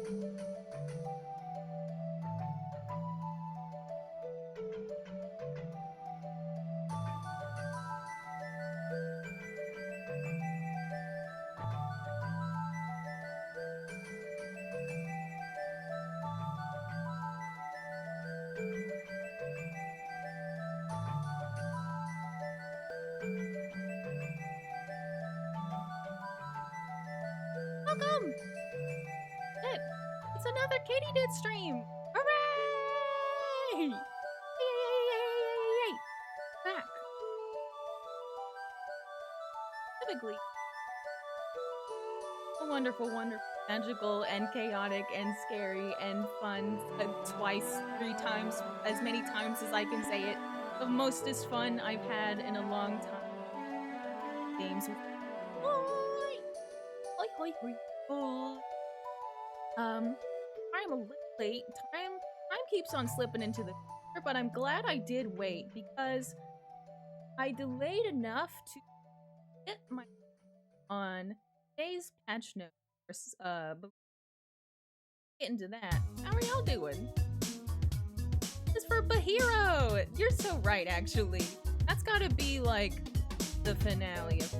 Welcome! It's another Katydid stream! Hooray! Yay, yay, yay, yay, yay, yay. Back. Typically. A wonderful, wonderful, magical, and chaotic, and scary, and fun. Twice, 3 times, as many times as I can say it. The mostest fun I've had in a long time. Games with. Hoi! Hoi, hoi, hoi. Hoi. I'm a little late. Time keeps on slipping into the future, but I'm glad I did wait because I delayed enough to get my on today's patch notes. But get into that. How are y'all doing? This is for Bahiro. You're so right, actually. That's gotta be like the finale of,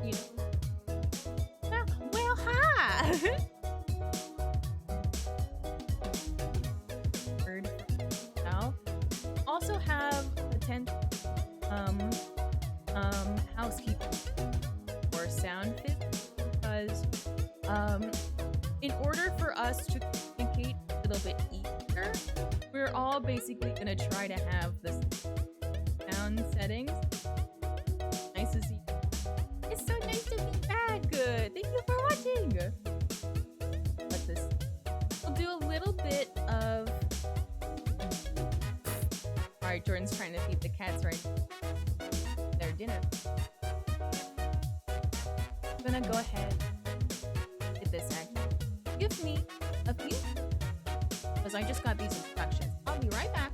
you know. Well, hi. Also have potential housekeeping or sound fit because in order for us to communicate a little bit easier, we're all basically gonna try to have the sound settings nice as you. It's so nice to be back. Good. Thank you for watching. What's this? We'll do a little bit of. Alright, Jordan's trying to feed the cats right their dinner. I'm gonna go ahead and get this action. Give me a few, because I just got these instructions. I'll be right back.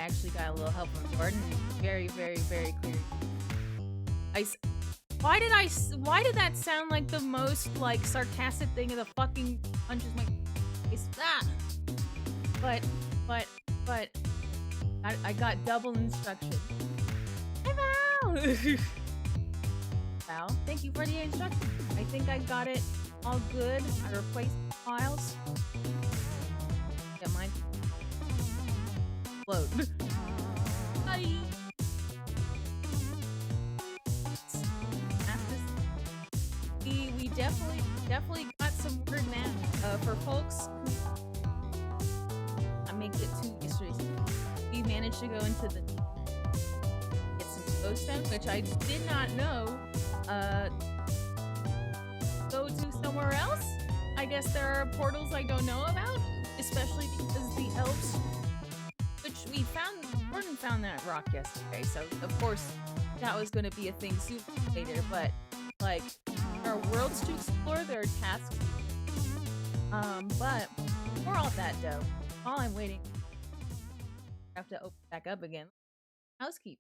actually got a little help from Jordan. Very, very, very clear. Why did that sound like the most, like, sarcastic thing of the fucking punches my face? Ah! But, I got double instruction. Hi, Val! Val, thank you for the instruction. I think I got it all good. I replaced the files. Yeah, mine. Load. Bye! We definitely got some word now. For folks I make it to yesterday's. We managed to go into the get some glowstone, which I did not know. Go to somewhere else. I guess there are portals I don't know about, especially because the elves, which we found, Gordon found that rock yesterday, so of course that was going to be a thing sooner or later. But like, there are worlds to explore, there are tasks. But for all that though, while I'm waiting, I have to open back up again. Housekeeping.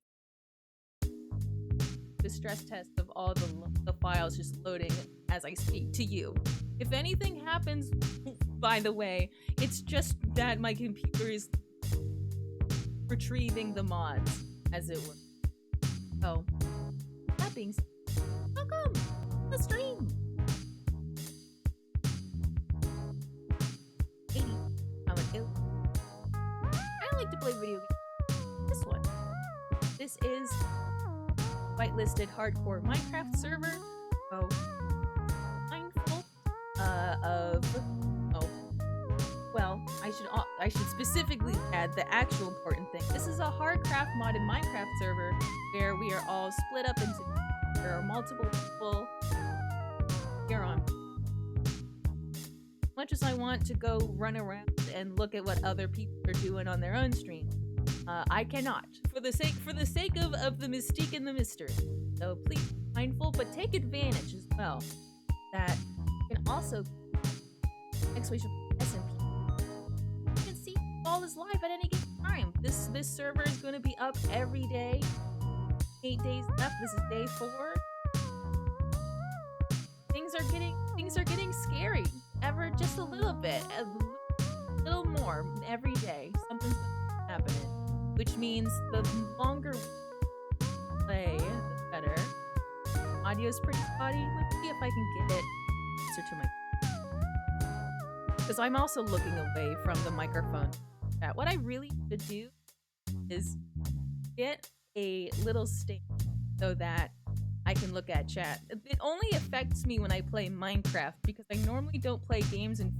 The stress test of all the files just loading as I speak to you. If anything happens, by the way, it's just that my computer is retrieving the mods, as it were. Oh, that being said, welcome to the stream. 80. I'm an ill. I like to play video games. This one. This is whitelisted hardcore Minecraft server. Oh, mindful well, I should specifically add the actual important thing. This is a hardcraft modded Minecraft server where we are all split up into, there are multiple people here on. Much as I want to go run around and look at what other people are doing on their own stream, I cannot, for the sake of the mystique and the mystery. So please be mindful, but take advantage as well. That you can also exclamation SMP. You can see all is live at any given time. This server is going to be up every day. 8 days left. This is day 4. Things are getting scary. Ever just a little bit, a little more every day. Something's happening. Which means the longer we play, the better. Audio's pretty spotty. Let's see if I can get it closer to my... Because I'm also looking away from the microphone. What I really need to do is get a little stand so that I can look at chat. It only affects me when I play Minecraft because I normally don't play games, and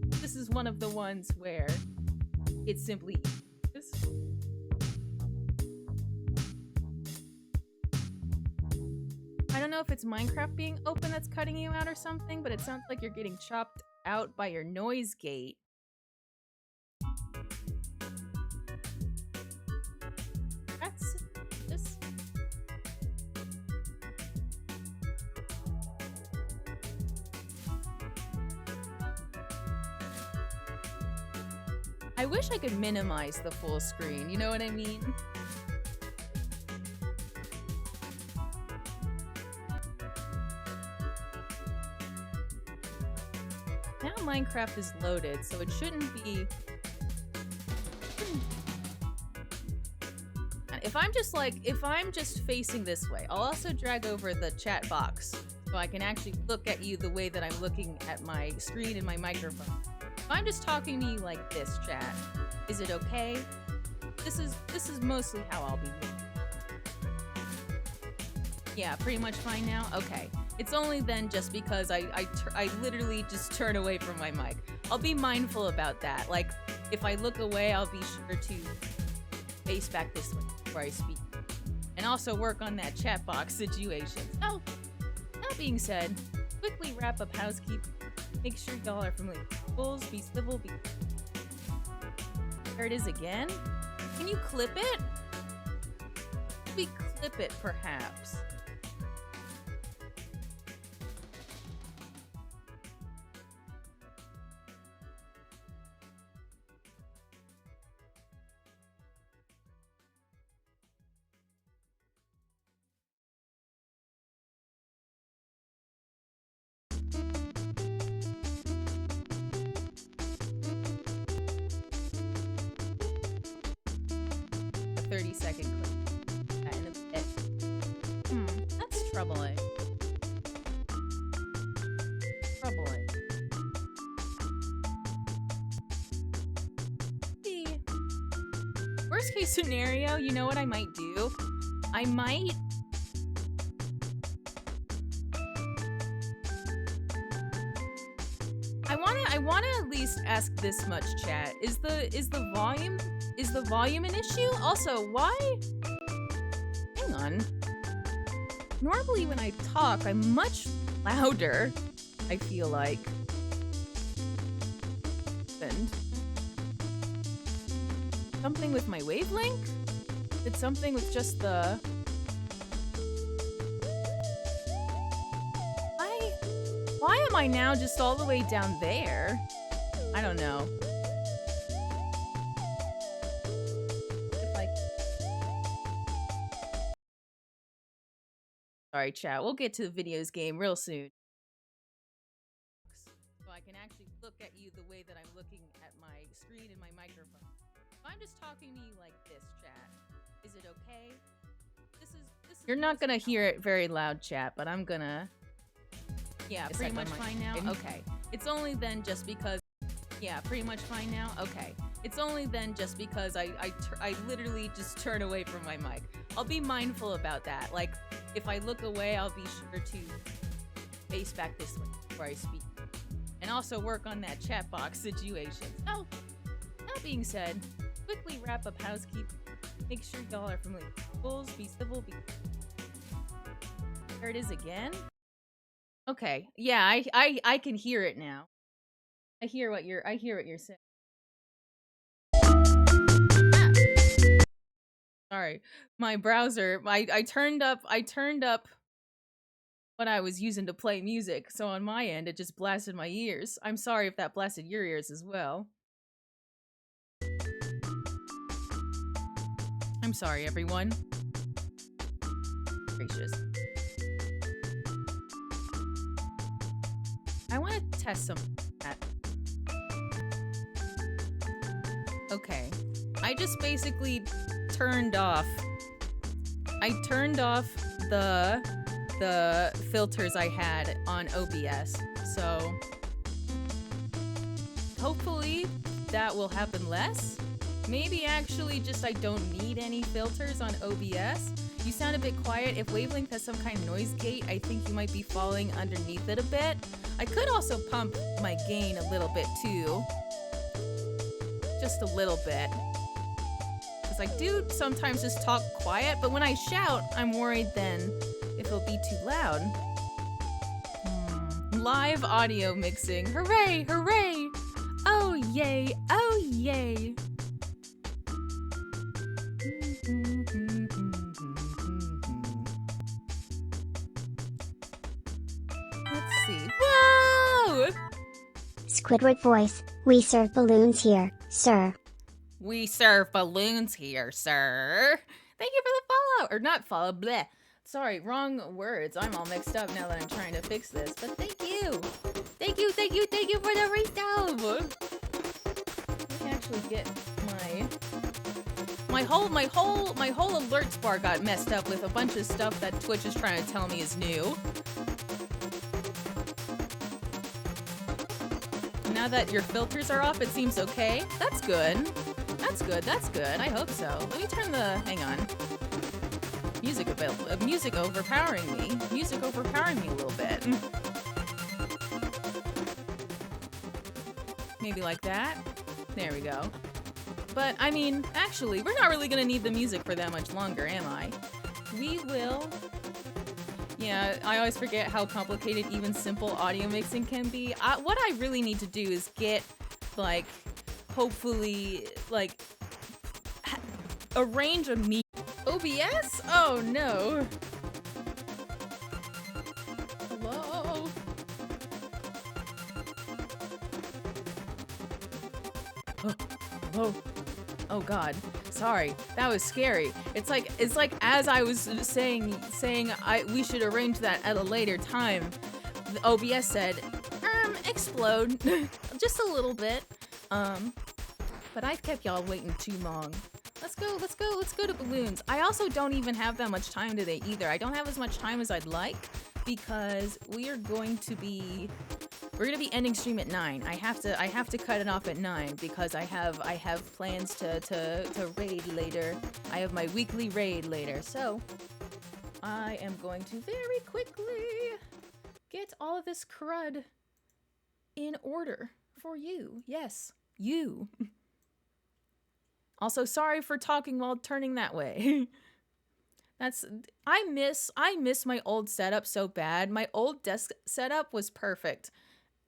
this is one of the ones where it's simply... I don't know if it's Minecraft being open that's cutting you out or something, but it sounds like you're getting chopped out by your noise gate. That's just... I wish I could minimize the full screen, you know what I mean? Now Minecraft is loaded, so it shouldn't be... If I'm just facing this way, I'll also drag over the chat box so I can actually look at you the way that I'm looking at my screen and my microphone. If I'm just talking to you like this, chat, is it okay? This is mostly how I'll be moving. Yeah, pretty much fine now? Okay. It's only then just because I literally just turn away from my mic. I'll be mindful about that. Like, if I look away, I'll be sure to face back this way before I speak. And also work on that chat box situation. So, that being said, quickly wrap up housekeeping. Make sure y'all are familiar with rules, be civil, be... There it is again? Can you clip it? Maybe clip it, perhaps. 30-second clip. Yeah, in a bit. That's troubling. Troubling. See, worst case scenario, you know what I might do? I might I wanna at least ask this much, chat. Is the volume an issue? Also, why? Hang on. Normally when I talk, I'm much louder, I feel like. And something with my wavelength? It's something with just the... Why am I now just all the way down there? I don't know. Sorry, chat. We'll get to the videos game real soon. So I can actually look at you the way that I'm looking at my screen and my microphone. If I'm just talking to you like this, chat, is it okay? This is You're not gonna hear it very loud, chat, but I'm gonna... Yeah, pretty much fine now? Okay. It's only then just because... Yeah, pretty much fine now? Okay. It's only then just because I literally just turn away from my mic. I'll be mindful about that. Like, if I look away, I'll be sure to face back this way before I speak. And also work on that chat box situation. Oh, that being said, quickly wrap up housekeeping. Make sure y'all are familiar with rules. Be civil. There it is again. Okay. Yeah, I can hear it now. I hear what you're saying. Ah. Sorry. My browser, I turned up what I was using to play music, so on my end it just blasted my ears. I'm sorry if that blasted your ears as well. I'm sorry, everyone. Gracious. I want to test some that. Okay. I just basically turned off the filters I had on OBS. So hopefully that will happen less. Maybe actually just I don't need any filters on OBS. You sound a bit quiet. If Wavelength has some kind of noise gate, I think you might be falling underneath it a bit. I could also pump my gain a little bit too. Just a little bit. Because I do sometimes just talk quiet, but when I shout, I'm worried then if it'll be too loud. Live audio mixing. Hooray! Hooray! Oh yay! Oh yay! Let's see. Whoa! Squidward voice. We serve balloons here, sir. We serve balloons here, sir. Thank you for the follow. Or not follow, bleh. Sorry, wrong words. I'm all mixed up now that I'm trying to fix this. But thank you. Thank you, thank you, thank you for the resub. Let me actually get my whole alerts bar got messed up with a bunch of stuff that Twitch is trying to tell me is new. Now that your filters are off, it seems okay. That's good. That's good. That's good. I hope so. Let me turn the... Hang on. Music overpowering me. Music overpowering me a little bit. Maybe like that. There we go. But, I mean, actually, we're not really gonna need the music for that much longer, am I? We will... Yeah, I always forget how complicated even simple audio mixing can be. What I really need to do is get, like, hopefully, like, arrange a me- OBS? Oh, no. Hello? Oh, oh God. Sorry, that was scary. It's like as I was saying we should arrange that at a later time. The OBS said, explode, just a little bit. But I've kept y'all waiting too long. Let's go to balloons. I also don't even have that much time today either. I don't have as much time as I'd like because we're gonna be ending stream at 9. I have to cut it off at 9 because I have plans to raid later. I have my weekly raid later. So I am going to very quickly get all of this crud in order for you. Yes, you. Also, sorry for talking while turning that way. I miss my old setup so bad. My old desk setup was perfect.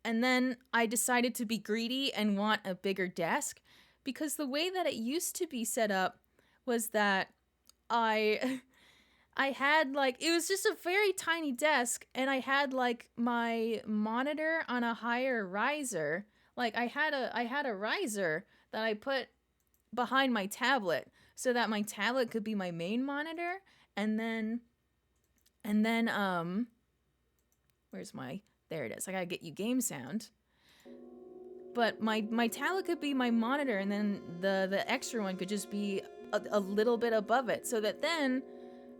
And then I decided to be greedy and want a bigger desk because the way that it used to be set up was that I had like, it was just a very tiny desk and I had like my monitor on a higher riser. Like I had a riser that I put behind my tablet so that my tablet could be my main monitor and then there it is. I gotta get you game sound. But my tablet could be my monitor and then the extra one could just be a little bit above it so that then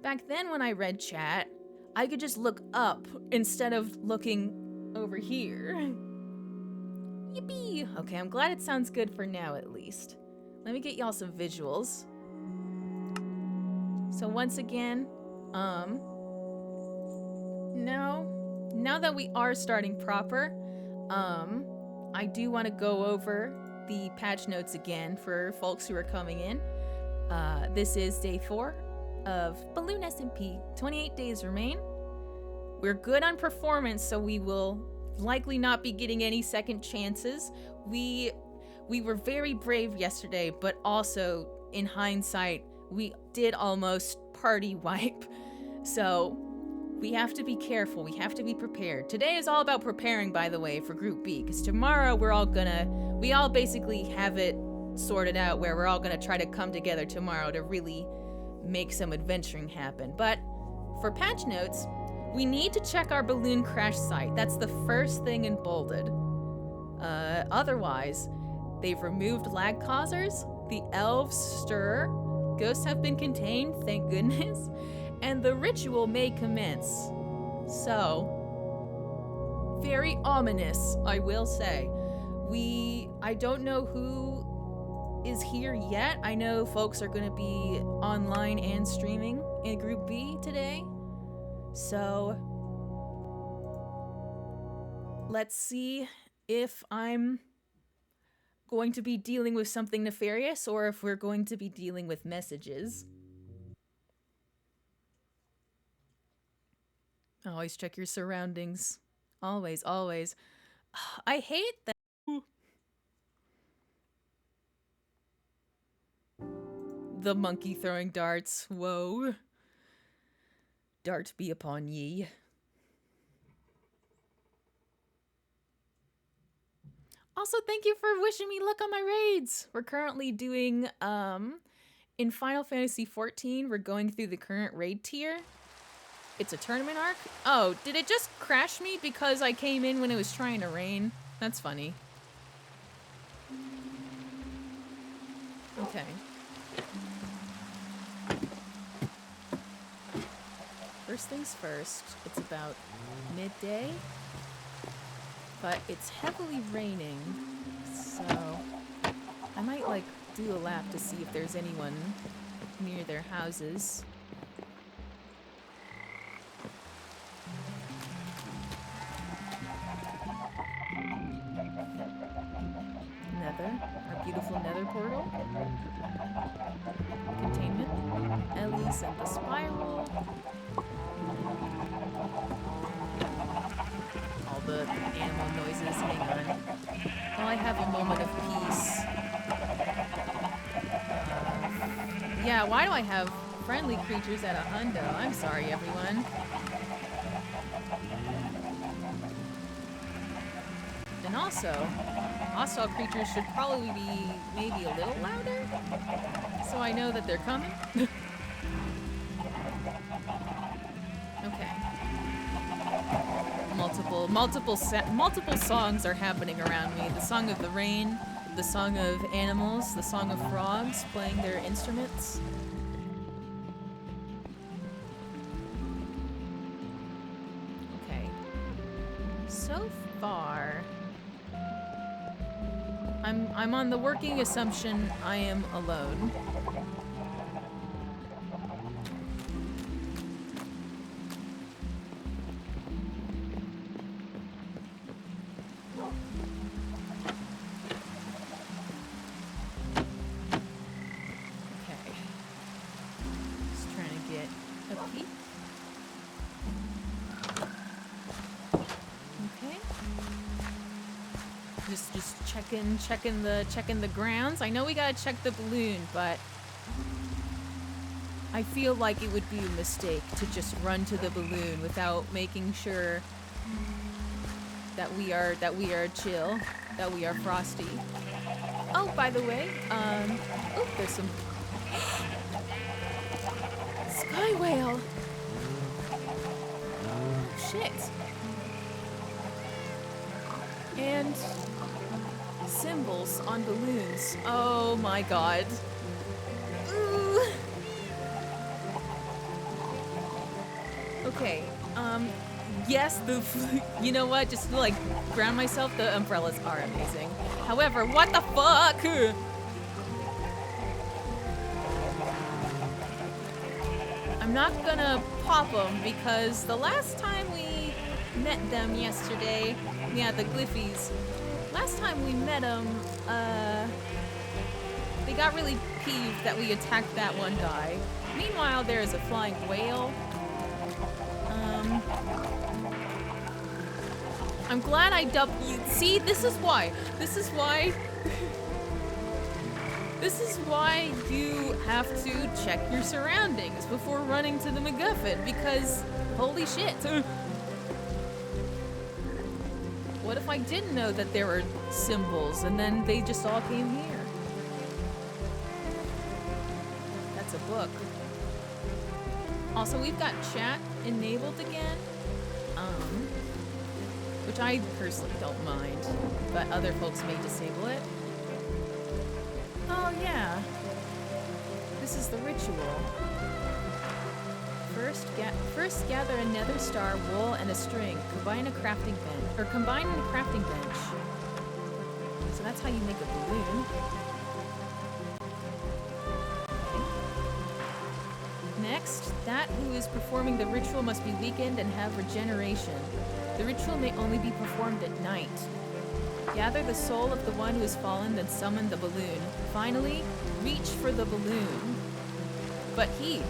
back then when I read chat I could just look up instead of looking over here. Yippee! Okay, I'm glad it sounds good for now at least. Let me get y'all some visuals. So once again, now that we are starting proper, I do want to go over the patch notes again for folks who are coming in. This is day 4 of Balloon SMP. 28 days remain. We're good on performance, so we will likely not be getting any second chances. We were very brave yesterday, but also, in hindsight, we did almost party wipe. So, we have to be careful. We have to be prepared. Today is all about preparing, by the way, for Group B, because tomorrow we all basically have it sorted out where we're all gonna try to come together tomorrow to really make some adventuring happen. But for patch notes, we need to check our balloon crash site. That's the first thing in bolded. Otherwise, they've removed lag causers, the elves stir, ghosts have been contained, thank goodness, and the ritual may commence. So, very ominous, I will say. I don't know who is here yet. I know folks are gonna be online and streaming in Group B today. So, let's see if I'm going to be dealing with something nefarious or if we're going to be dealing with messages. Always check your surroundings. Always, always. I hate that. The monkey throwing darts. Whoa. Dart be upon ye. Also, thank you for wishing me luck on my raids. We're currently doing, in Final Fantasy XIV, we're going through the current raid tier. It's a tournament arc. Oh, did it just crash me because I came in when it was trying to rain? That's funny. Okay. First things first, it's about midday, but it's heavily raining, so I might like do a lap to see if there's anyone near their houses. Nether, our beautiful nether portal. Containment. Ellie's and the spiral. All the animal noises, hang on. While I have a moment of peace. Yeah, why do I have friendly creatures at a hundo? I'm sorry, everyone. And also, hostile creatures should probably be maybe a little louder, so I know that they're coming. Okay. Multiple songs are happening around me. The Song of the Rain, the song of animals, the song of frogs playing their instruments. Okay. So far, I'm on the working assumption I am alone. Checking the grounds. I know we gotta check the balloon, but I feel like it would be a mistake to just run to the balloon without making sure that we are chill, that we are frosty. Oh, by the way, oh, there's some sky whale. Shit. And symbols on balloons. Oh my god. Ooh. Okay, yes, you know what? Just to, like, ground myself, the umbrellas are amazing. However, what the fuck? I'm not gonna pop them because the last time we met them yesterday, yeah, the Glyphies, last time we met them, they got really peeved that we attacked that one guy. Meanwhile, there is a flying whale. I'm glad I dubbed you. See, this is why. This is why you have to check your surroundings before running to the MacGuffin, because holy shit. What if I didn't know that there were symbols and then they just all came here? That's a book. Also, we've got chat enabled again, which I personally don't mind, but other folks may disable it. Oh yeah, this is the ritual. First gather a nether star, wool, and a string. Combine in a crafting bench. So that's how you make a balloon. Next, that who is performing the ritual must be weakened and have regeneration. The ritual may only be performed at night. Gather the soul of the one who has fallen, then summon the balloon. Finally, reach for the balloon. But he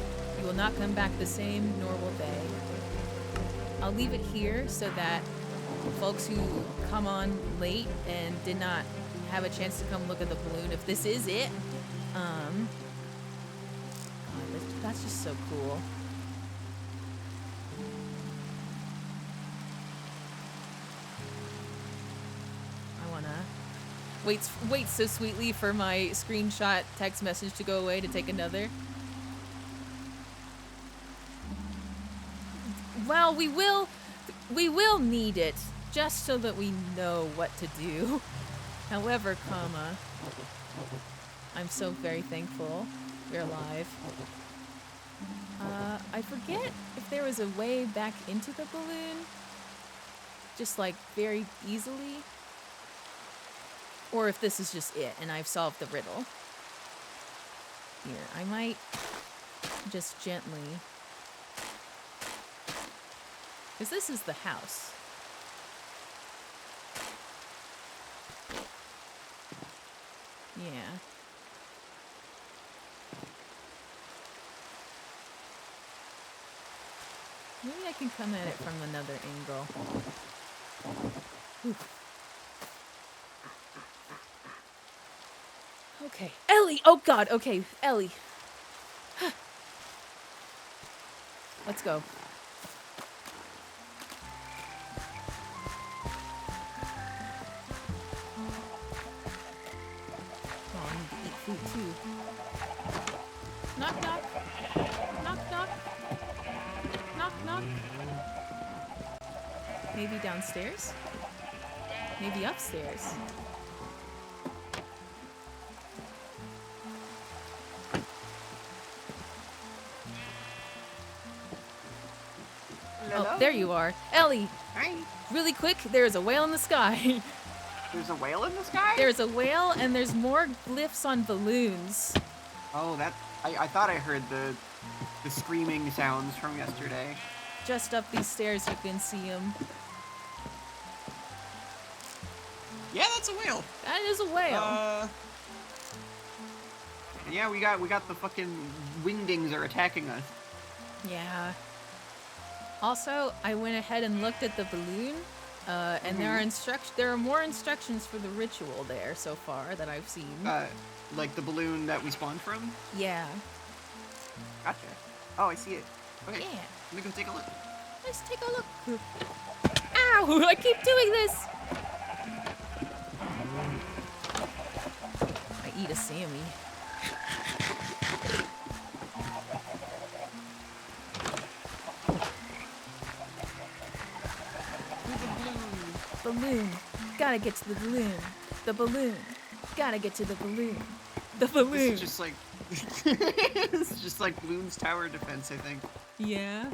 will not come back the same, nor will they. I'll leave it here so that folks who come on late and did not have a chance to come look at the balloon, if this is it, God, that's just so cool. I wanna wait so sweetly for my screenshot text message to go away to take another. Well, we will need it, just so that we know what to do. However, I'm so very thankful we're alive. I forget if there was a way back into the balloon, just like very easily, or if this is just it and I've solved the riddle. Here, I might just gently, because this is the house. Yeah. Maybe I can come at it from another angle. Oof. Okay. Ellie! Oh god, okay. Ellie. Let's go. Oh, I need to eat food too. Knock knock. Knock knock. Knock knock. Maybe downstairs? Maybe upstairs? There you are. Ellie, Hi. really quick, there's a whale in the sky. There's a whale in the sky? There's a whale and there's more glyphs on balloons. Oh, that... I thought I heard the screaming sounds from yesterday. Just up these stairs, you can see them. Yeah, that's a whale. That is a whale. Yeah, we got the fucking wingdings are attacking us. Yeah. Also, I went ahead and looked at the balloon, and there are more instructions for the ritual there so far that I've seen. Like the balloon that we spawned from? Yeah. Gotcha. Oh, I see it. Okay. Yeah. Let me go take a look. Let's take a look. Ow! I keep doing this! I eat a Sammy. Balloon. Gotta get to the balloon. The balloon. Gotta get to the balloon. The balloon. This is just like... it's just like Bloons tower defense, I think. Yeah.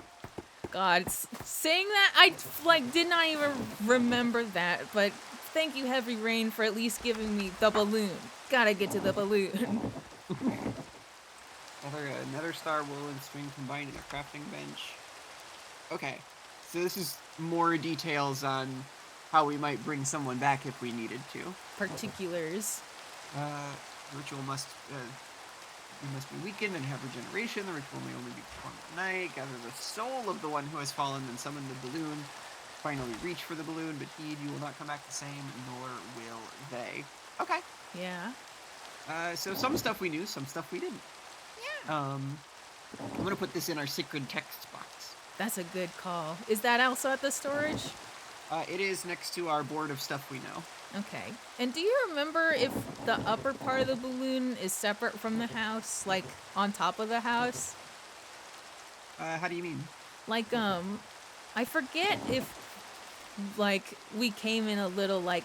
God, saying that, I did not even remember that, but thank you, Heavy Rain, for at least giving me the balloon. Gotta get to the balloon. Another star wool and string combined in a crafting bench. Okay, so this is more details on how we might bring someone back if we needed to. Particulars. Ritual must be weakened and have regeneration. The ritual may only be performed at night. Gather the soul of the one who has fallen and summon the balloon. Finally reach for the balloon, but heed, you will not come back the same, nor will they. Okay. Yeah. So some stuff we knew, some stuff we didn't. Yeah. I'm gonna put this in our sacred text box. That's a good call. Is that also at the storage? It is next to our board of stuff we know. Okay. And do you remember if the upper part of the balloon is separate from the house, like on top of the house? How do you mean? Like, I forget if, like, we came in a little, like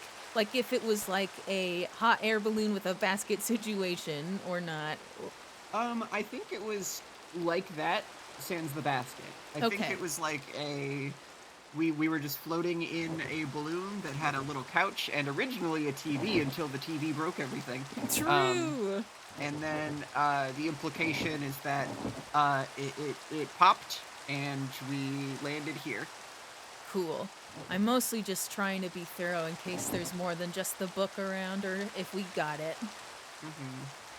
if it was like a hot air balloon with a basket situation or not. I think it was like that, sans the basket. I think it was like we were just floating in a balloon that had a little couch and originally a TV until the TV broke everything. True. And then the implication is that it popped and we landed here. Cool. I'm mostly just trying to be thorough in case there's more than just the book around or if we got it.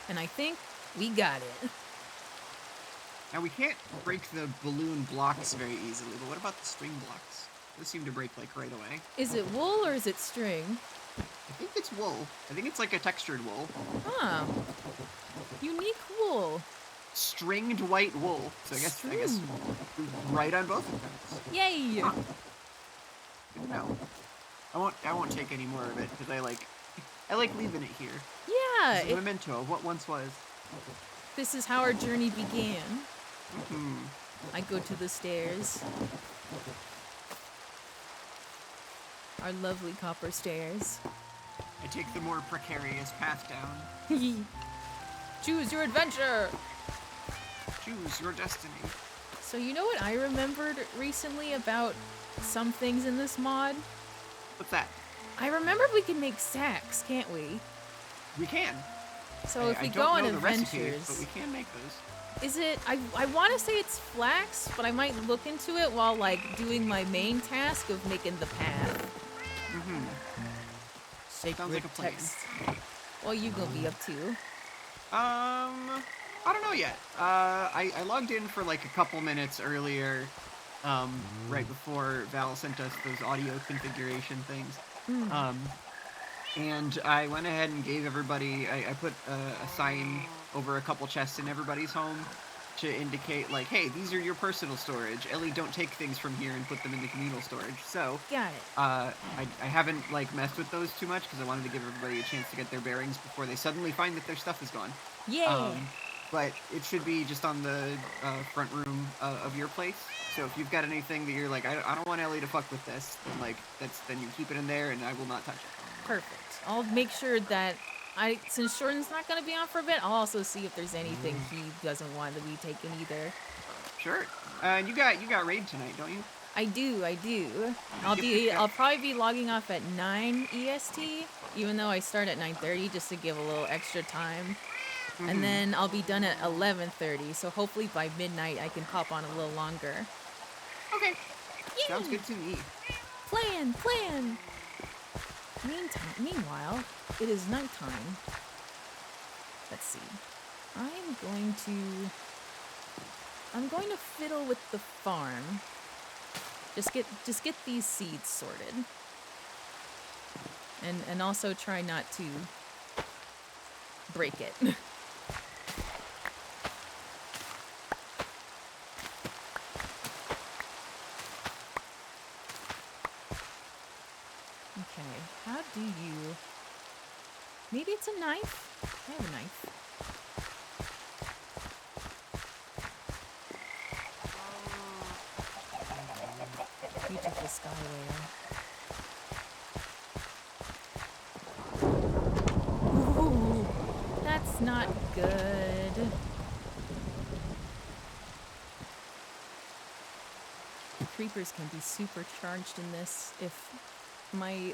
And I think we got it. Now, we can't break the balloon blocks very easily, but what about the string blocks? Those seem to break, like, right away. Is it wool or is it string? I think it's wool. I think it's like a textured wool. Huh. Unique wool. Stringed white wool. So I guess right on both of them. Yay! Huh. Good to know. I won't take any more of it because I like leaving it here. Yeah. It's a memento of what once was. This is how our journey began. Mm-hmm. I go to the stairs. Our lovely copper stairs. I take the more precarious path down. Choose your adventure! Choose your destiny. So you know what I remembered recently about some things in this mod? What's that? I remembered we can make sacks, can't we? We can. So if we I go don't on know the adventures, recipes, but we can make those. is it? I want to say it's flax, but I might look into it while like doing my main task of making the path. Mm-hmm. Sacred Sounds like a plan. text. What you gonna be up to? I don't know yet. I logged in for like a couple minutes earlier, right before Val sent us those audio configuration things. And I went ahead and gave everybody, I put a sign over a couple chests in everybody's home to indicate like, hey, these are your personal storage. Ellie, don't take things from here and put them in the communal storage. So, Got it. I haven't like messed with those too much because I wanted to give everybody a chance to get their bearings before they suddenly find that their stuff is gone. Yeah. But it should be just on the front room of your place. So if you've got anything that you're like, I don't want Ellie to fuck with this, then then you keep it in there and I will not touch it. Perfect. I'll make sure that since Jordan's not gonna be on for a bit, I'll also see if there's anything he doesn't want to be taken either. Sure. And you got raid tonight, don't you? I do. I'll probably be logging off at 9 EST, even though I start at 9:30 just to give a little extra time. And then I'll be done at 11:30, so hopefully by midnight I can pop on a little longer. Okay. Sounds good to me. Plan. Meanwhile, it is nighttime. Let's see. I'm going to fiddle with the farm. Just get these seeds sorted. And also try not to break it. Okay, how do you... Maybe it's a knife? I have a knife. Beautiful sky whale. Ooh, that's not good. Creepers can be supercharged in this if my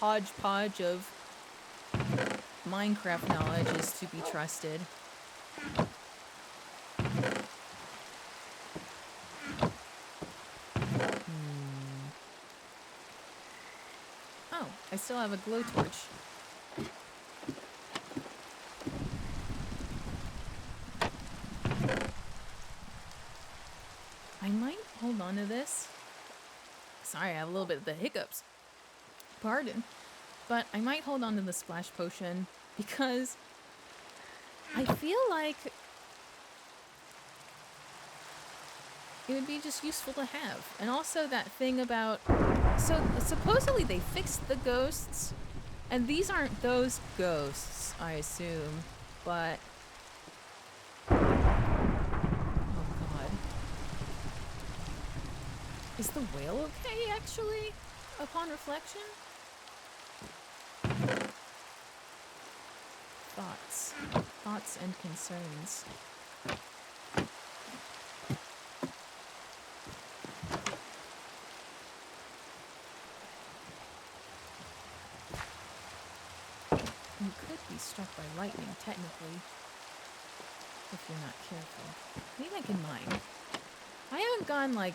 hodgepodge of Minecraft knowledge is to be trusted. Oh, I still have a glowtorch. I might hold on to this. Sorry, I have a little bit of the hiccups. Pardon. But I might hold on to the splash potion because I feel like it would be just useful to have. And also that thing about... So, supposedly they fixed the ghosts. And these aren't those ghosts, I assume. But... Oh, God. Is the whale okay, actually? Upon reflection? Thoughts and concerns. You could be struck by lightning, technically, if you're not careful. Maybe I can mine. I haven't gone, like,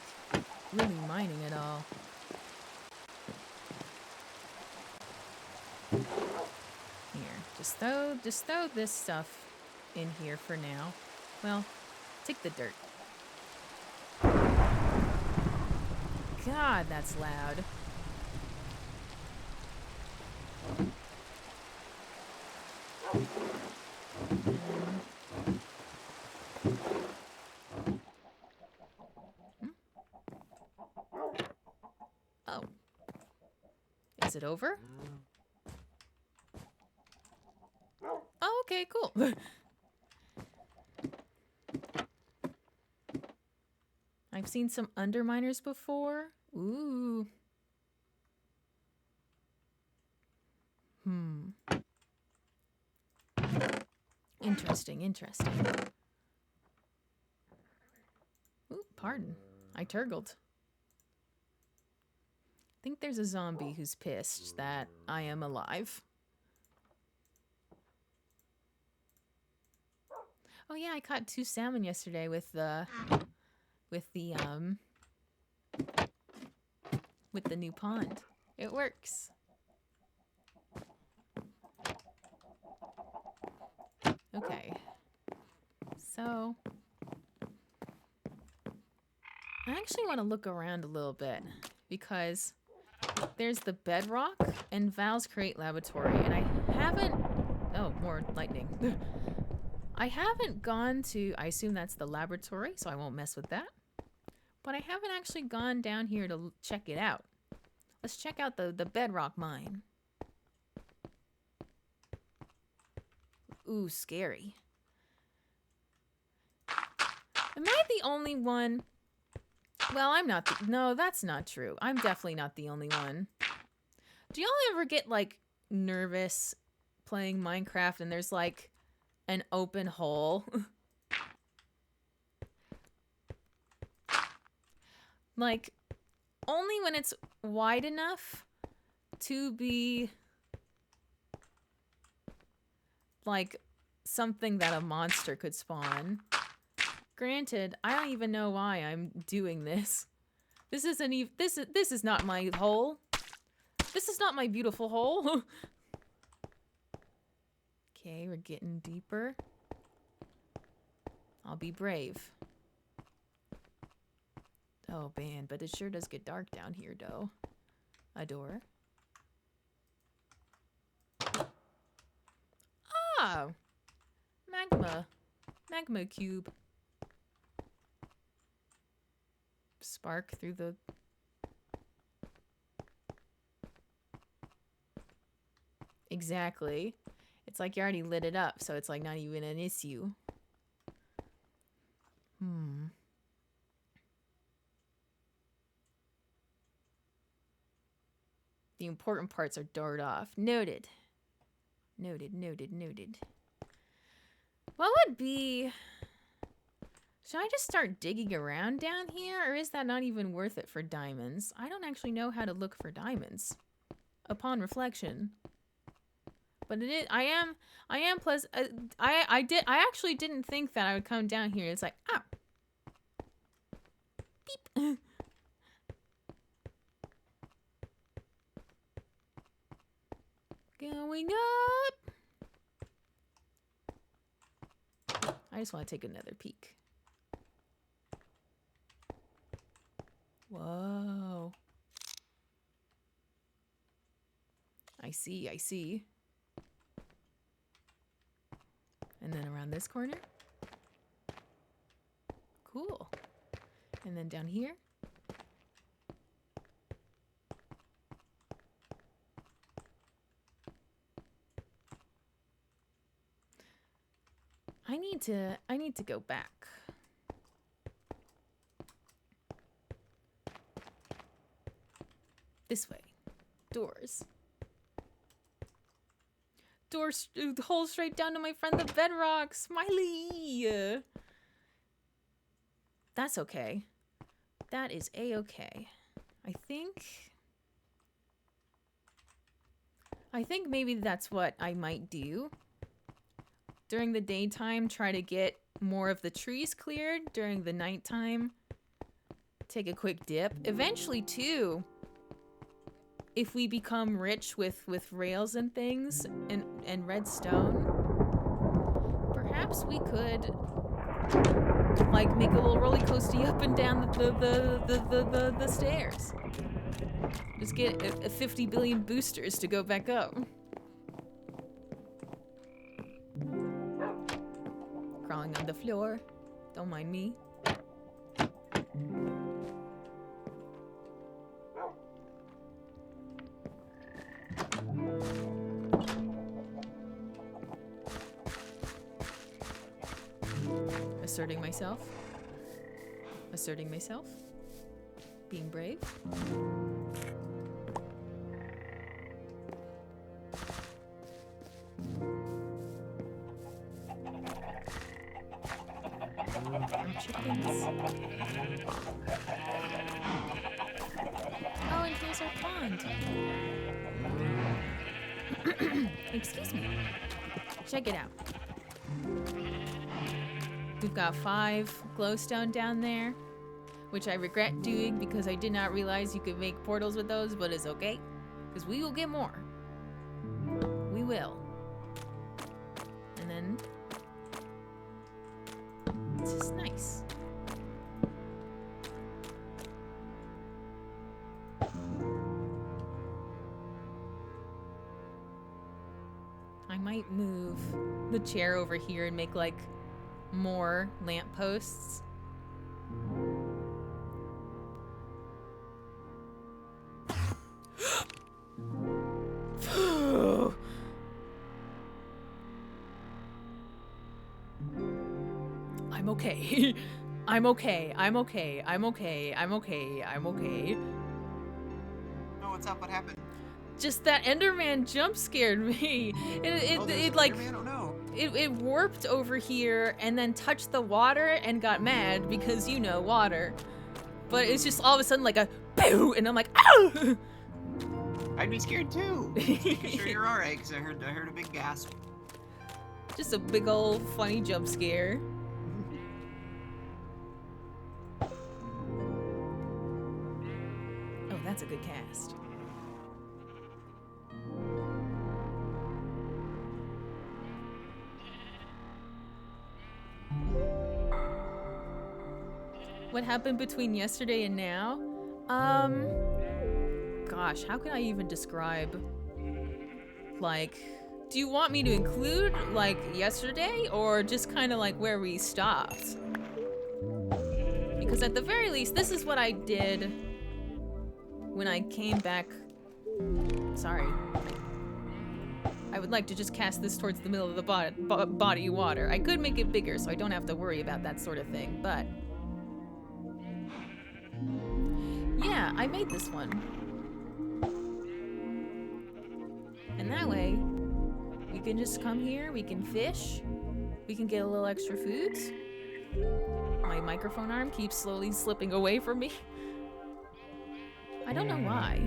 really mining at all. Here, just throw this stuff in here for now. Well, take the dirt. God, that's loud. Oh. Is it over? Oh, okay, cool. I've seen some underminers before. Ooh. Interesting. Ooh, pardon. I turgled. I think there's a zombie who's pissed that I am alive. Oh yeah, I caught 2 salmon yesterday with the new pond. It works. Okay. So I actually want to look around a little bit because there's the bedrock and Val's Crate Laboratory, and I haven't... Oh, more lightning. I haven't gone to... I assume that's the laboratory, so I won't mess with that. But I haven't actually gone down here to check it out. Let's check out the bedrock mine. Ooh, scary. Am I the only one? Well, I'm not. No, that's not true. I'm definitely not the only one. Do y'all ever get, like, nervous playing Minecraft and there's, like, an open hole? Like, only when it's wide enough to be like something that a monster could spawn. Granted, I don't even know why I'm doing this. This isn't even this is not my hole. This is not my beautiful hole. Okay, we're getting deeper. I'll be brave. Oh man, but it sure does get dark down here though. A door. Oh! Magma. Magma cube. Spark through the... Exactly. It's like you already lit it up, so it's like not even an issue. The important parts are doored off. Noted. Noted, noted, noted. What would be... Should I just start digging around down here, or is that not even worth it for diamonds? I don't actually know how to look for diamonds. Upon reflection. But it is... I am plus... I actually didn't think that I would come down here. It's like, ow. Beep. Going up. I just want to take another peek. Whoa. I see, I see. And then around this corner. Cool. And then down here. I need to go back. This way. Doors. Doors, hole straight down to my friend the bedrock. Smiley. That's okay. That is a-okay. I think maybe that's what I might do. During the daytime, try to get more of the trees cleared. During the nighttime, take a quick dip. Eventually, too, if we become rich with rails and things and redstone, perhaps we could like make a little roller coaster up and down the stairs. Just get a 50 billion boosters to go back up. Crawling on the floor. Don't mind me. Asserting myself. Asserting myself. Being brave. Chickens. Oh, and here's our pond. Excuse me. Check it out. We've got 5 glowstone down there, which I regret doing because I did not realize you could make portals with those, but it's okay, because we will get more. We will. And then it's just nice. I might move the chair over here and make like more lampposts. I'm okay. I'm okay. I'm okay. I'm okay. I'm okay. I'm okay. Oh, what's up? What happened? Just that Enderman jump scared me. It like Enderman? Oh, no. it warped over here and then touched the water and got mad because you know water. but it's just all of a sudden like a boo, and I'm like, ow! I'd be scared too. Just making sure you're alright, because I heard a big gasp. Just a big old funny jump scare. Oh, that's a good cast. What happened between yesterday and now? Gosh, how can I even describe? Like, do you want me to include, like, yesterday, or just kind of like where we stopped? Because at the very least, this is what I did when I came back. Sorry. I would like to just cast this towards the middle of the body of water. I could make it bigger so I don't have to worry about that sort of thing, but... yeah, I made this one. And that way, we can just come here, we can fish, we can get a little extra foods. My microphone arm keeps slowly slipping away from me. I don't know why.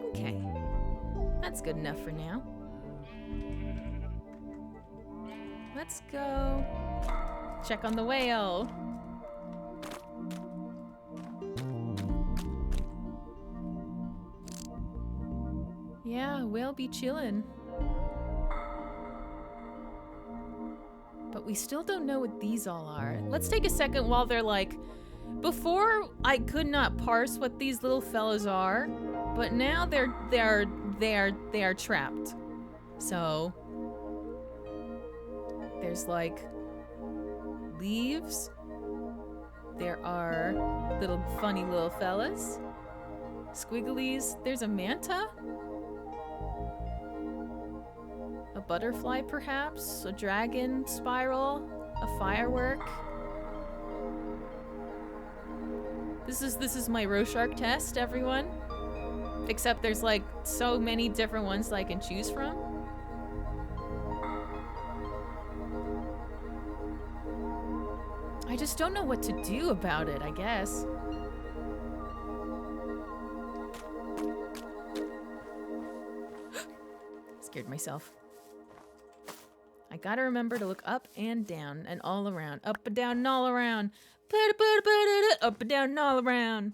Okay. That's good enough for now. Let's go check on the whale. Yeah, whale be chillin'. But we still don't know what these all are. Let's take a second while they're like... Before, I could not parse what these little fellows are, but now they are trapped. So... there's like... leaves. There are little funny little fellas. Squigglies. There's a manta. A butterfly, perhaps. A dragon spiral. A firework. This is my Rorschach test, everyone. Except there's like so many different ones that I can choose from. I just don't know what to do about it, I guess. Scared myself. I gotta remember to look up and down and all around. Up and down and all around. Up and down and all around.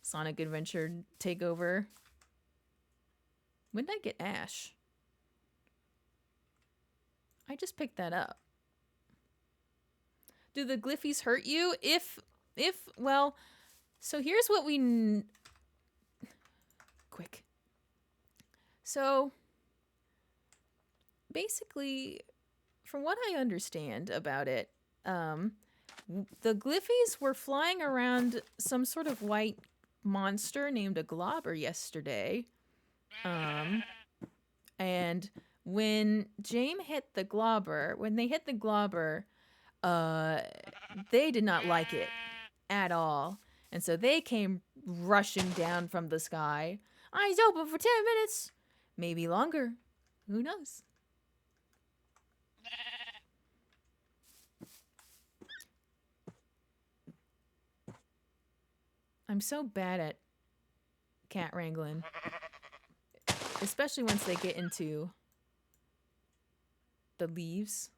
Sonic Adventure takeover. When did I get Ash? I just picked that up. Do the Gliffies hurt you? Well, so here's what we... Quick. So, basically, from what I understand about it, the Gliffies were flying around some sort of white monster named a Globber yesterday. And when Jaime hit the Globber, they did not like it at all. And so they came rushing down from the sky. Eyes open for 10 minutes. Maybe longer. Who knows? I'm so bad at cat wrangling. Especially once they get into the leaves.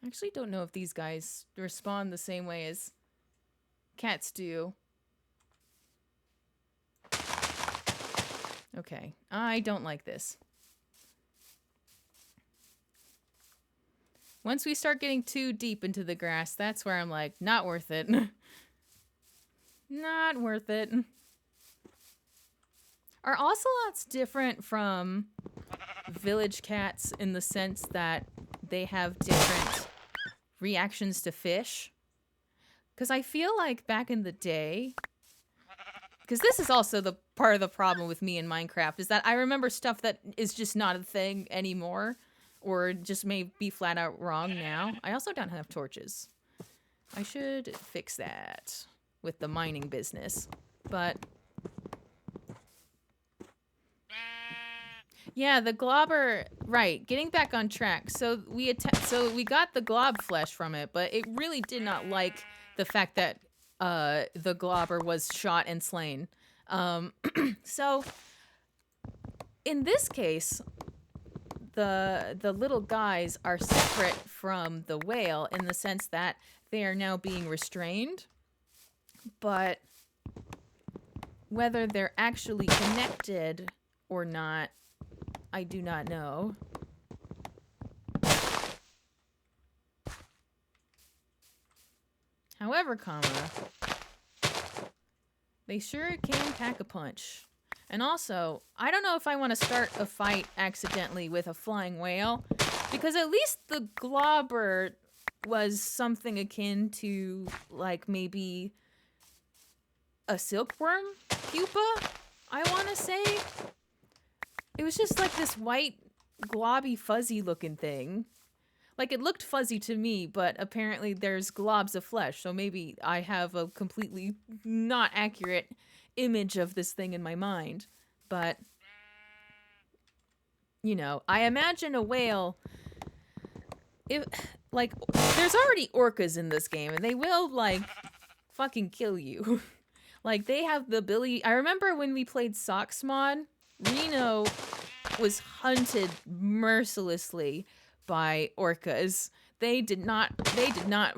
I actually don't know if these guys respond the same way as cats do. Okay, I don't like this. Once we start getting too deep into the grass, that's where I'm like, not worth it. Not worth it. Are ocelots different from village cats in the sense that they have different reactions to fish? Because I feel like back in the day, because this is also the part of the problem with me in Minecraft, is that I remember stuff that is just not a thing anymore, or just may be flat out wrong now. I also don't have torches. I should fix that with the mining business. But yeah, the globber, right, getting back on track. So we got the glob flesh from it, but it really did not like the fact that the globber was shot and slain. So in this case, the little guys are separate from the whale in the sense that they are now being restrained, but whether they're actually connected or not, I do not know. However, they sure can pack a punch. And also, I don't know if I want to start a fight accidentally with a flying whale, because at least the globber was something akin to, like, maybe a silkworm pupa, I want to say. It was just like this white, globby, fuzzy looking thing. Like, it looked fuzzy to me, but apparently there's globs of flesh, so maybe I have a completely not accurate image of this thing in my mind. But, you know, I imagine a whale, if, like, there's already orcas in this game, and they will, like, fucking kill you. Like, they have the ability. I remember when we played Socksmod, Reno was hunted mercilessly by orcas. They did not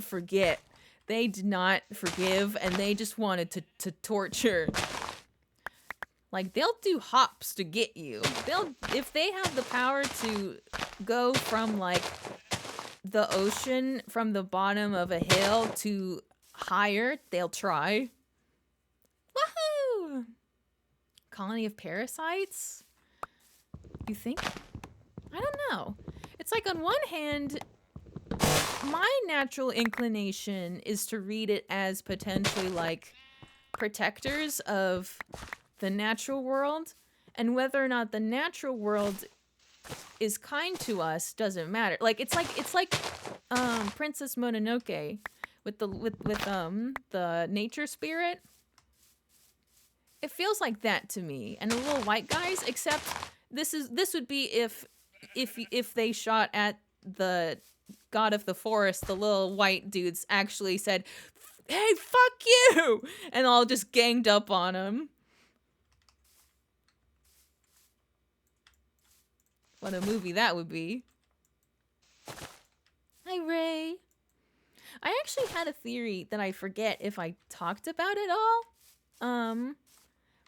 forget. They did not forgive, and they just wanted to torture. Like, they'll do hops to get you. If they have the power to go from, like, the ocean, from the bottom of a hill to higher, they'll try. Woohoo! Colony of parasites? You think? I don't know. It's like, on one hand, my natural inclination is to read it as potentially, like, protectors of the natural world, and whether or not the natural world is kind to us doesn't matter. Like, it's like Princess Mononoke with the nature spirit. It feels like that to me. And the little white guys, except this would be if they shot at the god of the forest, the little white dudes actually said, "Hey, fuck you!" and all just ganged up on him. What a movie that would be. Hi, Ray. I actually had a theory that I forget if I talked about it all.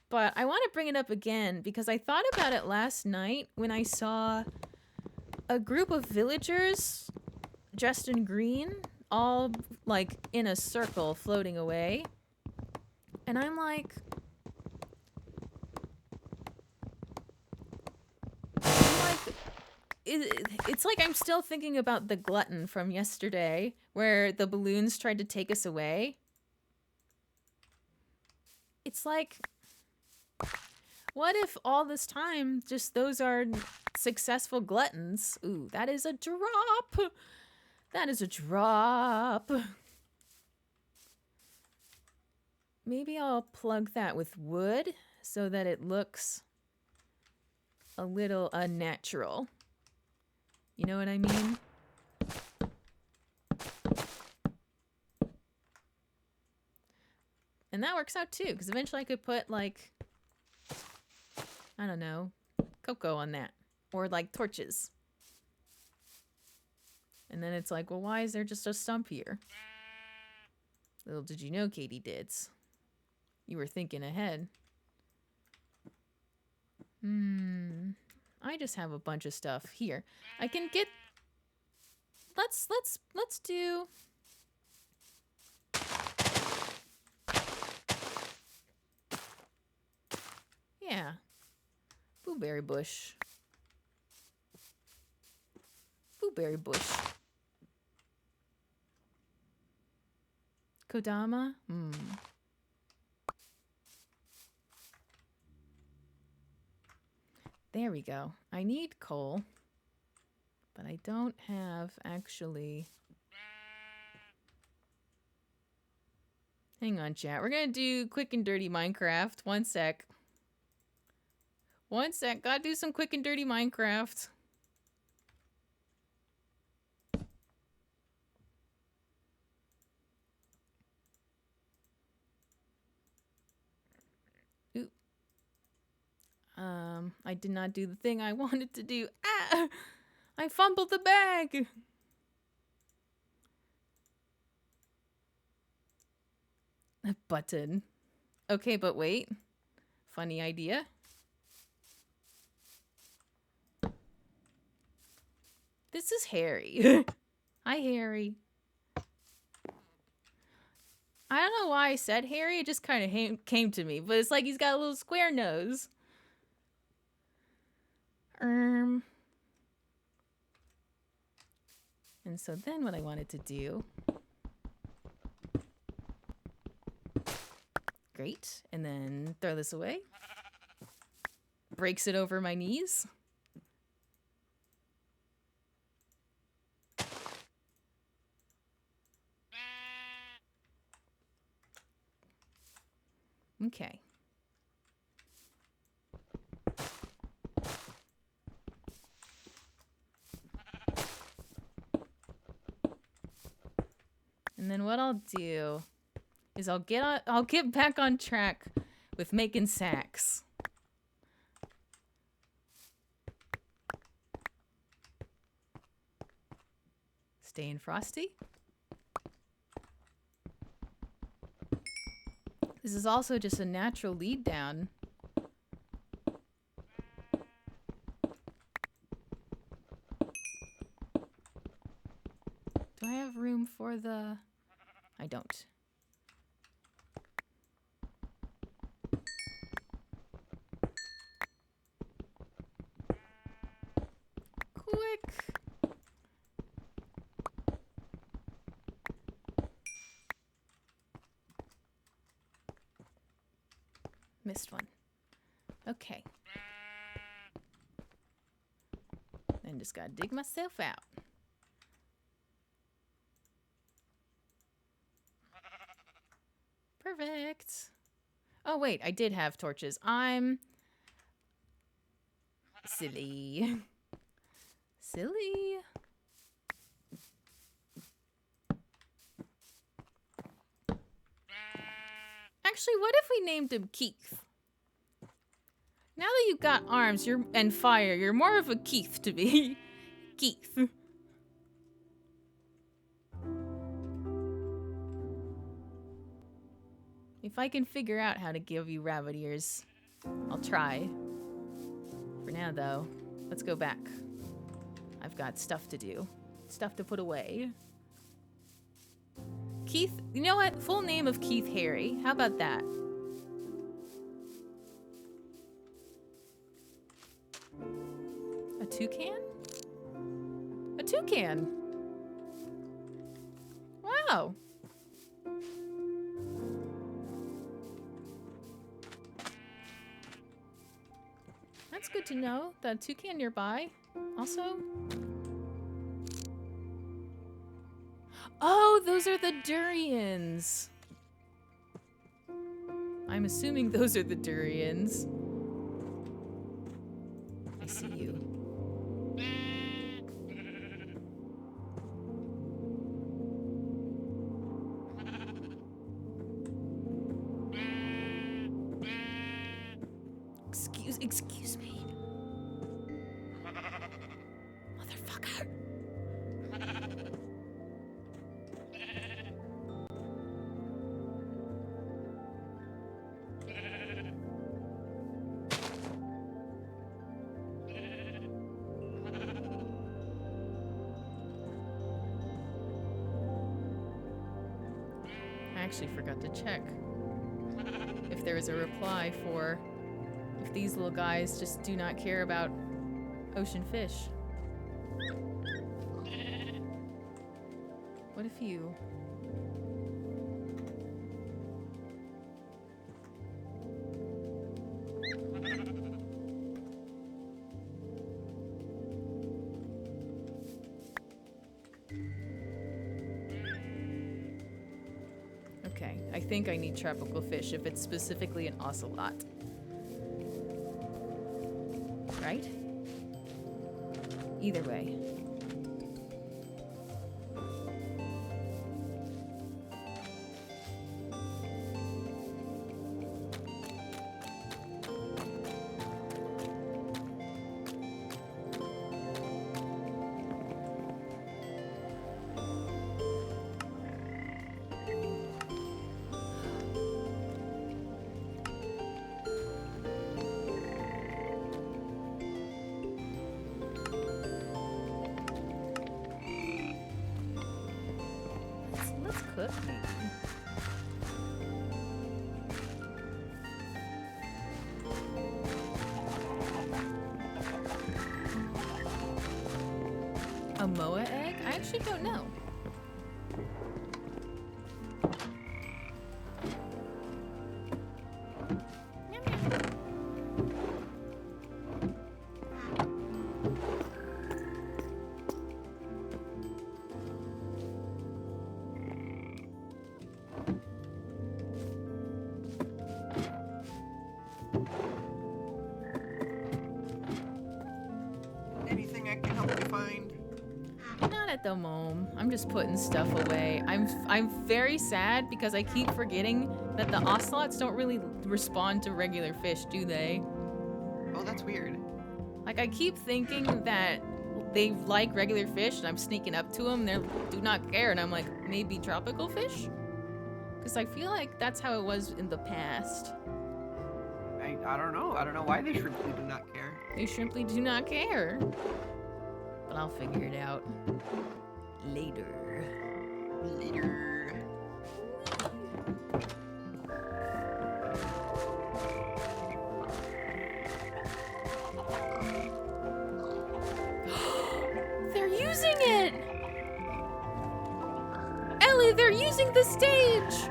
But I want to bring it up again because I thought about it last night when I saw a group of villagers dressed in green, all, like, in a circle floating away. And I'm like, it's like I'm still thinking about the glutton from yesterday, where the balloons tried to take us away. It's like, what if all this time just those are successful gluttons? Ooh, that is a drop. That is a drop. Maybe I'll plug that with wood so that it looks a little unnatural. You know what I mean? And that works out too, because eventually I could put, like, I don't know, cocoa on that. Or, like, torches. And then it's like, well, why is there just a stump here? Little did you know, Katie Dids. You were thinking ahead. I just have a bunch of stuff here. I can get... Let's do... Yeah. Blueberry bush. Blueberry bush. Kodama? There we go. I need coal. But I don't have, actually... Hang on, chat. We're gonna do quick and dirty Minecraft. One sec. One sec. Gotta do some quick and dirty Minecraft. Ooh. I did not do the thing I wanted to do. Ah! I fumbled the bag! A button. Okay, but wait. Funny idea. This is Harry. Hi, Harry. I don't know why I said Harry. It just kind of came to me. But it's like he's got a little square nose. And so then what I wanted to do... Great. And then throw this away. Breaks it over my knees. Okay. And then what I'll do is I'll get back on track with making sacks. Staying frosty. This is also just a natural lead down. Do I have room for the... I don't. Quick! Missed one. Okay. Then just gotta dig myself out. Perfect. Oh, wait, I did have torches. I'm silly. Silly. Actually, what if we named him Keith? Now that you've got arms and fire, you're more of a Keith to me. Keith. If I can figure out how to give you rabbit ears, I'll try. For now, though, let's go back. I've got stuff to do. Stuff to put away. Keith, you know what? Full name of Keith Harry. How about that? A toucan? A toucan! Wow! That's good to know. The toucan nearby. Also... Oh, those are the durians. I'm assuming those are the durians. I see you. Excuse me. Motherfucker. actually forgot to check if there is a reply for if these little guys just do not care about ocean fish. What if you... Okay, I think I need tropical fish if it's specifically an ocelot. Right? Either way. Let's cook maybe. A moa egg? I actually don't know. Yum, yum. Anything I can help you find? Not at the moment. I'm just putting stuff away. I'm very sad because I keep forgetting that the ocelots don't really respond to regular fish, do they? Oh, that's weird. Like, I keep thinking that they like regular fish and I'm sneaking up to them. They do not care, and I'm like, maybe tropical fish? Because I feel like that's how it was in the past. I don't know. I don't know why they simply do not care. They simply do not care. But I'll figure it out later. Later. They're using it! Ellie, they're using the stage!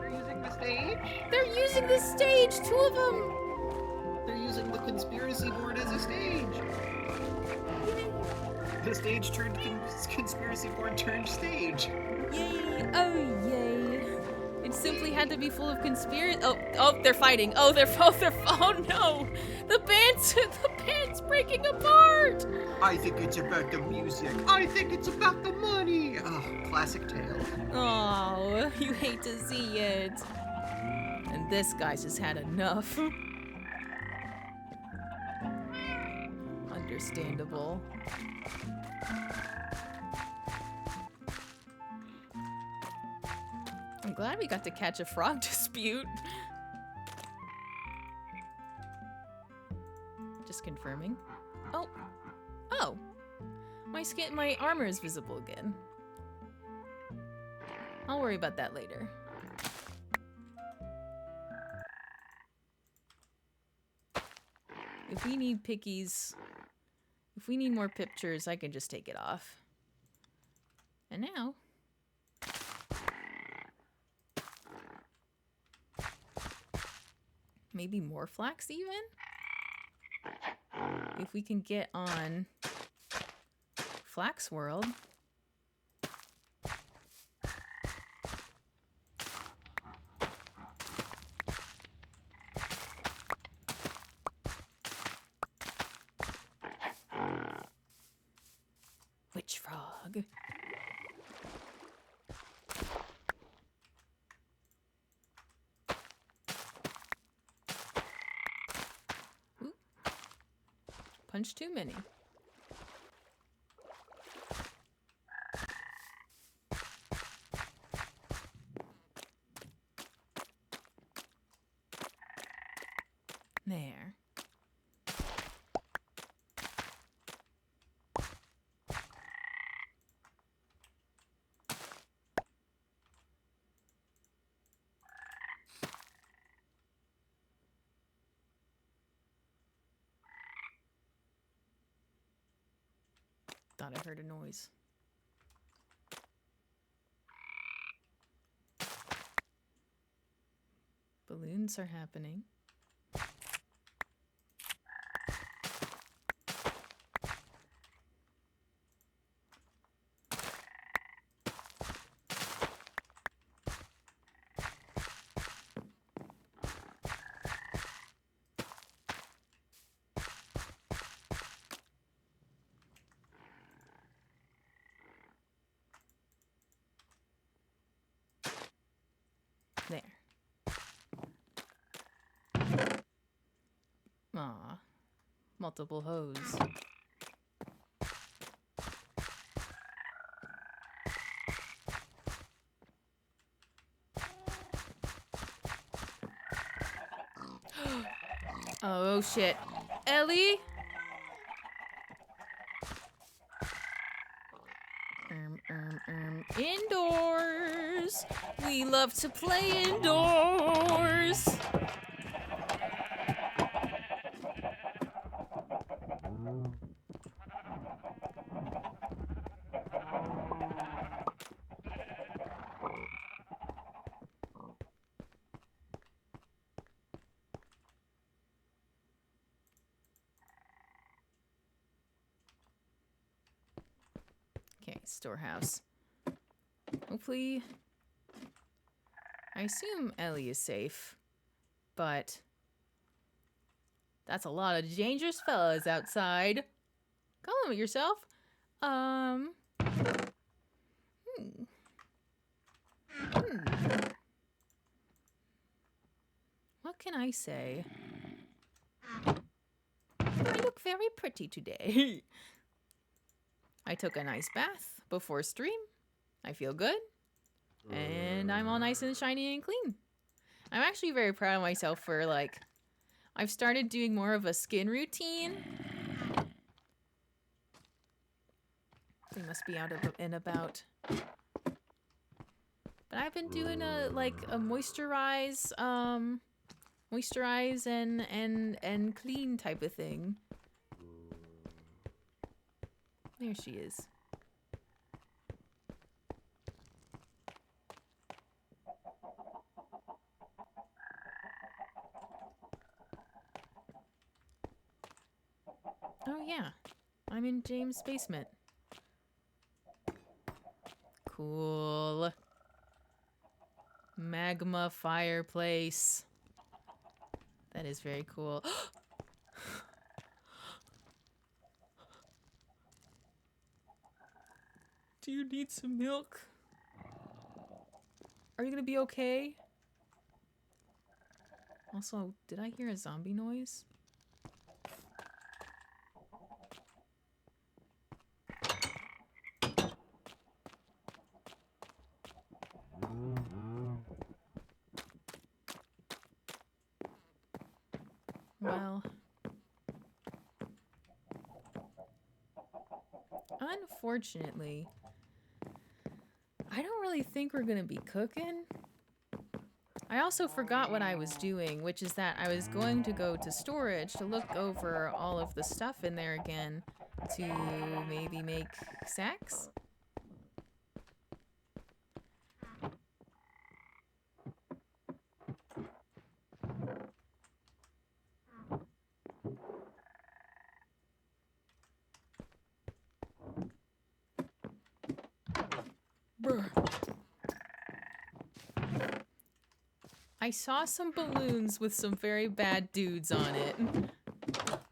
They're using the stage? They're using the stage! 2 of them! They're using the conspiracy board as a stage. The stage turned conspiracy board turned stage. Yay! Oh, yay! It simply had to be full of conspiracy. Oh, they're fighting. Oh, oh no! The band's breaking apart! I think it's about the music. I think it's about the money. Oh, classic tale. Oh, you hate to see it. And this guy's just had enough. Understandable. I'm glad we got to catch a frog dispute. Just confirming. Oh. Oh. My armor is visible again. I'll worry about that later. If we need pickies, if we need more pictures, I can just take it off. And now... maybe more flax even? If we can get on Flax World. Witch frog. Ooh. Punch too many. There. Thought I heard a noise. Balloons are happening. There. Aw. Multiple hose. Oh shit. Ellie? Indoors. We love to play indoors. Okay, storehouse. Hopefully, I assume Ellie is safe, but that's a lot of dangerous fellas outside. Calm yourself. Hmm. What can I say? I look very pretty today. I took a nice bath before stream. I feel good. And I'm all nice and shiny and clean. I'm actually very proud of myself for, like, I've started doing more of a skin routine. They must be out and about. But I've been doing a moisturize and clean type of thing. There she is. Oh yeah, I'm in James' basement. Cool. Magma fireplace. That is very cool. Do you need some milk? Are you gonna be okay? Also, did I hear a zombie noise? Well, unfortunately, I don't really think we're gonna be cooking. I also forgot what I was doing, which is that I was going to go to storage to look over all of the stuff in there again to maybe make sacks. Brr. I saw some balloons with some very bad dudes on it.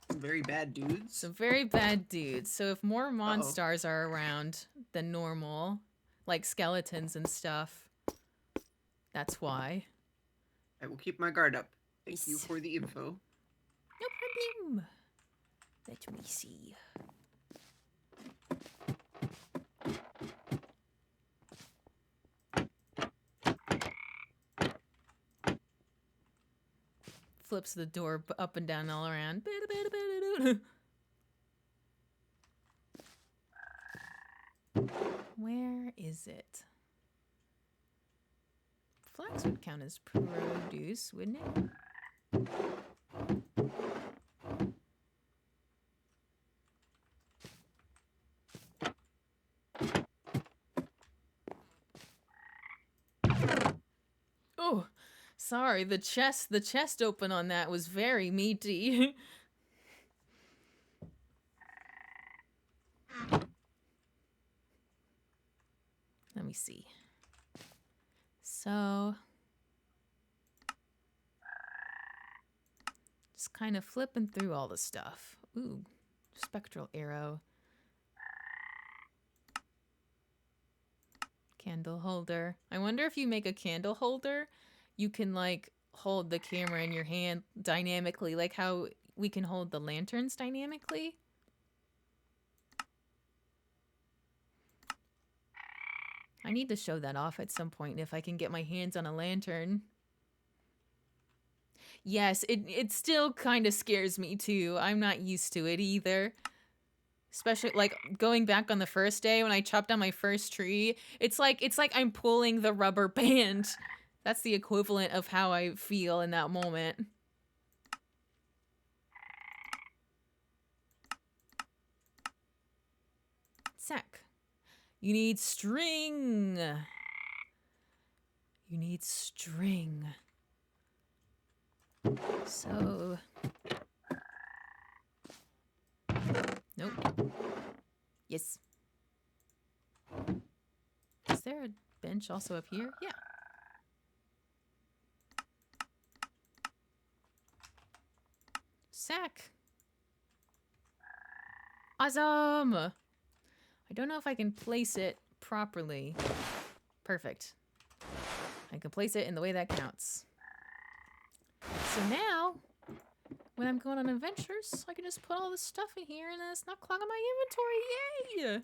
Some very bad dudes. Some very bad dudes. So if more monsters are around than normal, like skeletons and stuff, that's why. I will keep my guard up. Thank you for the info. No problem. Let me see. Flips the door up and down all around. Where is it? Flax would count as produce, wouldn't it? Sorry, the chest open on that was very meaty. Let me see. So, just kind of flipping through all the stuff. Ooh, spectral arrow. Candle holder. I wonder if you make a candle holder, you can like hold the camera in your hand dynamically, like how we can hold the lanterns dynamically. I need to show that off at some point if I can get my hands on a lantern. Yes, it still kind of scares me too. I'm not used to it either. Especially like going back on the first day when I chopped down my first tree. It's like I'm pulling the rubber band. That's the equivalent of how I feel in that moment. Sack. You need string. You need string. So... Nope. Yes. Is there a bench also up here? Yeah. Sack. Awesome! I don't know if I can place it properly. Perfect. I can place it in the way that counts. So now, when I'm going on adventures, I can just put all this stuff in here and then it's not clogging my inventory. Yay!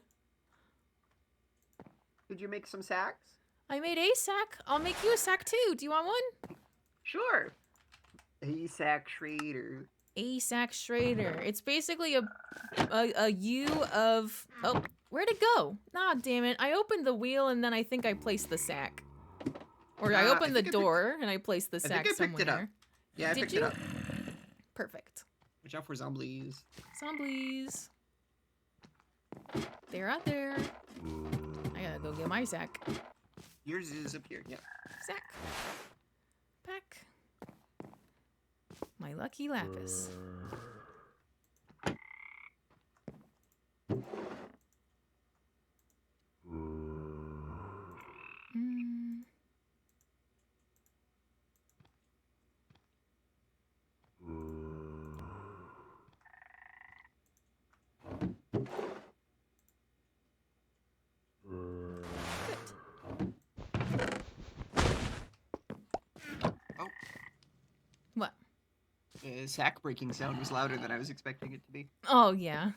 Did you make some sacks? I made a sack. I'll make you a sack too. Do you want one? Sure. A sack Schrader. A sack Schrader. It's basically a U of... Oh, where'd it go? Nah, damn it. I opened the wheel and then I think I placed the sack. Or I opened the door and I placed the sack somewhere. I picked it up. Yeah, I picked it up. Perfect. Watch out for zombies. Zombies. They're out there. I gotta go get my sack. Yours is up here, yeah. Sack. Pack. My lucky lapis. What? The sack breaking sound was louder than I was expecting it to be. Oh, yeah.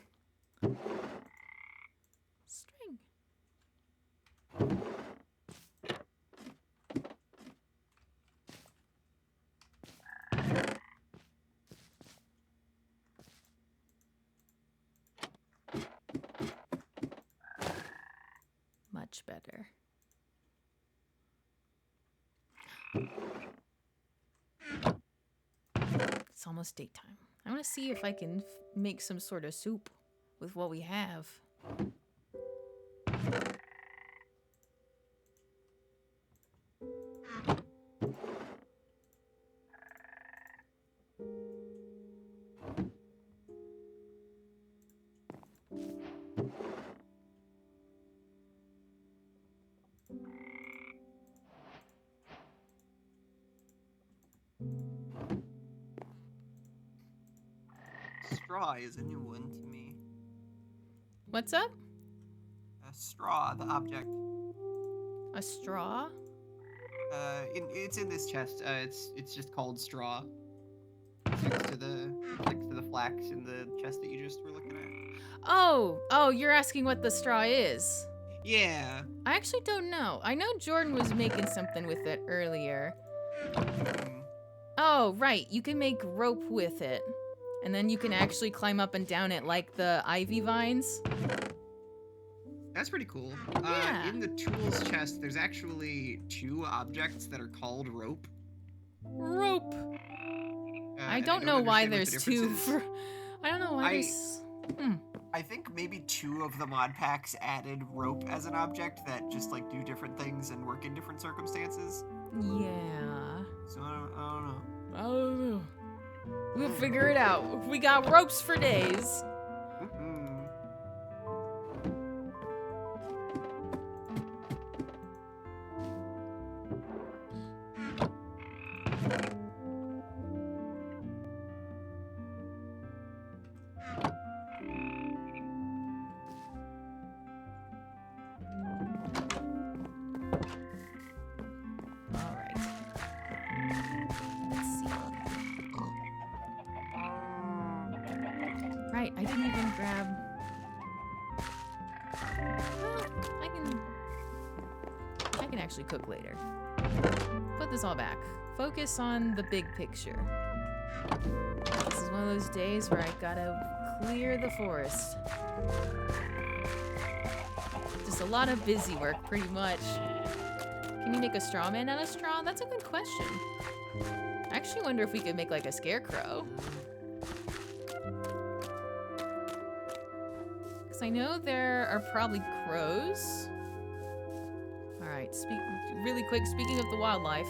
String. Much better. It's almost daytime. I want to see if I can make some sort of soup with what we have. Straw is a new one to me. What's up? A straw, the object. A straw? It's in this chest. It's just called straw. It's next to the flax in the chest that you just were looking at. Oh, you're asking what the straw is. Yeah. I actually don't know. I know Jordan was making something with it earlier. Oh, right. You can make rope with it. And then you can actually climb up and down it like the ivy vines. That's pretty cool. Yeah. In the tools chest, there's actually 2 objects that are called rope. Rope. I don't know why there's 2 for... I don't know why there's... I think maybe 2 of the mod packs added rope as an object that just like do different things and work in different circumstances. Yeah. So I don't know. Oh, we'll figure it out. We got ropes for days. Mhm. All right. Let's see. Right, I didn't even grab. Well, I can actually cook later. Put this all back. Focus on the big picture. This is one of those days where I gotta clear the forest. Just a lot of busy work, pretty much. Can you make a straw man out of straw? That's a good question. I actually wonder if we could make like a scarecrow. Because I know there are probably crows. Alright, really quick, speaking of the wildlife.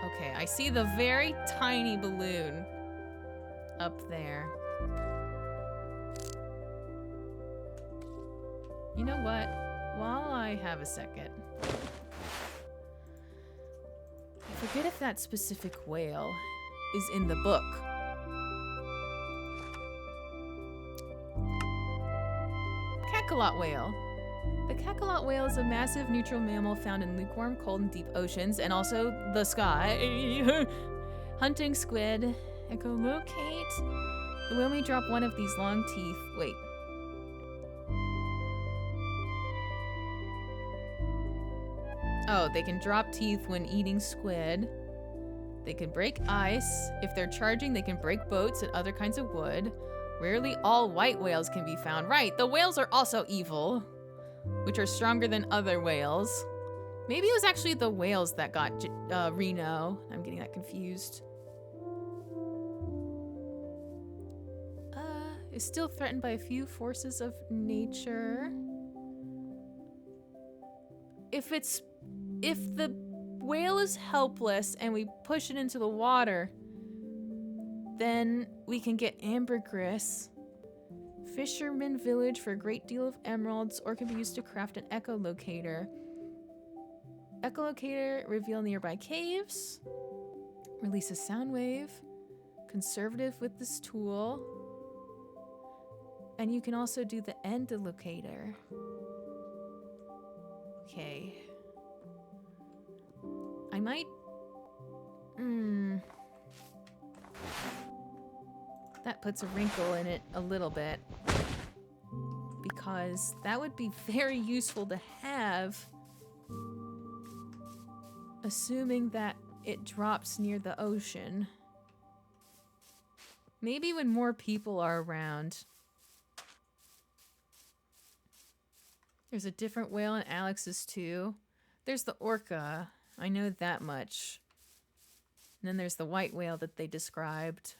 Okay, I see the very tiny balloon up there. You know what? While I have a second, I forget if that specific whale is in the book. Cachalot whale. The cachalot whale is a massive neutral mammal found in lukewarm, cold, and deep oceans, and also the sky. Hunting squid. Echolocate. The whale may drop one of these long teeth. Wait. Oh, they can drop teeth when eating squid. They can break ice. If they're charging, they can break boats and other kinds of wood. Rarely all white whales can be found. Right, the whales are also evil, which are stronger than other whales. Maybe it was actually the whales that got Reno. I'm getting that confused. Is still threatened by a few forces of nature. If the whale is helpless and we push it into the water, then we can get ambergris. Fisherman village for a great deal of emeralds, or can be used to craft an echolocator. Echolocator, reveal nearby caves. Release a sound wave. Conservative with this tool. And you can also do the endolocator. Okay. I might... That puts a wrinkle in it a little bit. Because that would be very useful to have. Assuming that it drops near the ocean. Maybe when more people are around. There's a different whale in Alex's too. There's the orca. I know that much. And then there's the white whale that they described.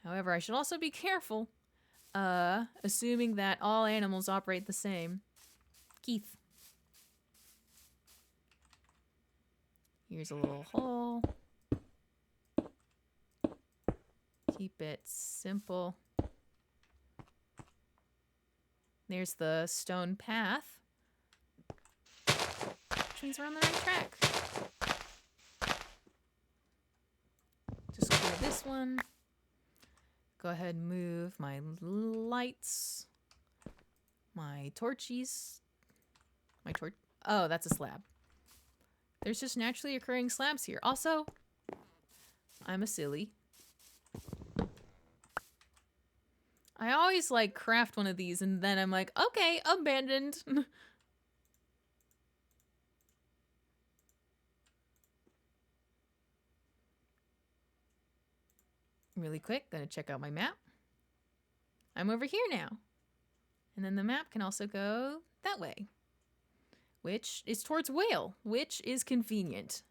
However, I should also be careful. Assuming that all animals operate the same. Keith. Here's a little hole. Keep it simple. There's the stone path. Which means we're on the right track. Just clear this one. Go ahead and move my lights. My torchies. My torch. Oh, that's a slab. There's just naturally occurring slabs here. Also, I'm a silly. I always like craft one of these and then I'm like, okay, abandoned. Really quick, gonna check out my map. I'm over here now. And then the map can also go that way, which is towards Whale, which is convenient.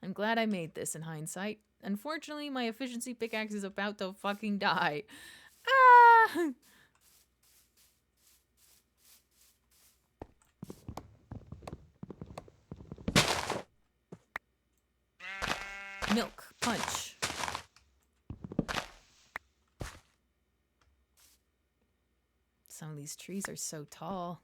I'm glad I made this in hindsight. Unfortunately, my efficiency pickaxe is about to fucking die. Ah! Milk punch. Some of these trees are so tall.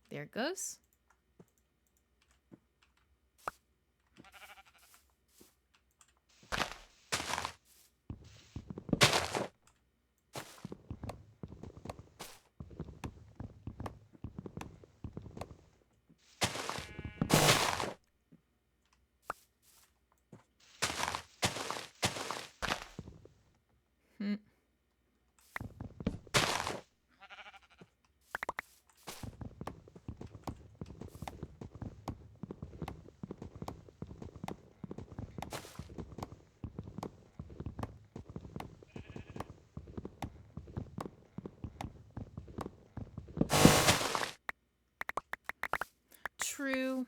There it goes. True.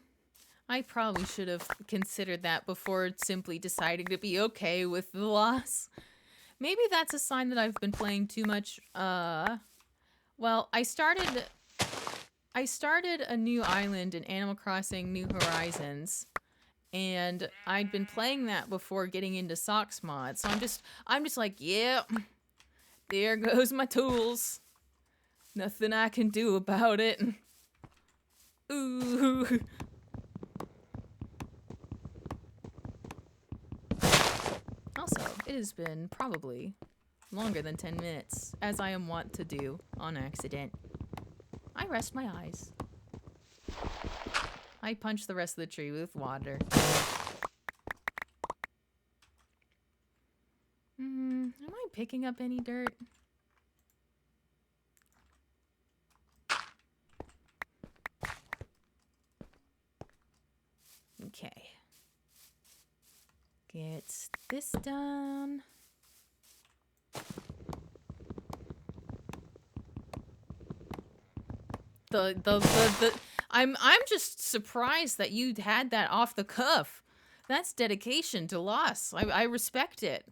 I probably should have considered that before simply deciding to be okay with the loss. Maybe that's a sign that I've been playing too much. Well, I started a new island in Animal Crossing New Horizons, and I'd been playing that before getting into Socks mod. So I'm just like, yep, there goes my tools. Nothing I can do about it. Ooh. Also, it has been probably longer than 10 minutes, as I am wont to do on accident. I rest my eyes. I punch the rest of the tree with water. Am I picking up any dirt? Okay. Get this done. I'm just surprised that you had that off the cuff. That's dedication to loss. I respect it.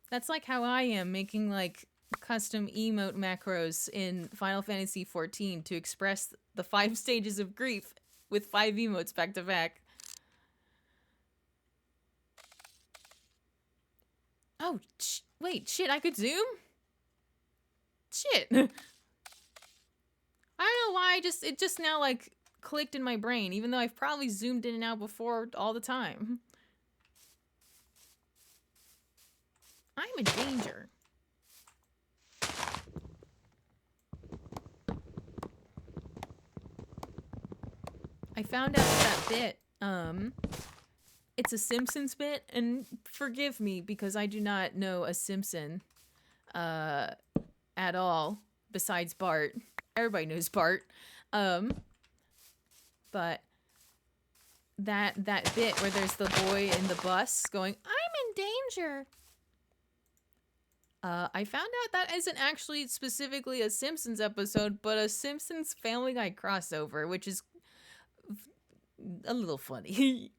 That's like how I am making like custom emote macros in Final Fantasy XIV to express the 5 stages of grief with 5 emotes back to back. Oh, wait, shit, I could zoom? Shit. I don't know why it just now like clicked in my brain, even though I've probably zoomed in and out before all the time. I'm in danger. I found out that bit, it's a Simpsons bit, and forgive me because I do not know a Simpson, at all, besides Bart. Everybody knows Bart. But that bit where there's the boy in the bus going, I'm in danger. I found out that isn't actually specifically a Simpsons episode, but a Simpsons Family Guy crossover, which is a little funny.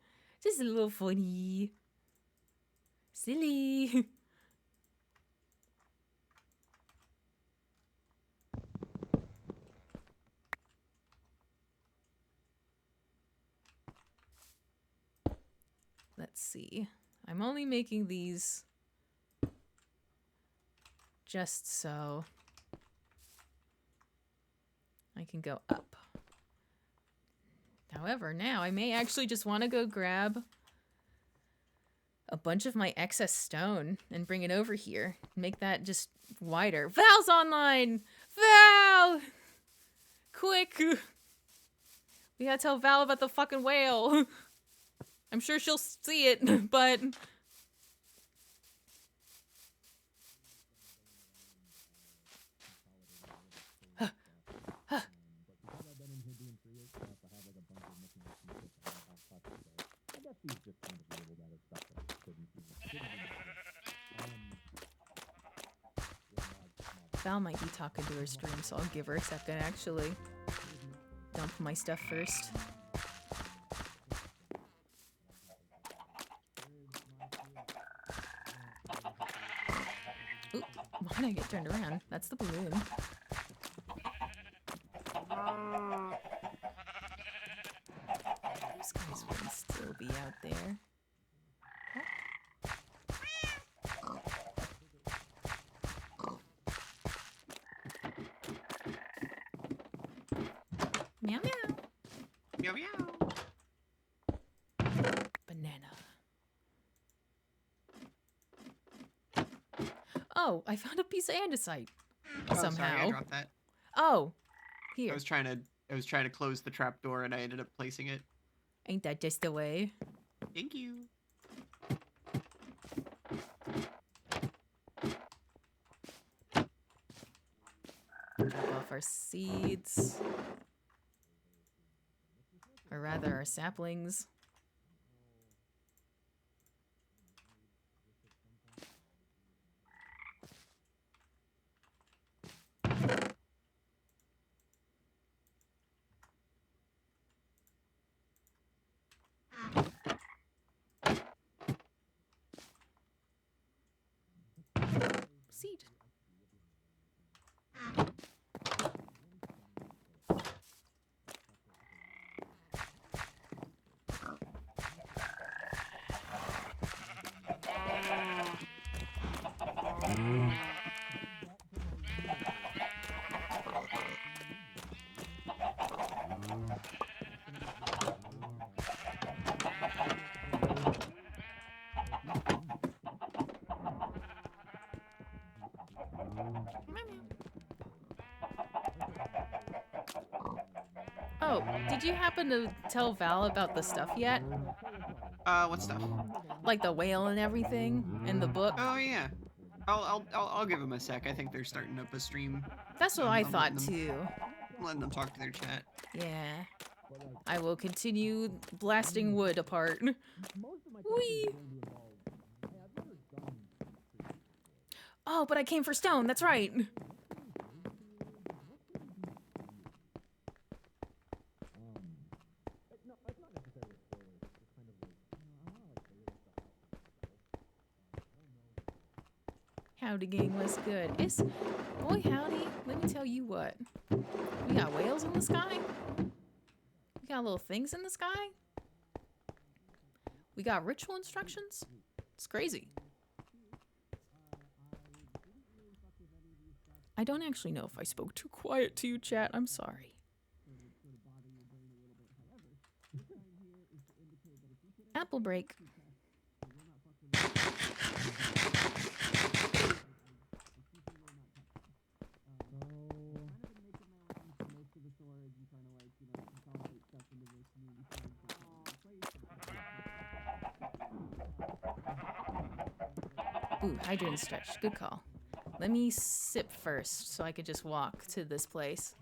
Just a little funny. Silly. Let's see. I'm only making these just so I can go up. However, now I may actually just want to go grab a bunch of my excess stone and bring it over here. Make that just wider. Val's online! Val! Quick! We gotta tell Val about the fucking whale. I'm sure she'll see it, but... Val might be talking to her stream, so I'll give her a second, actually. Dump my stuff first. did I get turned around? That's the balloon. Those guys wouldn't still be out there. Meow meow. Meow meow. Banana. Oh, I found a piece of andesite. Oh, Somehow. sorry, I dropped that. Oh, I here. was trying to close the trap door and I ended up placing it. Ain't that just the way? Thank you. Drop off our seeds. Or rather, our saplings. Seed. Oh, did you happen to tell Val about the stuff yet? What stuff? Like the whale and everything in the book? Oh yeah. I'll give them a sec. I think they're starting up a stream. That's what I'm I letting thought them- too. I'm letting them talk to their chat. Yeah. I will continue blasting wood apart. Whee! Oh, but I came for stone, that's right. Howdy gang, what's good? It's boy howdy, let me tell you what. We got whales in the sky. We got little things in the sky. We got ritual instructions. It's crazy. I don't actually know if I spoke too quiet to you, chat. I'm sorry. Apple break. Ooh, hydrate and stretch. Good call. Let me sip first so I could just walk to this place.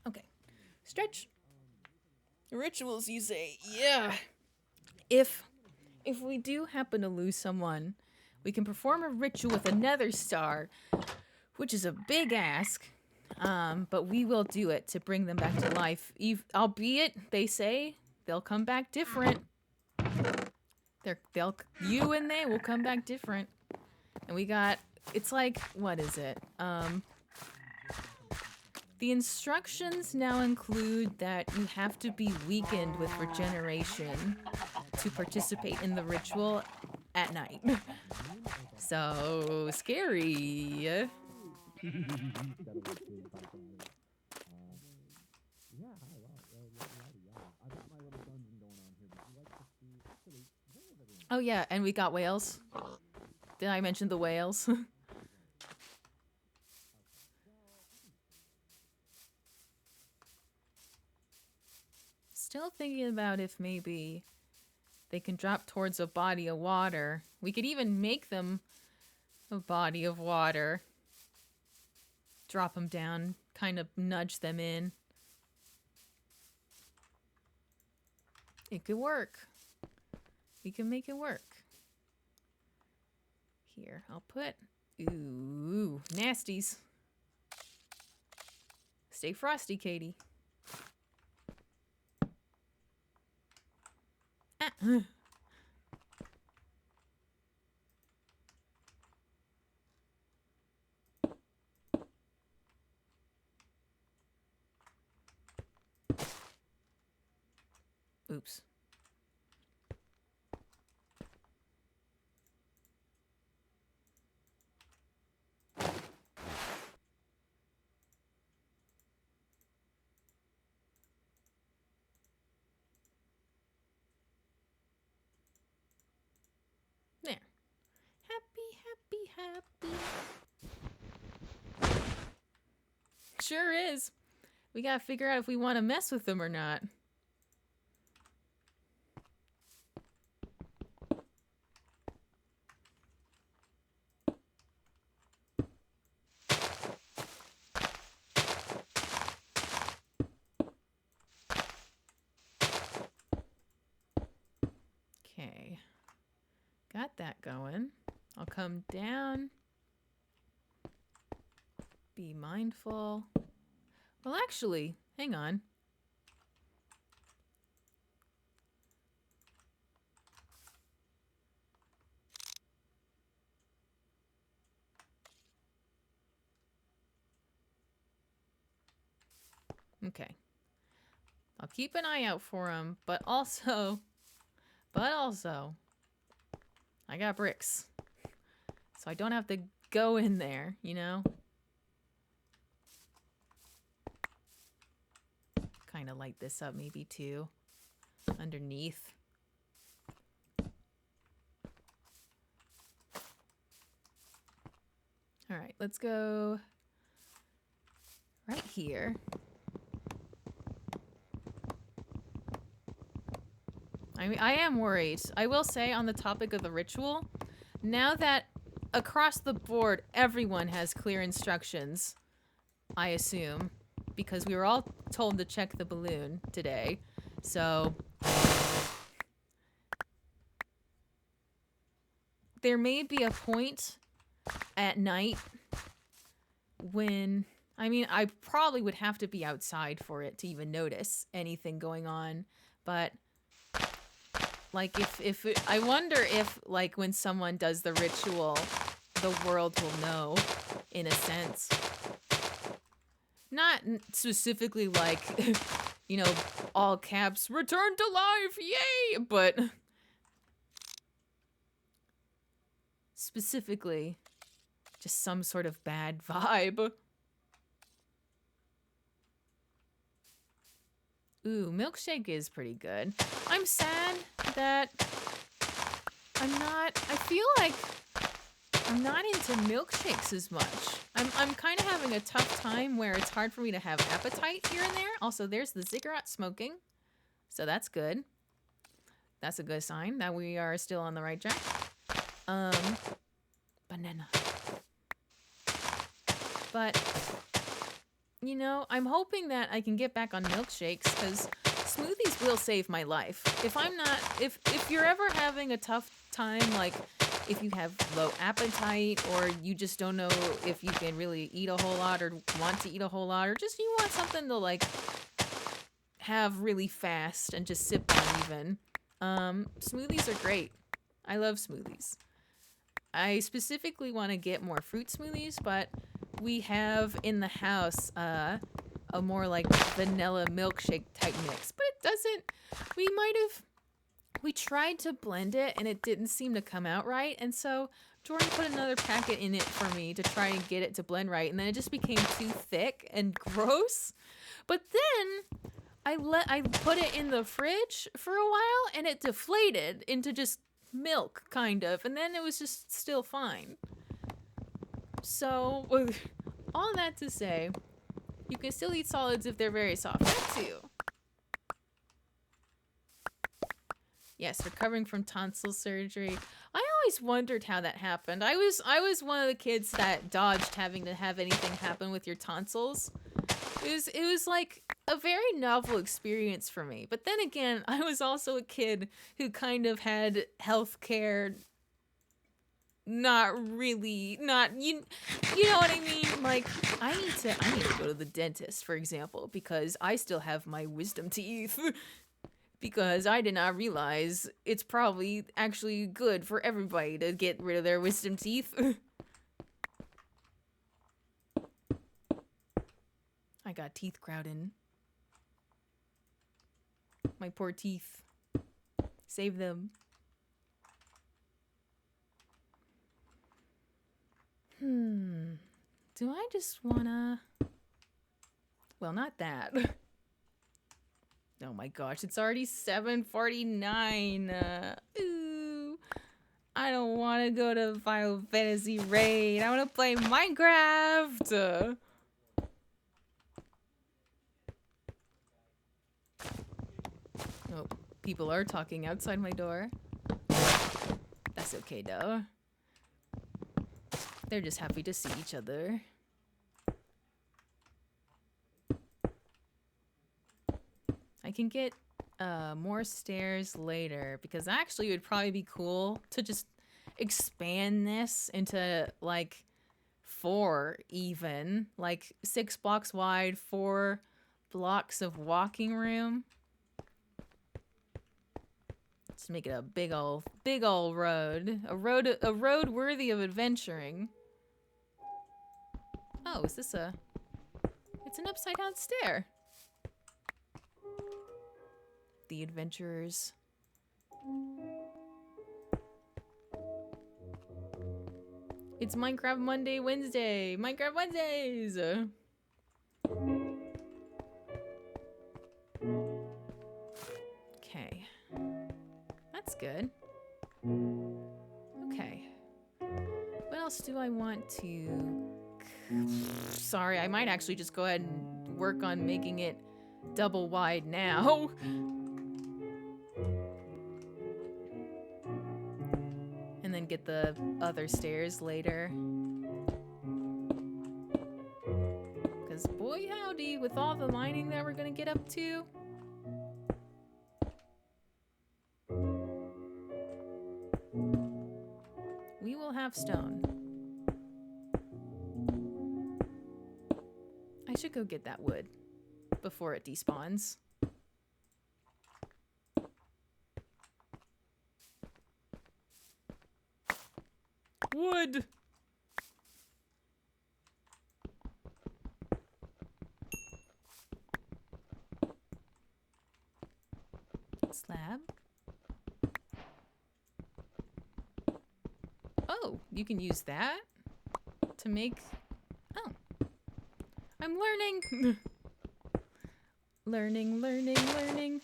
Okay. Stretch. Rituals, you say. Yeah. If we do happen to lose someone, we can perform a ritual with a nether star, which is a big ask. But we will do it to bring them back to life. Albeit, they say they'll come back different. You and they will come back different. And we got, it's like, what is it? The instructions now include that you have to be weakened with regeneration to participate in the ritual at night. So scary. Oh yeah, and we got whales. Did I mention the whales? Still thinking about if maybe they can drop towards a body of water. We could even make them a body of water. Drop them down, kind of nudge them in. It could work. We can make it work. Here, I'll put... Ooh, nasties. Stay frosty, Katie. Oops. There. Happy. Sure is. We gotta figure out if we want to mess with them or not. Okay. Got that going. I'll come down. Be mindful. Well, actually, hang on. Okay. I'll keep an eye out for him, but also, I got bricks. So I don't have to go in there, you know? Kind of light this up maybe too. Underneath. All right, let's go right here. I mean, I am worried. I will say on the topic of the ritual, now that across the board everyone has clear instructions, I assume, because we were all told to check the balloon today. So there may be a point at night when, I mean, I probably would have to be outside for it to even notice anything going on, but like I wonder if like when someone does the ritual, the world will know in a sense. Not specifically like, you know, all caps, return to life, yay! But specifically, just some sort of bad vibe. Ooh, milkshake is pretty good. I'm sad that I feel like I'm not into milkshakes as much. I'm kind of having a tough time where it's hard for me to have appetite here and there. Also, there's the ziggurat smoking. So that's good. That's a good sign that we are still on the right track. Banana. But, you know, I'm hoping that I can get back on milkshakes because smoothies will save my life. If you're ever having a tough time, like if you have low appetite or you just don't know if you can really eat a whole lot or want to eat a whole lot or just you want something to like have really fast and just sip on even, smoothies are great. I love smoothies. I specifically want to get more fruit smoothies, but we have in the house a more like vanilla milkshake type mix, but it doesn't, we tried to blend it and it didn't seem to come out right. And so Jordan put another packet in it for me to try and get it to blend right. And then it just became too thick and gross. But then I put it in the fridge for a while and it deflated into just milk kind of. And then it was just still fine. So all that to say, you can still eat solids if they're very soft. That too. Yes, recovering from tonsil surgery. I always wondered how that happened. I was one of the kids that dodged having to have anything happen with your tonsils. It was like a very novel experience for me. But then again, I was also a kid who kind of had healthcare you know what I mean? Like I need to go to the dentist, for example, because I still have my wisdom teeth. because I did not realize it's probably actually good for everybody to get rid of their wisdom teeth. I got teeth crowding. My poor teeth. Save them. Do I just wanna... Well, not that. Oh my gosh, it's already 7:49. Ooh. I don't want to go to Final Fantasy Raid. I want to play Minecraft. Oh, people are talking outside my door. That's okay though. They're just happy to see each other. I can get more stairs later because actually it would probably be cool to just expand this into like 4 even. Like 6 blocks wide, 4 blocks of walking room. Let's make it a big old road. A road worthy of adventuring. Oh, is this a... It's an upside down stair. The adventurers. It's Minecraft Monday, Wednesday. Minecraft Wednesdays! Okay. That's good. Okay. What else do I want to... Sorry, I might actually just go ahead and work on making it double wide now. And then get the other stairs later. Because boy howdy, with all the mining that we're gonna get up to. We will have stone. I should go get that wood before it despawns. Wood! Slab. Oh, you can use that to make... Oh. I'm learning! Learning.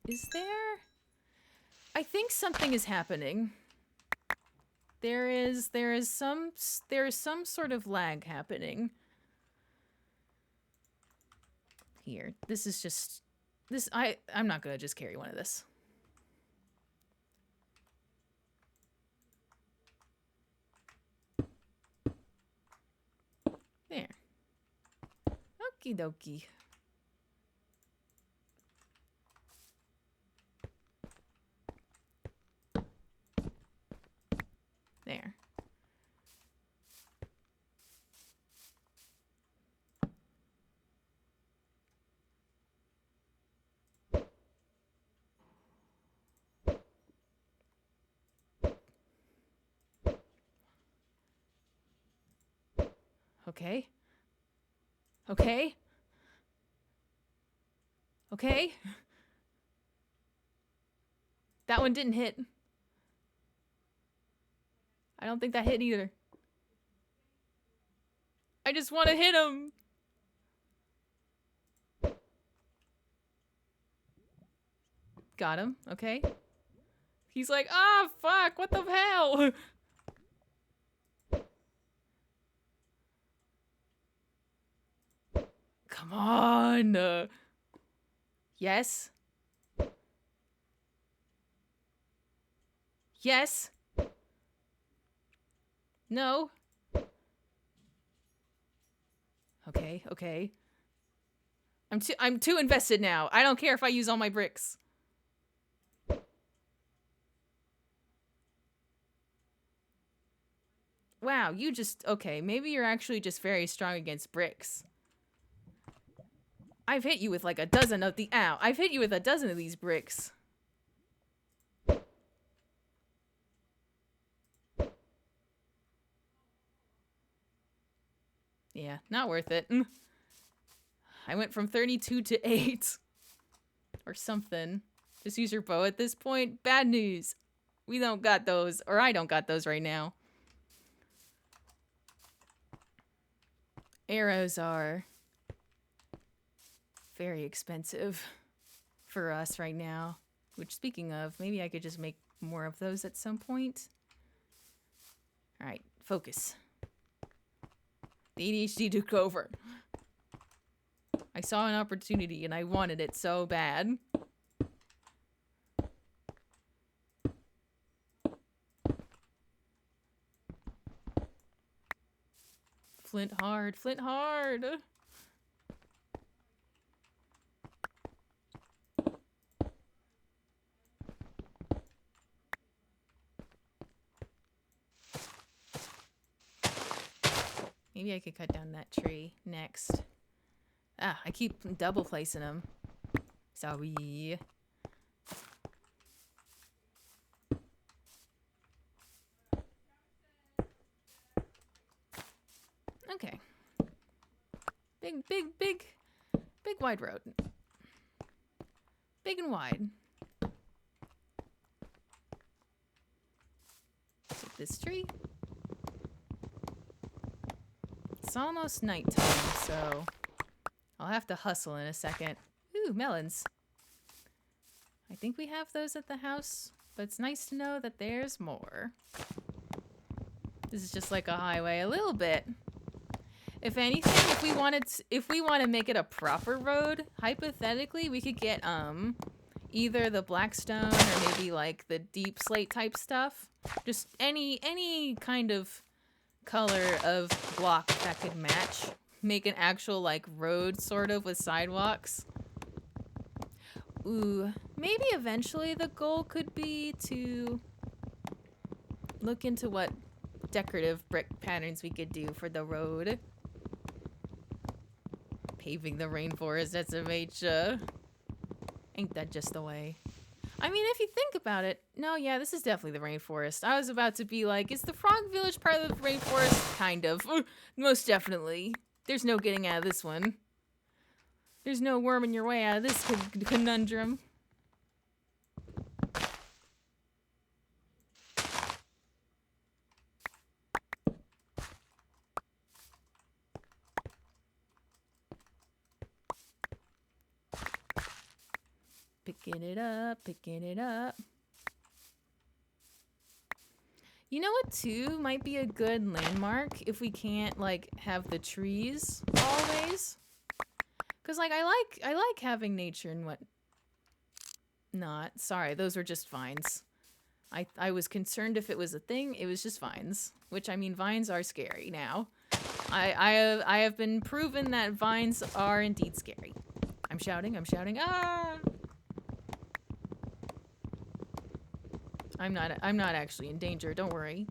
Is there... I think something is happening. There is some sort of lag happening. Here, this is just... I'm not gonna just carry one of this. There. Okie dokie. There. Okay. Okay. Okay. That one didn't hit. I don't think that hit either. I just want to hit him. Got him. Okay. He's like, ah, fuck, what the hell? Come on. Yes. Yes. No. Okay. I'm too invested now. I don't care if I use all my bricks. Wow, you just... Okay, maybe you're actually just very strong against bricks. I've hit you with like a dozen of the ow. I've hit you with a dozen of these bricks. Yeah, not worth it. I went from 32 to 8. Or something. Just use your bow at this point. Bad news. We don't got those. Or I don't got those right now. Arrows are very expensive for us right now. Which, speaking of, maybe I could just make more of those at some point. Alright, focus. The ADHD took over. I saw an opportunity and I wanted it so bad. Flint hard, flint hard. Maybe I could cut down that tree next. Ah, I keep double placing them. Sorry. Okay. Big wide road. Big and wide. Take this tree. It's almost nighttime, so I'll have to hustle in a second. Ooh, melons. I think we have those at the house, but it's nice to know that there's more. This is just like a highway a little bit. If anything, if we want to make it a proper road, hypothetically, we could get either the blackstone or maybe like the deep slate type stuff. Just any kind of color of block that could match. Make an actual like road sort of with sidewalks. Ooh, maybe eventually the goal could be to look into what decorative brick patterns we could do for the road. Paving the rainforest, SMH. Ain't that just the way? I mean, if you think about it, no, yeah, this is definitely the rainforest. I was about to be like, is the Frog Village part of the rainforest? Kind of. Most definitely. There's no getting out of this one. There's no worming your way out of this conundrum. Picking it up, picking it up. You know what, too, might be a good landmark if we can't, like, have the trees always? Because, like, I like having nature and what not. Sorry, those were just vines. I was concerned if it was a thing. It was just vines. Which, I mean, vines are scary now. I have been proven that vines are indeed scary. I'm shouting, ah! I'm not actually in danger, don't worry.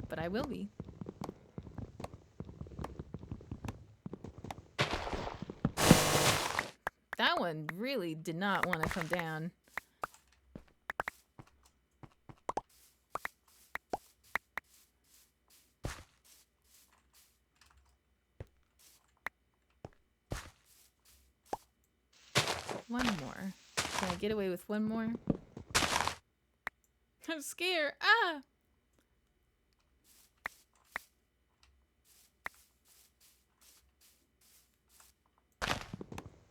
But I will be. That one really did not want to come down. One more. Can I get away with one more? I'm scared. Ah!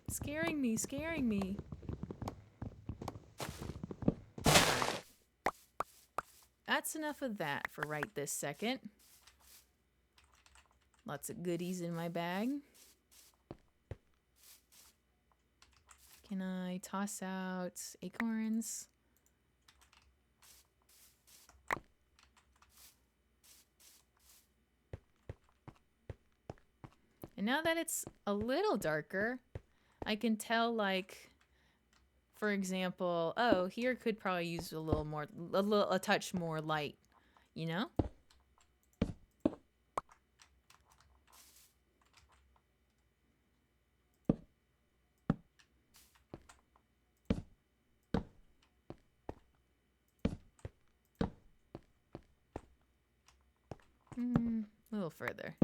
Scaring me, scaring me. That's enough of that for right this second. Lots of goodies in my bag. Can I toss out acorns? And now that it's a little darker, I can tell, like, for example, oh, here could probably use a touch more light, you know? A little further.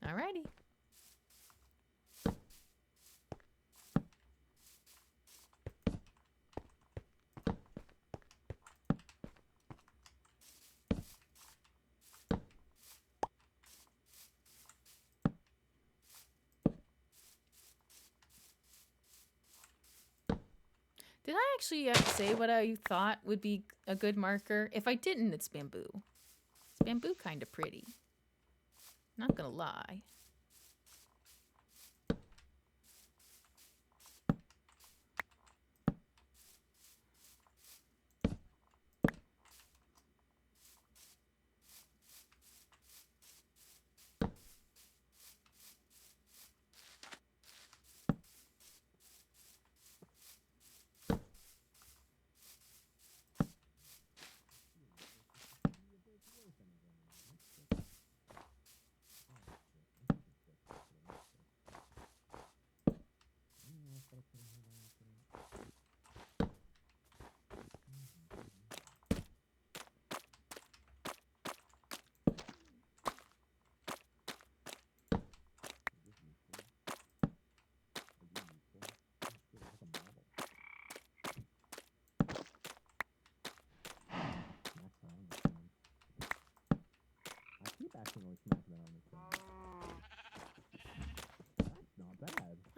Alrighty. Did I actually say what I thought would be a good marker? If I didn't, it's bamboo. It's bamboo kind of pretty. Not gonna lie.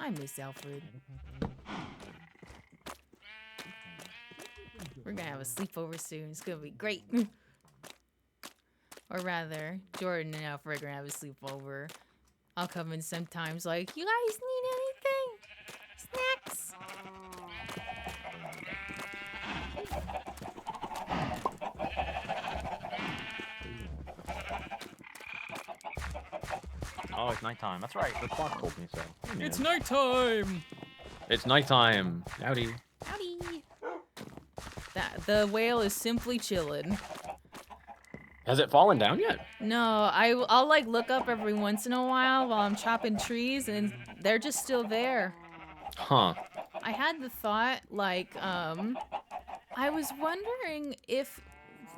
I miss Alfred. We're gonna have a sleepover soon. It's gonna be great. Or rather, Jordan and Alfred are gonna have a sleepover. I'll come in sometimes like, you guys need anything? Snacks? Oh, it's nighttime. That's right. The clock told me so. Hey, It's man. nighttime! It's nighttime. Howdy. Howdy! The whale is simply chilling. Has it fallen down yet? No, I'll like look up every once in a while I'm chopping trees and they're just still there. Huh. I had the thought, like, I was wondering if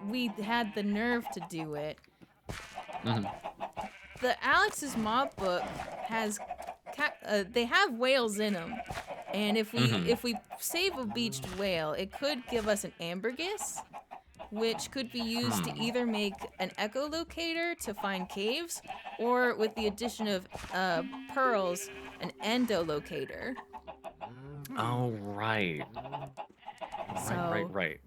we had the nerve to do it. Mm-hmm. The Alex's Mob book has, they have whales in them, and if we save a beached whale, it could give us an ambergris, which could be used to either make an echolocator to find caves, or with the addition of pearls, an endolocator. Oh, right. So, Right.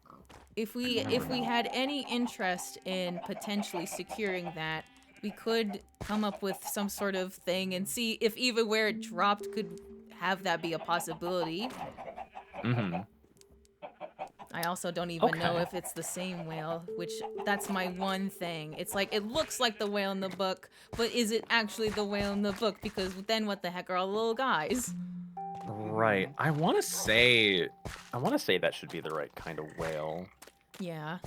If we had any interest in potentially securing that, we could come up with some sort of thing and see if even where it dropped could have that be a possibility. Mm-hmm. I also don't even know Okay. if it's the same whale, which that's my one thing. It's like, it looks like the whale in the book, but is it actually the whale in the book? Because then what the heck are all the little guys? Right. I want to say that should be the right kind of whale. Yeah.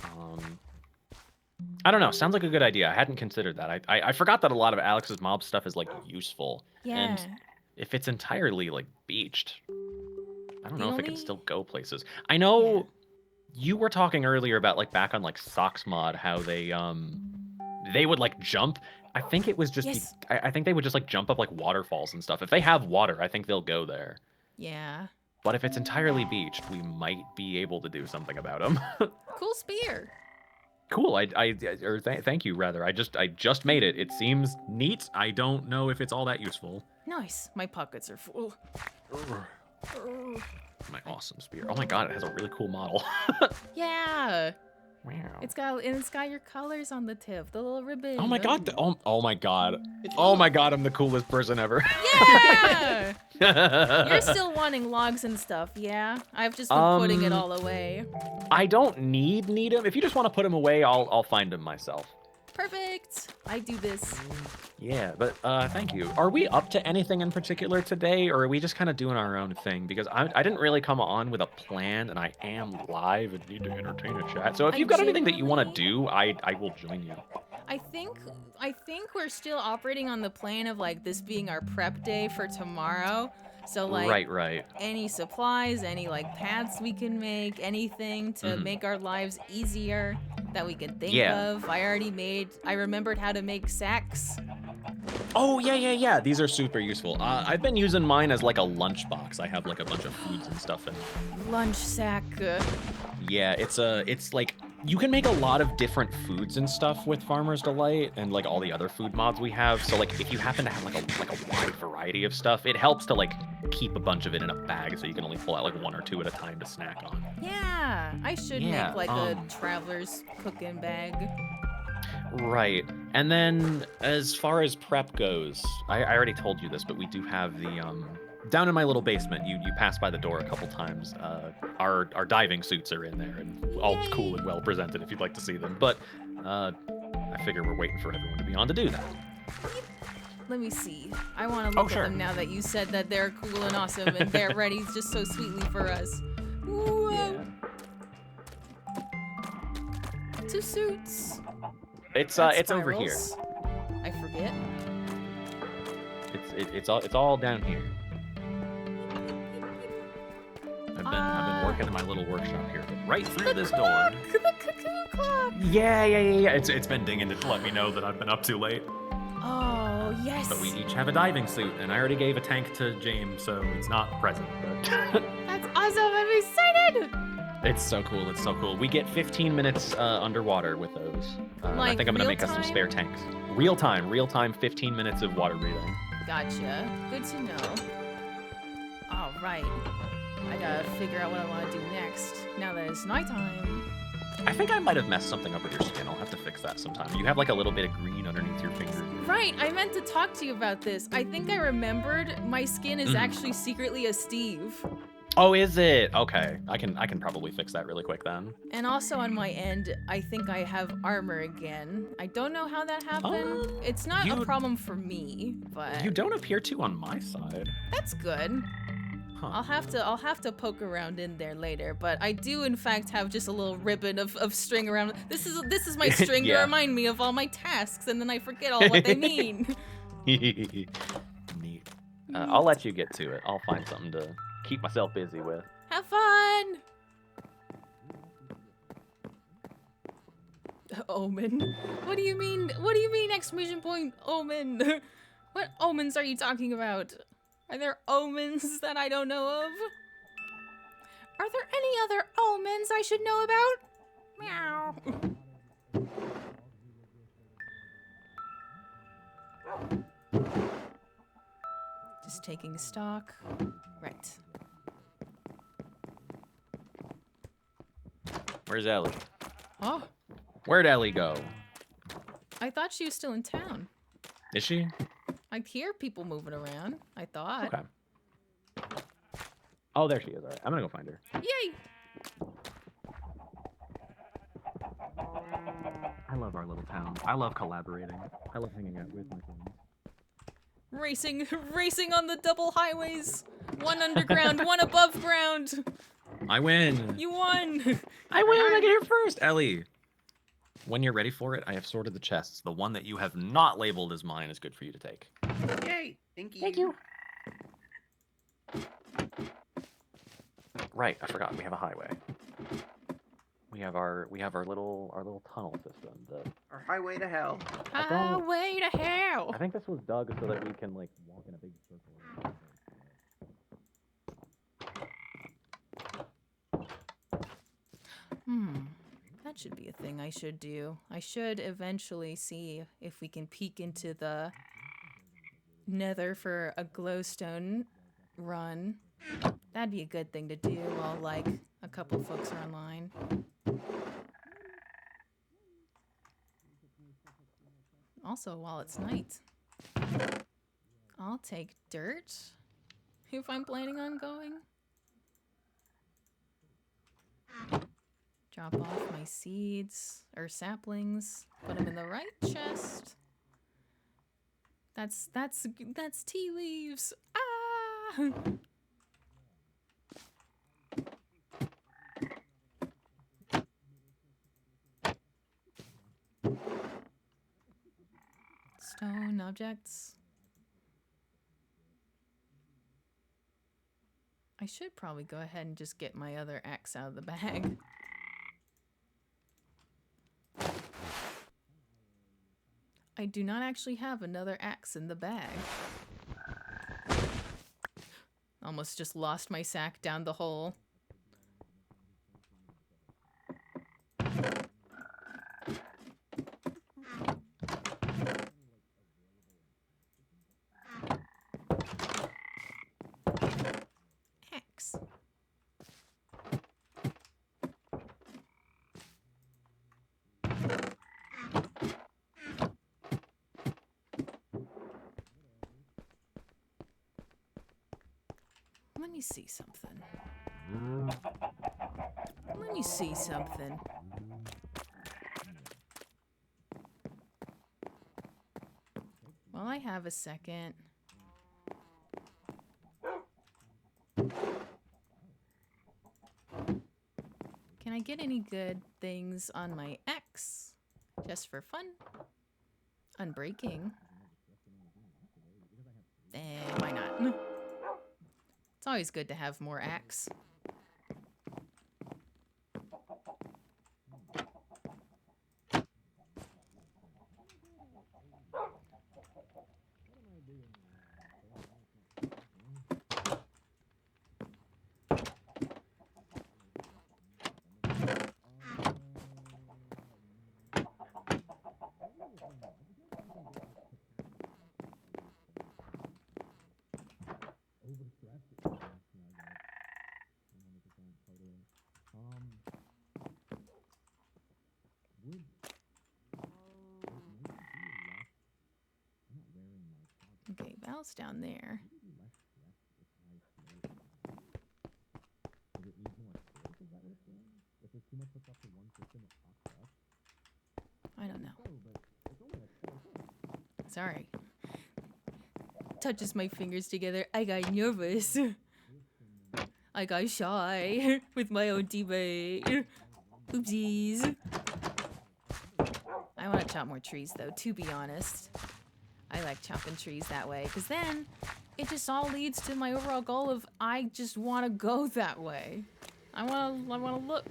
I don't know. Sounds like a good idea. I hadn't considered that. I forgot that a lot of Alex's Mob stuff is like useful. Yeah. And if it's entirely like beached, I don't know if it can still go places. I know you were talking earlier about like back on like Socks Mod how they would like jump. I think it was just Yes. I think they would just like jump up like waterfalls and stuff. If they have water, I think they'll go there. Yeah. But if it's entirely beached, we might be able to do something about them. Cool spear. Cool. Thank you rather. I just made it. It seems neat. I don't know if it's all that useful. Nice. My pockets are full. My awesome spear. Oh my god, it has a really cool model. Yeah. Wow. It's got your colors on the tip, the little ribbon. Oh my god. Oh my god. Oh my god, I'm the coolest person ever. Yeah. You're still wanting logs and stuff, yeah? I've just been putting it all away. I don't need them. If you just want to put them away, I'll find them myself. Perfect. I do this. Yeah, but thank you. Are we up to anything in particular today, or are we just kind of doing our own thing? Because I didn't really come on with a plan, and I am live and need to entertain a chat. So if you've got anything that you want to do, I will join you. I think we're still operating on the plan of like this being our prep day for tomorrow. So like Right. any supplies, any like paths we can make, anything to Mhm. make our lives easier that we can think Yeah. of. I remembered how to make sacks. Oh, yeah. These are super useful. I've been using mine as like a lunchbox. I have like a bunch of foods and stuff in it. Lunch sack. Yeah, it's like you can make a lot of different foods and stuff with Farmer's Delight and like all the other food mods we have. So like if you happen to have like a wide variety of stuff, it helps to like keep a bunch of it in a bag so you can only pull out like 1 or 2 at a time to snack on. Yeah, I should Yeah, make like a traveler's cooking bag. Right. And then as far as prep goes, I already told you this, but we do have the down in my little basement, you pass by the door a couple times. Our diving suits are in there and all Yay. cool and well presented if you'd like to see them. But I figure we're waiting for everyone to be on to do that. Let me see. I want to look sure. at them now that you said that they're cool and awesome and they're ready just so sweetly for us. Whoa. 2 suits. It's That's it's over here. spirals. I forget. It's all down here. I've been working in my little workshop here, but right through this door. The cuckoo clock. Yeah. It's been dinging to let me know that I've been up too late. Oh, yes. But we each have a diving suit, and I already gave a tank to James, so it's not present. But That's awesome. I'm excited. it's so cool. We get 15 minutes underwater with those. I Like think I'm gonna real make us some time? spare tanks. Real time, 15 minutes of water breathing. Gotcha. Good to know. All right. I gotta figure out what I want to do next. Now that it's nighttime. I think I might have messed something up with your skin. I'll have to fix that sometime. You have like a little bit of green underneath your finger. Right. I meant to talk to you about this. I think I remembered my skin is Mhm. actually secretly a Steve. Oh, is it? Okay. I can probably fix that really quick then. And also on my end, I think I have armor again. I don't know how that happened. It's not a you- problem for me, but You don't appear to on my side. that's good. Huh. I'll have to poke around in there later, but I do in fact have just a little ribbon of string around. This is my string Yeah. to remind me of all my tasks, and then I forget all what they mean. Neat. I'll let you get to it. I'll find something to keep myself busy with. Have fun. Omen. What do you mean? What do you mean? Exclamation point! Omen. What omens are you talking about? Are there omens that I don't know of? Are there any other omens I should know about? Meow. Just taking stock. Right. Where's Ellie? Oh, Where'd Ellie go? I thought she was still in town. Is she? I hear people moving around, I thought. Okay. Oh, there she is. All right. I'm gonna go find her. Yay! I love our little town. I love collaborating. I love hanging out with my friends. Racing on the double highways. One underground, one above ground. I win. You won. I win. I get here first. Ellie. When you're ready for it, I have sorted the chests. The one that you have not labeled as mine is good for you to take. Yay! Thank you. Thank you. Right, I forgot. We have a highway. We have our little tunnel system. Our highway to hell. Highway to hell. I think this was dug so that we can like walk in a big circle. That should be a thing I should do. I should eventually see if we can peek into the nether for a glowstone run. That'd be a good thing to do while, like, a couple folks are online. Also, while it's night. I'll take dirt if I'm planning on going. Drop off my seeds or saplings. Put them in the right chest. That's tea leaves. Ah! Stone objects. I should probably go ahead and just get my other axe out of the bag. I do not actually have another axe in the bag. Almost just lost my sack down the hole. Axe. Let me see something. Let me see something. While I have a second. Can I get any good things on my axe? Just for fun? Unbreaking. Why not? It's always good to have more axe. Okay, Val's down there. I don't know. Sorry. Touches my fingers together. I got nervous. I got shy with my own teammate. Oopsies. I want to chop more trees though, to be honest. I like chopping trees that way, because then it just all leads to my overall goal of I just want to go that way. I want to look.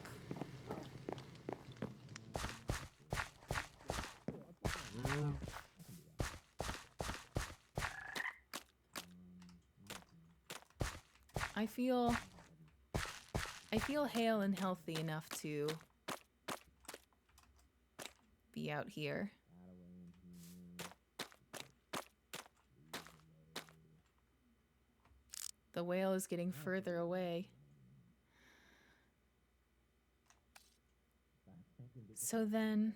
I feel hale and healthy enough to be out here. The whale is getting further away. So then,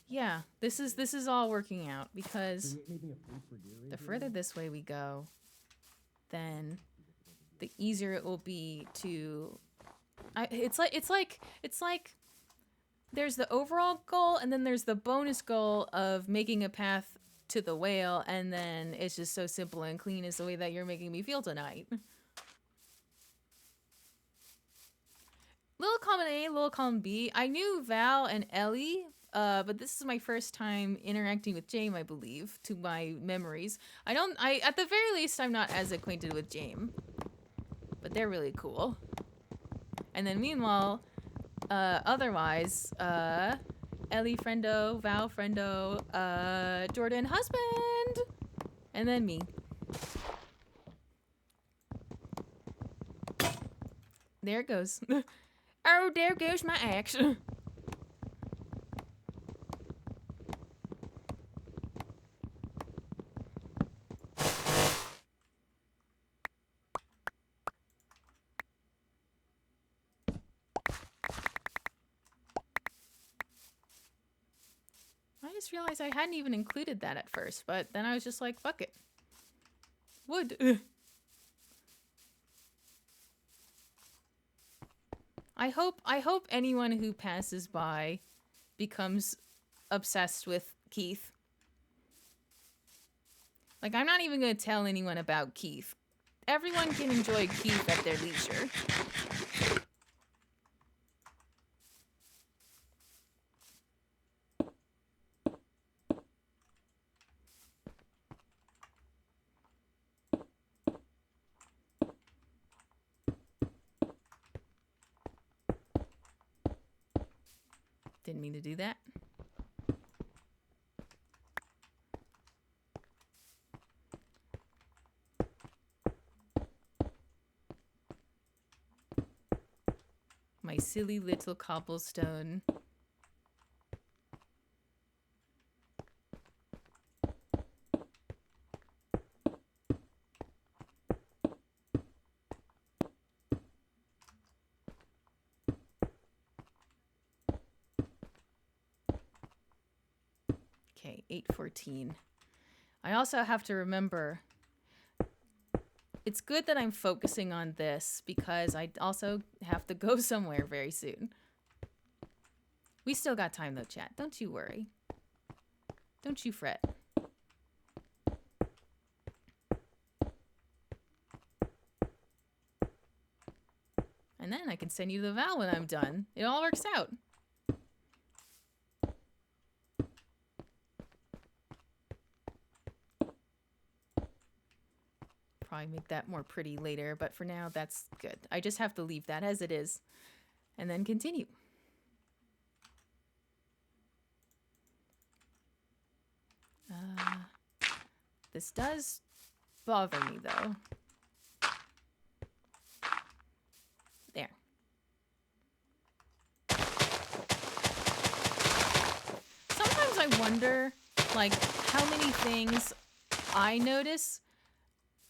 yeah, this is all working out because the further this way we go, then the easier it will be to. It's like there's the overall goal and then there's the bonus goal of making a path to the whale, and then it's just so simple and clean as the way that you're making me feel tonight. Little column A, little column B. I knew Val and Ellie, but this is my first time interacting with Jaime, I believe, to my memories. At the very least, I'm not as acquainted with Jaime, but they're really cool. And then meanwhile, otherwise, Ellie friendo, Val friendo, Jordan husband, and then me. There it goes. Oh, there goes my axe. I just realized I hadn't even included that at first, but then I was just like, fuck it. Wood. I hope anyone who passes by becomes obsessed with Keith. Like, I'm not even gonna tell anyone about Keith. Everyone can enjoy Keith at their leisure. Didn't mean to do that. My silly little cobblestone. Okay, 8:14. I also have to remember, it's good that I'm focusing on this because I also have to go somewhere very soon. We still got time though, chat. Don't you worry. Don't you fret. And then I can send you the Val when I'm done. It all works out. Probably make that more pretty later, but for now, that's good. I just have to leave that as it is and then continue. This does bother me, though. There. Sometimes I wonder, like, how many things I notice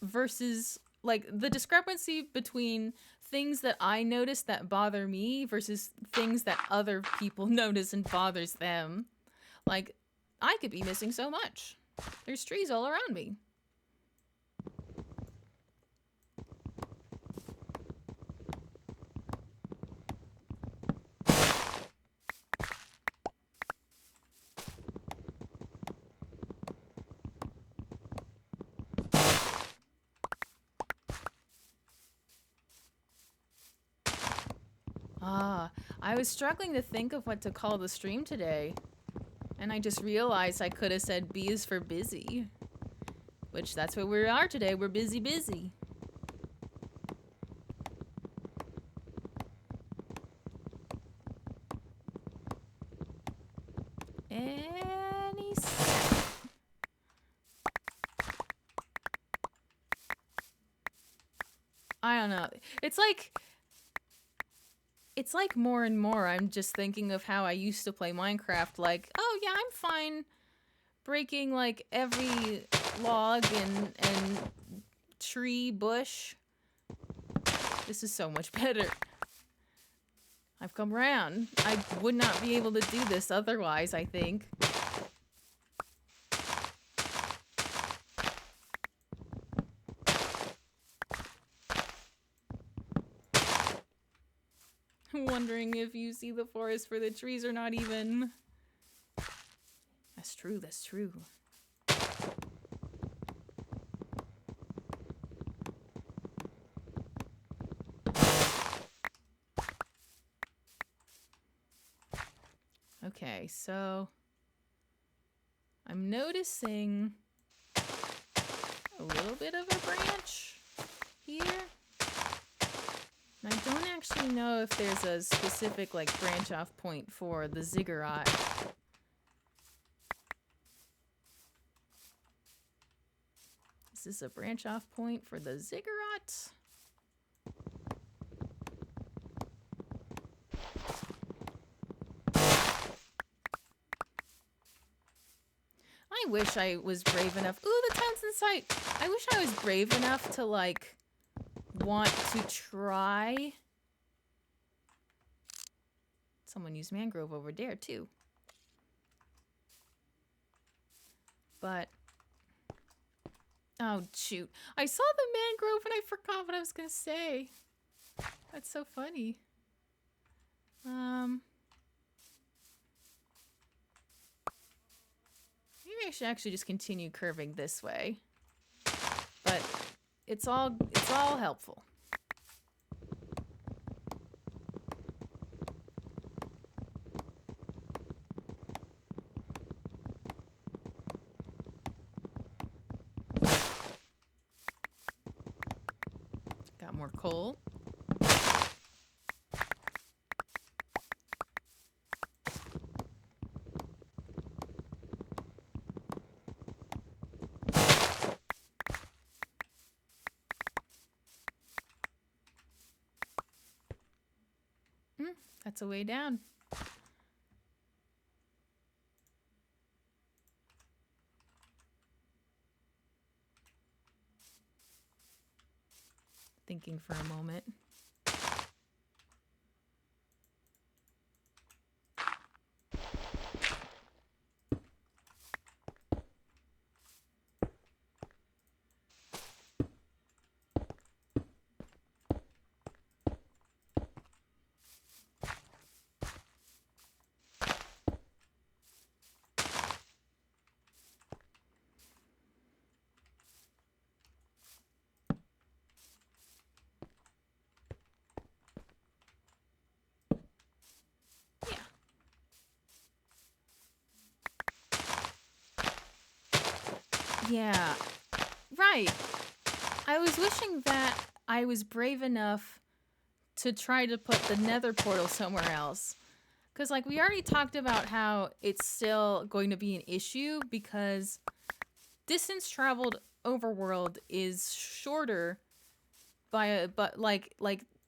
versus, like, the discrepancy between things that I notice that bother me versus things that other people notice and bothers them. Like, I could be missing so much. There's trees all around me. I was struggling to think of what to call the stream today. And I just realized I could have said B is for busy. Which, that's what we are today. We're busy. Any second. I don't know. It's like more and more I'm just thinking of how I used to play Minecraft. Like, oh yeah, I'm fine breaking like every log and tree, bush. This is so much better. I've come around. I would not be able to do this otherwise, I think. Wondering if you see the forest for the trees or not even. That's true, that's true. Okay, so I'm noticing a little bit of a branch here. And I don't actually know if there's a specific like branch off point for the ziggurat. Is this a branch off point for the ziggurat? I wish I was brave enough. Ooh, the town's in sight. I wish I was brave enough to like want to try. Someone used mangrove over there too. But oh shoot, I saw the mangrove and I forgot what I was gonna say. That's so funny. Maybe I should actually just continue curving this way. But it's all helpful. Got more coal. That's a way down. Thinking for a moment. Yeah, right. I was wishing that I was brave enough to try to put the nether portal somewhere else. Because, like, we already talked about how it's still going to be an issue because distance traveled overworld is shorter by a, but like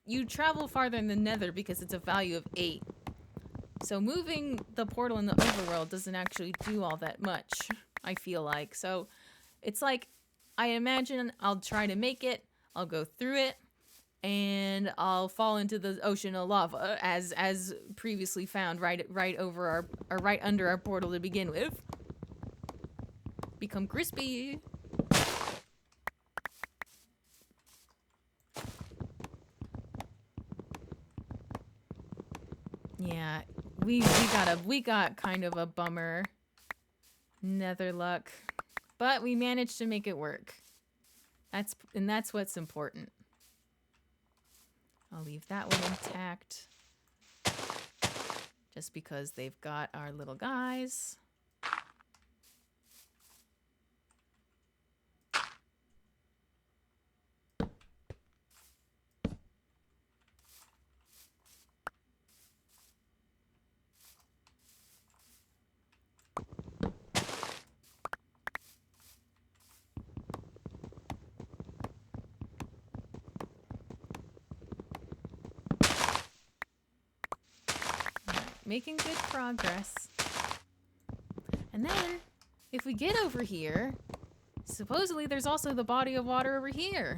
you travel farther in the nether because it's a value of 8. So moving the portal in the overworld doesn't actually do all that much, I feel like. So it's like, I imagine I'll try to make it, I'll go through it, and I'll fall into the ocean of lava as previously found right over our, or right under our portal to begin with. Become crispy. Yeah, we got kind of a bummer nether luck, but we managed to make it work. That's what's important. I'll leave that one intact, just because they've got our little guys. Making good progress. And then, if we get over here, supposedly there's also the body of water over here.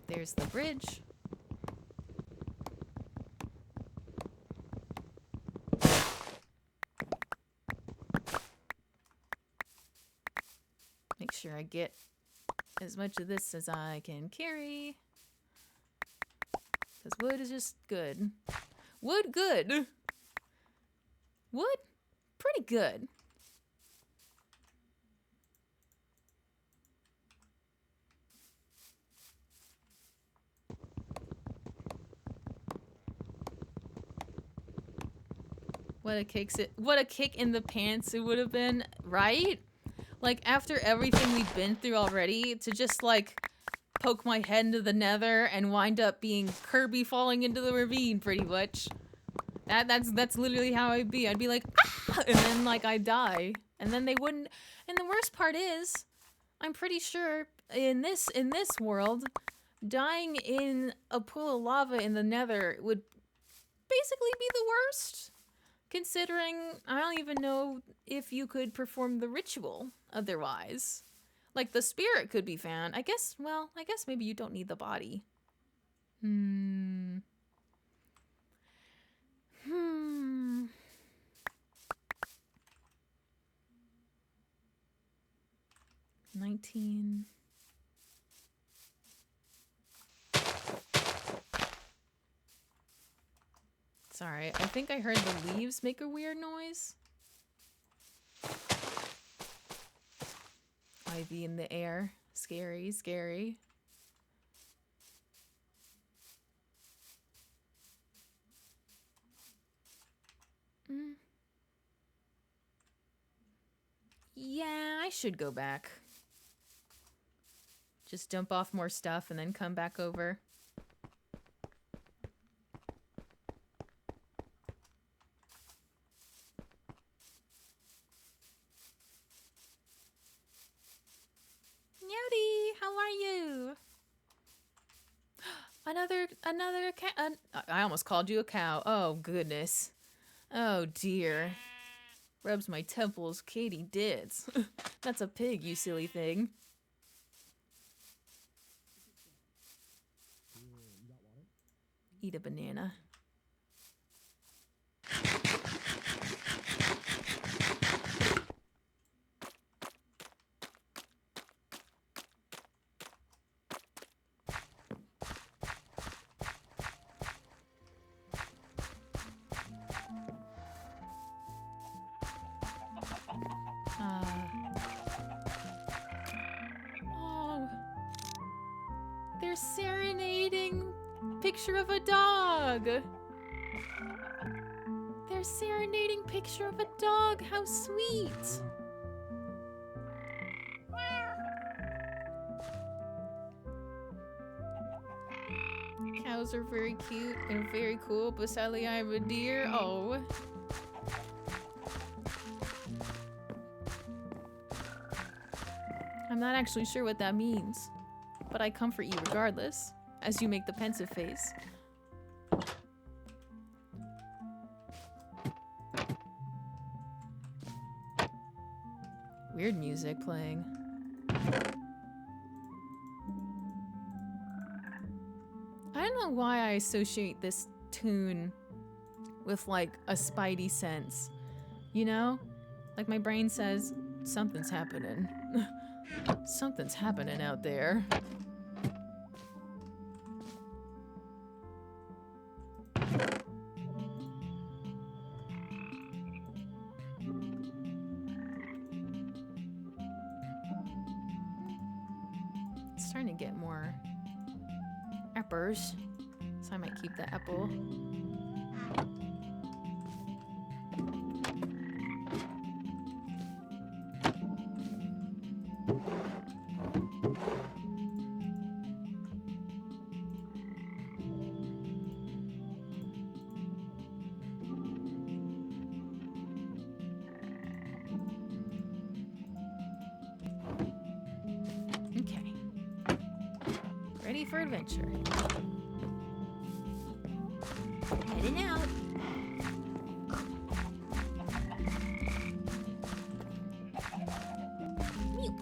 There's the bridge. Make sure I get as much of this as I can carry. Because wood is just good. Wood, good. Wood, pretty good. What a kick in the pants it would have been, right? Like, after everything we've been through already, to just, like, poke my head into the nether and wind up being Kirby falling into the ravine, pretty much. That's literally how I'd be. I'd be like, ah! And then, like, I'd die. And then they wouldn't... And the worst part is, I'm pretty sure in this world, dying in a pool of lava in the nether would basically be the worst. Considering I don't even know if you could perform the ritual otherwise. Like, the spirit could be found. I guess maybe you don't need the body. 19. Sorry, I think I heard the leaves make a weird noise. Ivy in the air. Scary, scary. Yeah, I should go back. Just dump off more stuff and then come back over. Yowdy, how are you? Another cat. I almost called you a cow. Oh, goodness. Oh, dear. Rubs my temples. Katie dids. That's a pig, you silly thing. Eat a banana. Oh, they're serenading picture of a dog. They're serenading picture of a dog. How sweet. Cows are very cute and very cool, but sadly I have a deer. Oh. I'm not actually sure what that means, but I comfort you regardless, as you make the pensive face. Weird music playing. I don't know why I associate this tune with like a spidey sense. You know? Like my brain says, something's happening. Something's happening out there. It's starting to get more apples, so I might keep the apple. Okay. Ready for adventure. Heading out. Meow.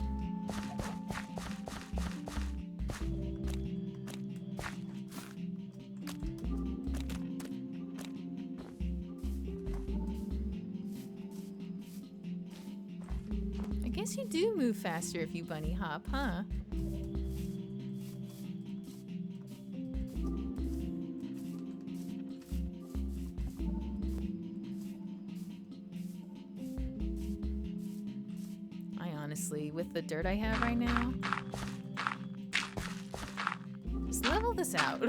I guess you do move faster if you bunny hop, huh? Honestly, with the dirt I have right now, just level this out.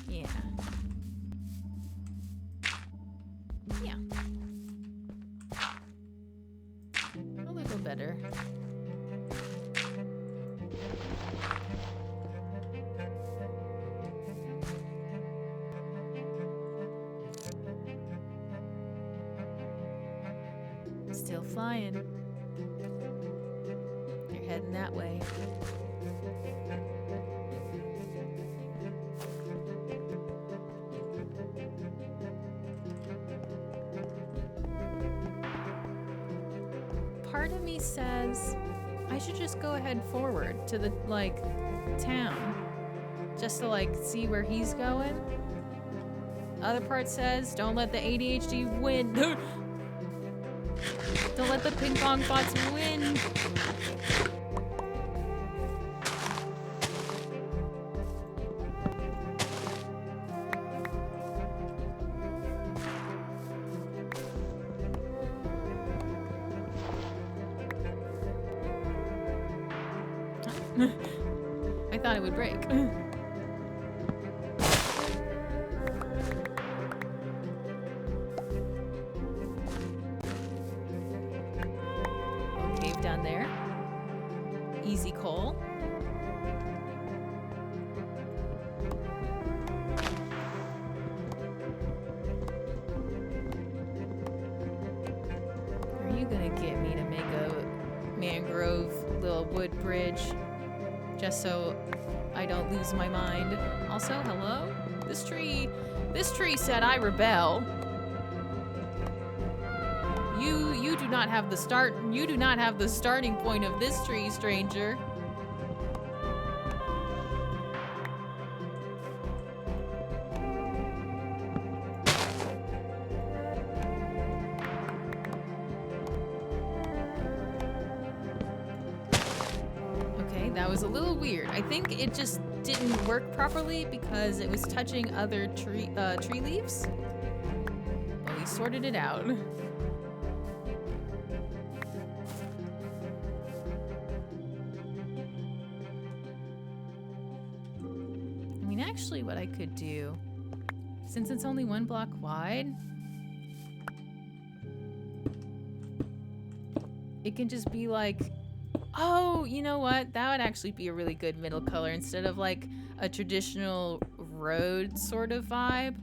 Yeah. Yeah. A little better. Still flying. You're heading that way. Part of me says I should just go ahead forward to the, like, town. Just to, like, see where he's going. Other part says don't let the ADHD win. Don't let the ping pong bots win. I thought it would break. Cave down there. Easy coal. gonna get me to make a mangrove little wood bridge just so I don't lose my mind? Also, hello? This tree said I rebel. You do not have the starting point of this tree, stranger. Okay, that was a little weird. I think it just didn't work properly because it was touching other tree leaves. But we sorted it out. I mean, actually, what I could do, since it's only 1 block wide, it can just be like, oh, you know what? That would actually be a really good middle color instead of like a traditional road sort of vibe.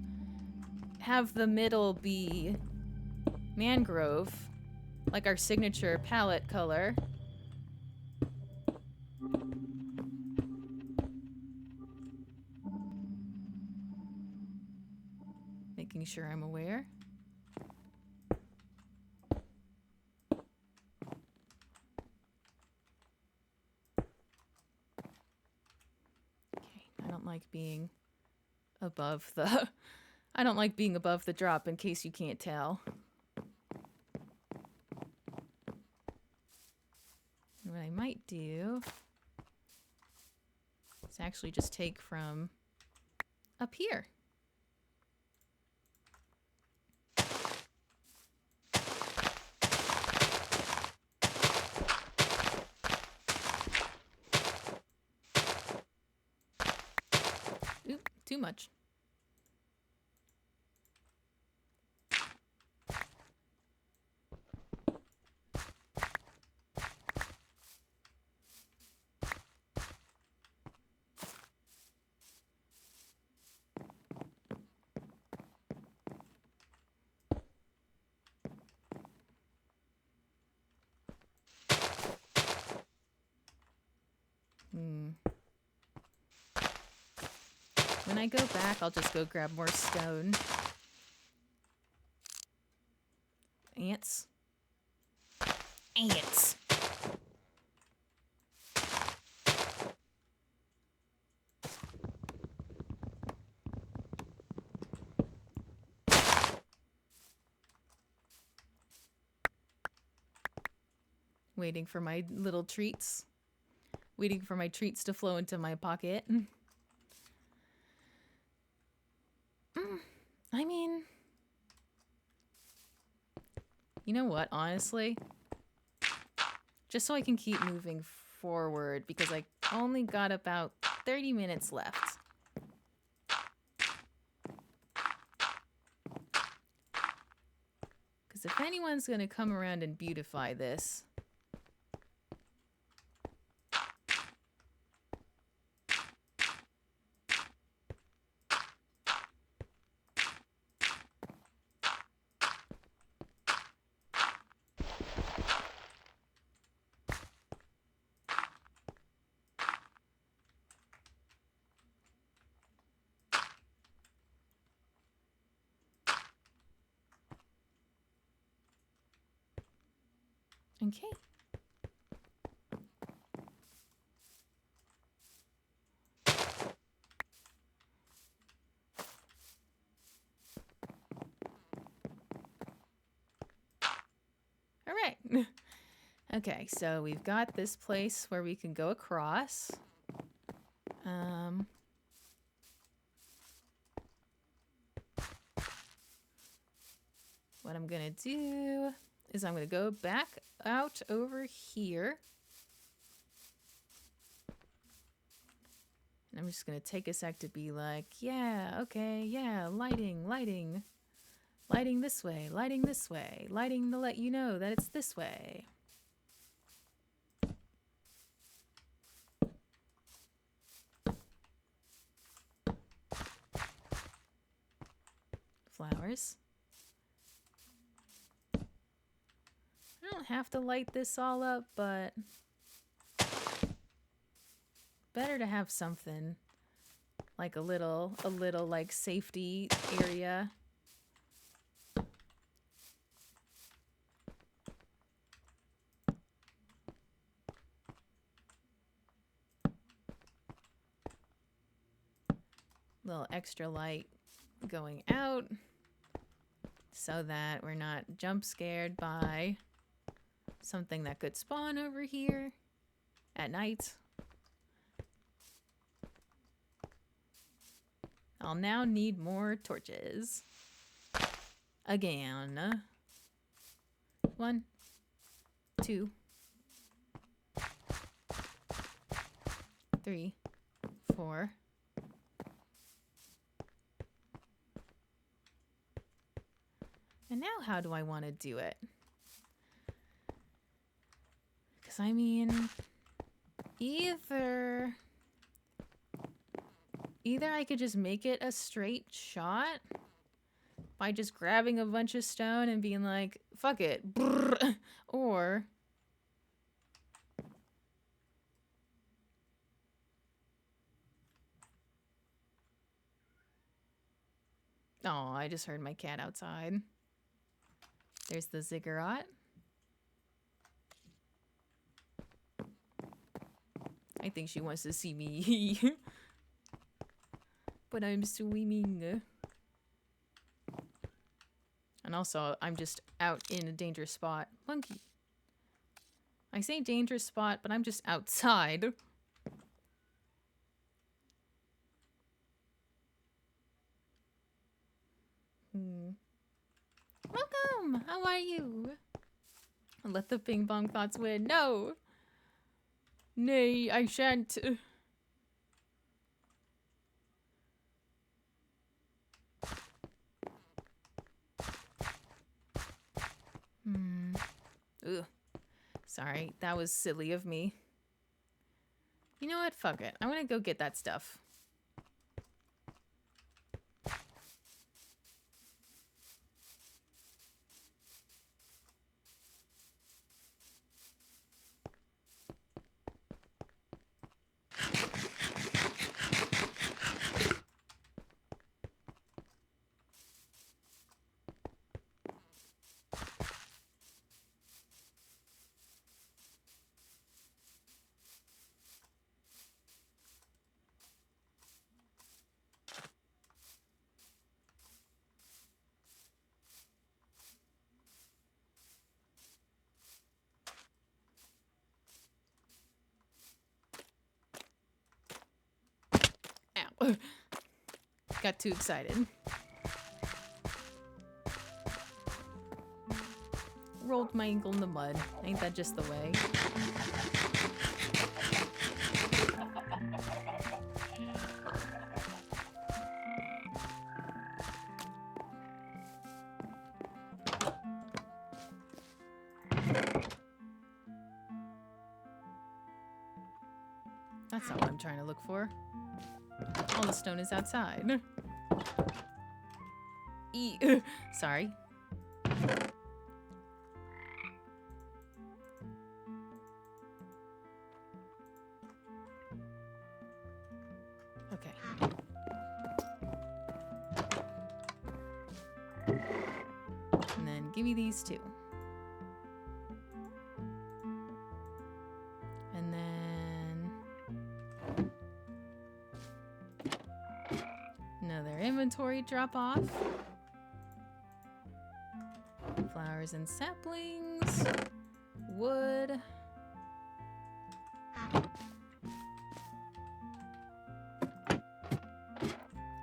Have the middle be mangrove, like our signature palette color. Making sure I'm aware. I don't like being above the I don't like being above the drop, in case you can't tell. What I might do is actually just take from up here. Oop, too much. When I go back, I'll just go grab more stone. Ants. Ants! Waiting for my little treats. Waiting for my treats to flow into my pocket. I mean, you know what, honestly? Just so I can keep moving forward, because I only got about 30 minutes left. Because if anyone's gonna come around and beautify this, okay. All right. Okay, so we've got this place where we can go across. What I'm gonna do is I'm gonna go back out over here. And I'm just gonna take a sec to be like, yeah, okay, yeah, lighting, lighting. Lighting this way, lighting this way, lighting to let you know that it's this way. Flowers. I don't have to light this all up, but better to have something like a little like safety area. Little extra light going out so that we're not jump scared by something that could spawn over here at night. I'll now need more torches. Again. 1, 2, 3, 4. And now how do I want to do it? Because I mean, either I could just make it a straight shot by just grabbing a bunch of stone and being like, fuck it, brrr, or oh, I just heard my cat outside. There's the ziggurat. I think she wants to see me. But I'm swimming. And also, I'm just out in a dangerous spot. Monkey. I say dangerous spot, but I'm just outside. Welcome! How are you? Let the ping pong thoughts win. No! Nay, I shan't. Ugh. Sorry, that was silly of me. You know what? Fuck it. I'm gonna go get that stuff. Ow. Got too excited. Rolled my ankle in the mud. Ain't that just the way? That's not what I'm trying to look for. All the stone is outside. Sorry. Okay. And then give me these two. And then another inventory drop off. Flowers and saplings. Wood.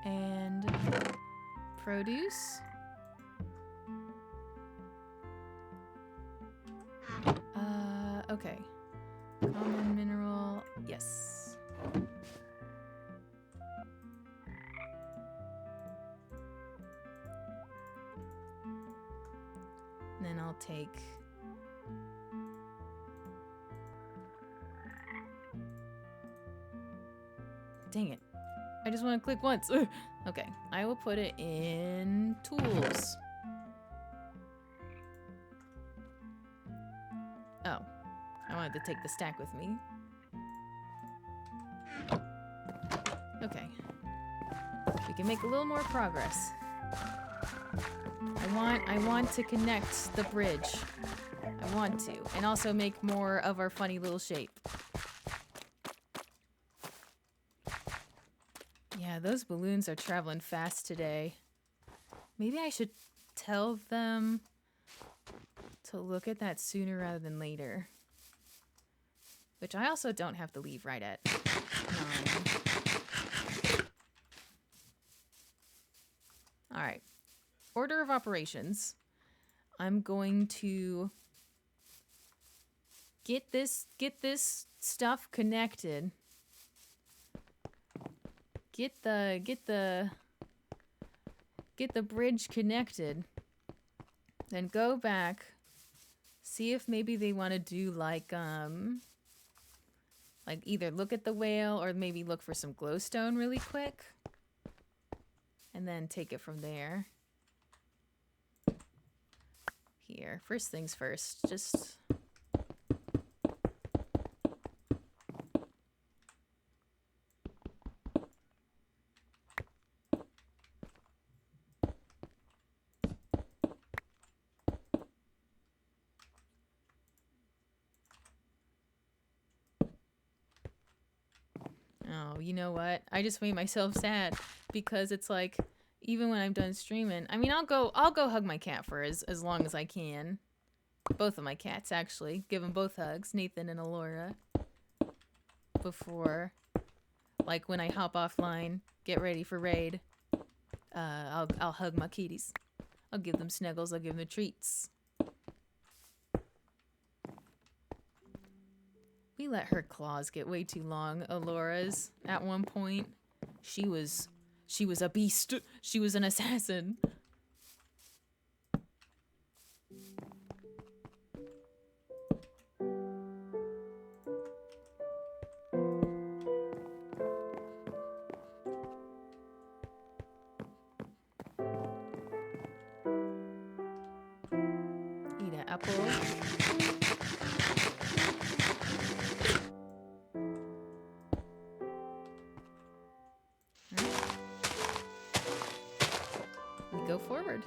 And produce. Okay. Common mineral, yes. And then I'll take dang it. I just want to click once. Okay, I will put it in tools. Oh, I wanted to take the stack with me. Okay. We can make a little more progress. I want to connect the bridge. I want to. And also make more of our funny little shape. Yeah, those balloons are traveling fast today. Maybe I should tell them to look at that sooner rather than later. Which I also don't have to leave right at 9. Alright. Order of operations. I'm going to get this stuff connected. Get the bridge connected. Then go back. See if maybe they want to do like either look at the whale or maybe look for some glowstone really quick. And then take it from there. Here, first things first, just... Oh, you know what? I just made myself sad because it's like, even when I'm done streaming, I mean, I'll go hug my cat for as long as I can. Both of my cats, actually. Give them both hugs, Nathan and Alora. Before, like, when I hop offline, get ready for raid, I'll hug my kitties. I'll give them snuggles, I'll give them treats. We let her claws get way too long, Alora's. At one point, she was a beast. She was an assassin. Eat an apple. We go forward.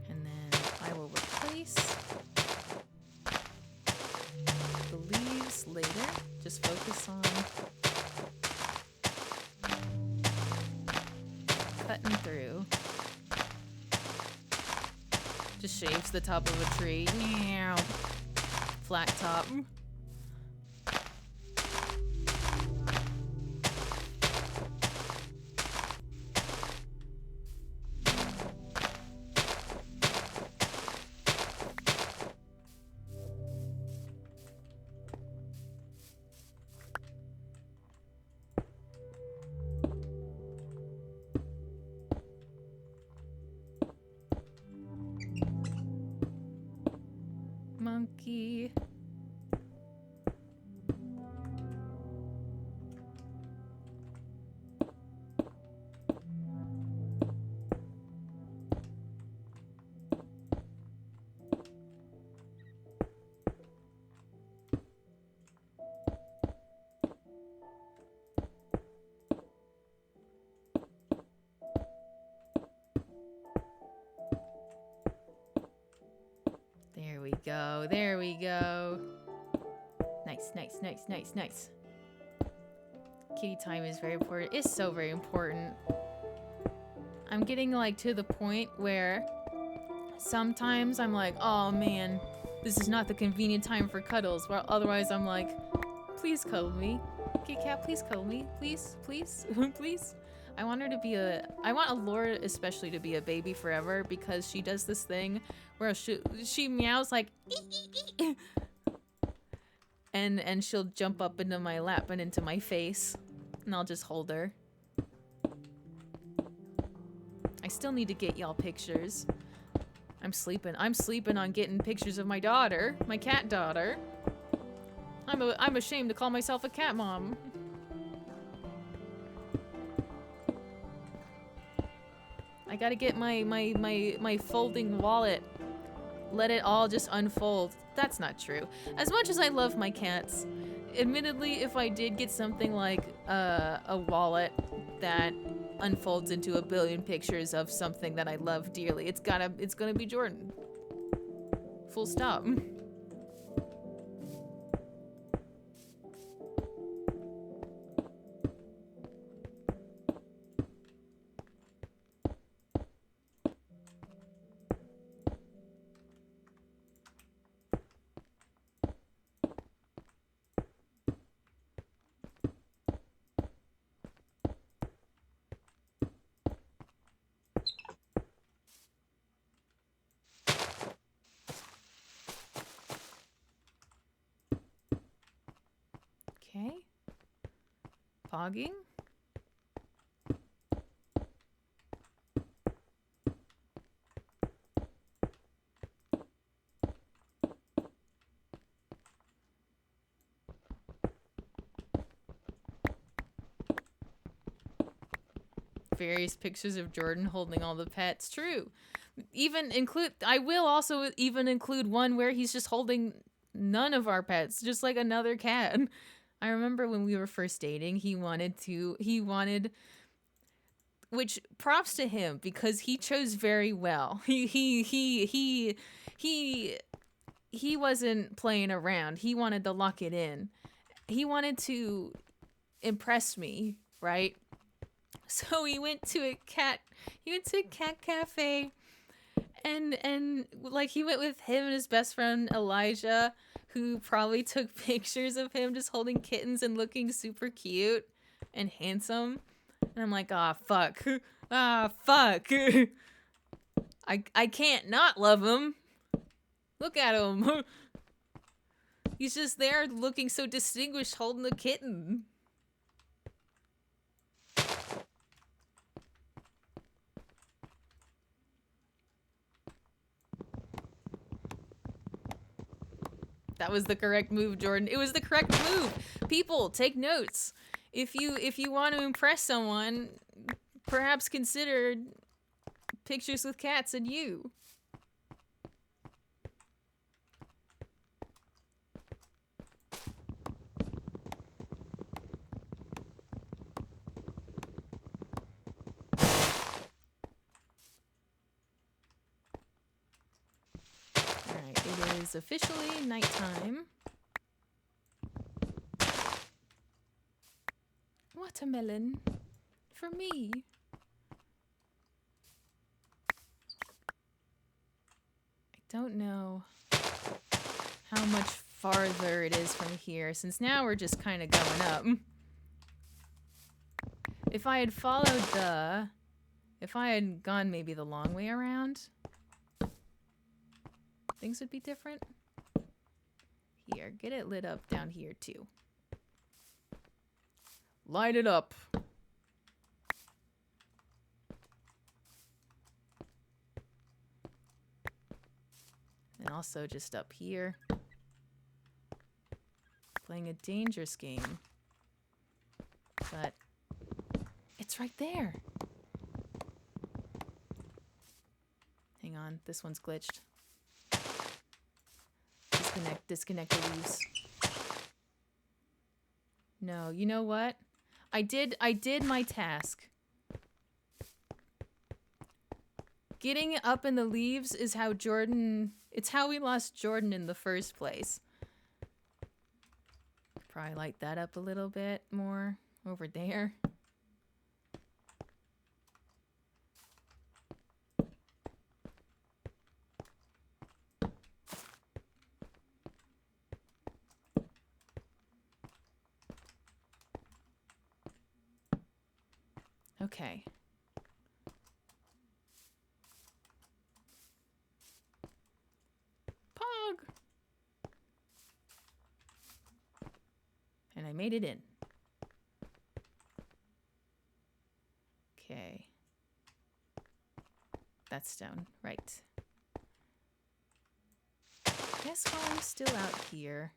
And then I will replace the leaves later. Just focus on cutting through. Just shaves the top of a tree. Meow. Flat top. Monkey. There we go. There we go. Nice, nice, nice, nice, nice. Kitty time is very important. It's so very important. I'm getting like to the point where sometimes I'm like, oh man, this is not the convenient time for cuddles. Well, otherwise I'm like, please cuddle me. Kitty cat, please cuddle me. Please, please, please. I want her to be I want Allura especially to be a baby forever because she does this thing where she meows like, and she'll jump up into my lap and into my face, and I'll just hold her. I still need to get y'all pictures. I'm sleeping on getting pictures of my daughter, my cat daughter. I'm ashamed to call myself a cat mom. I gotta get my folding wallet. Let it all just unfold. That's not true. As much as I love my cats, admittedly, if I did get something like a wallet that unfolds into a billion pictures of something that I love dearly, it's gonna be Jordan. Full stop. Okay. Pogging? Various pictures of Jordan holding all the pets. True. I will also even include one where he's just holding none of our pets, just like another cat. I remember when we were first dating, he wanted, which props to him because he chose very well. He wasn't playing around. He wanted to lock it in. He wanted to impress me, right? So he went to a cat cafe, and like he went with him and his best friend Elijah, who probably took pictures of him just holding kittens and looking super cute and handsome. And I'm like, ah, fuck. Ah, fuck. I can't not love him. Look at him. He's just there looking so distinguished holding a kitten. That was the correct move, Jordan. It was the correct move. People, take notes. If you want to impress someone, perhaps consider pictures with cats and you. Alright, it is officially nighttime. Watermelon. For me. I don't know how much farther it is from here, since now we're just kind of going up. If I had gone maybe the long way around, things would be different. Here, get it lit up down here too. Light it up. And also just up here. Playing a dangerous game. But it's right there. Hang on, this one's glitched. Disconnect the leaves. No, you know what? I did my task. Getting up in the leaves is how it's how we lost Jordan in the first place. Probably light that up a little bit more over there. Okay. Pog! And I made it in. Okay. That's stone. Right. Guess while I'm still out here.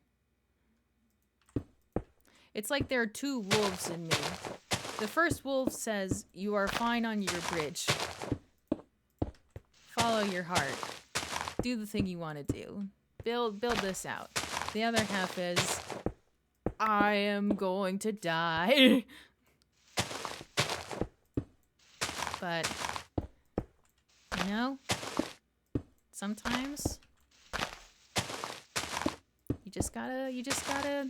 It's like there are two wolves in me. The first wolf says, "You are fine on your bridge. Follow your heart. Do the thing you want to do. Build this out." The other half is, "I am going to die." But, you know, sometimes you just gotta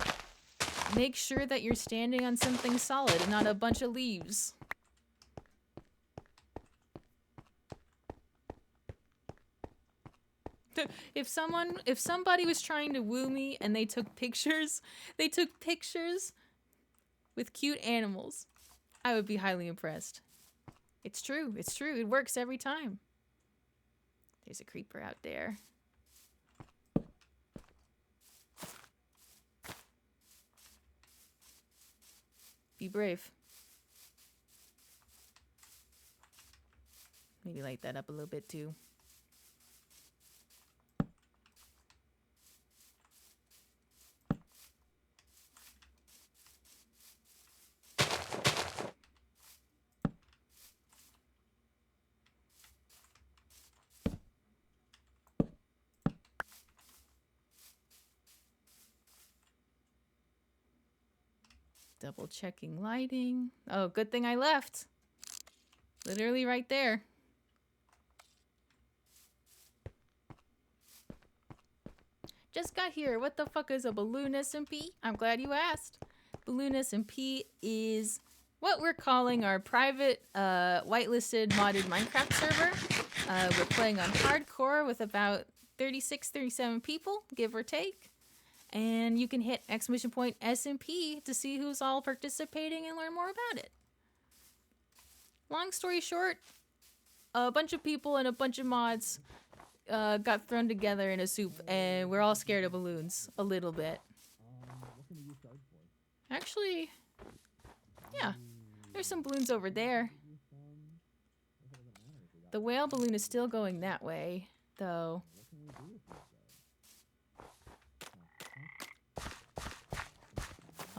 make sure that you're standing on something solid and not a bunch of leaves. If somebody was trying to woo me and they took pictures with cute animals, I would be highly impressed. It's true. It works every time. There's a creeper out there. Be brave. Maybe light that up a little bit too. Double checking lighting. Oh, good thing I left. Literally right there. Just got here. What the fuck is a Balloon SMP? I'm glad you asked. Balloon SMP is what we're calling our private, whitelisted modded Minecraft server. We're playing on hardcore with about 36, 37 people, give or take. And you can hit !SMP to see who's all participating and learn more about it. Long story short, a bunch of people and a bunch of mods got thrown together in a soup, and we're all scared of balloons a little bit. Actually, yeah, there's some balloons over there. The whale balloon is still going that way, though.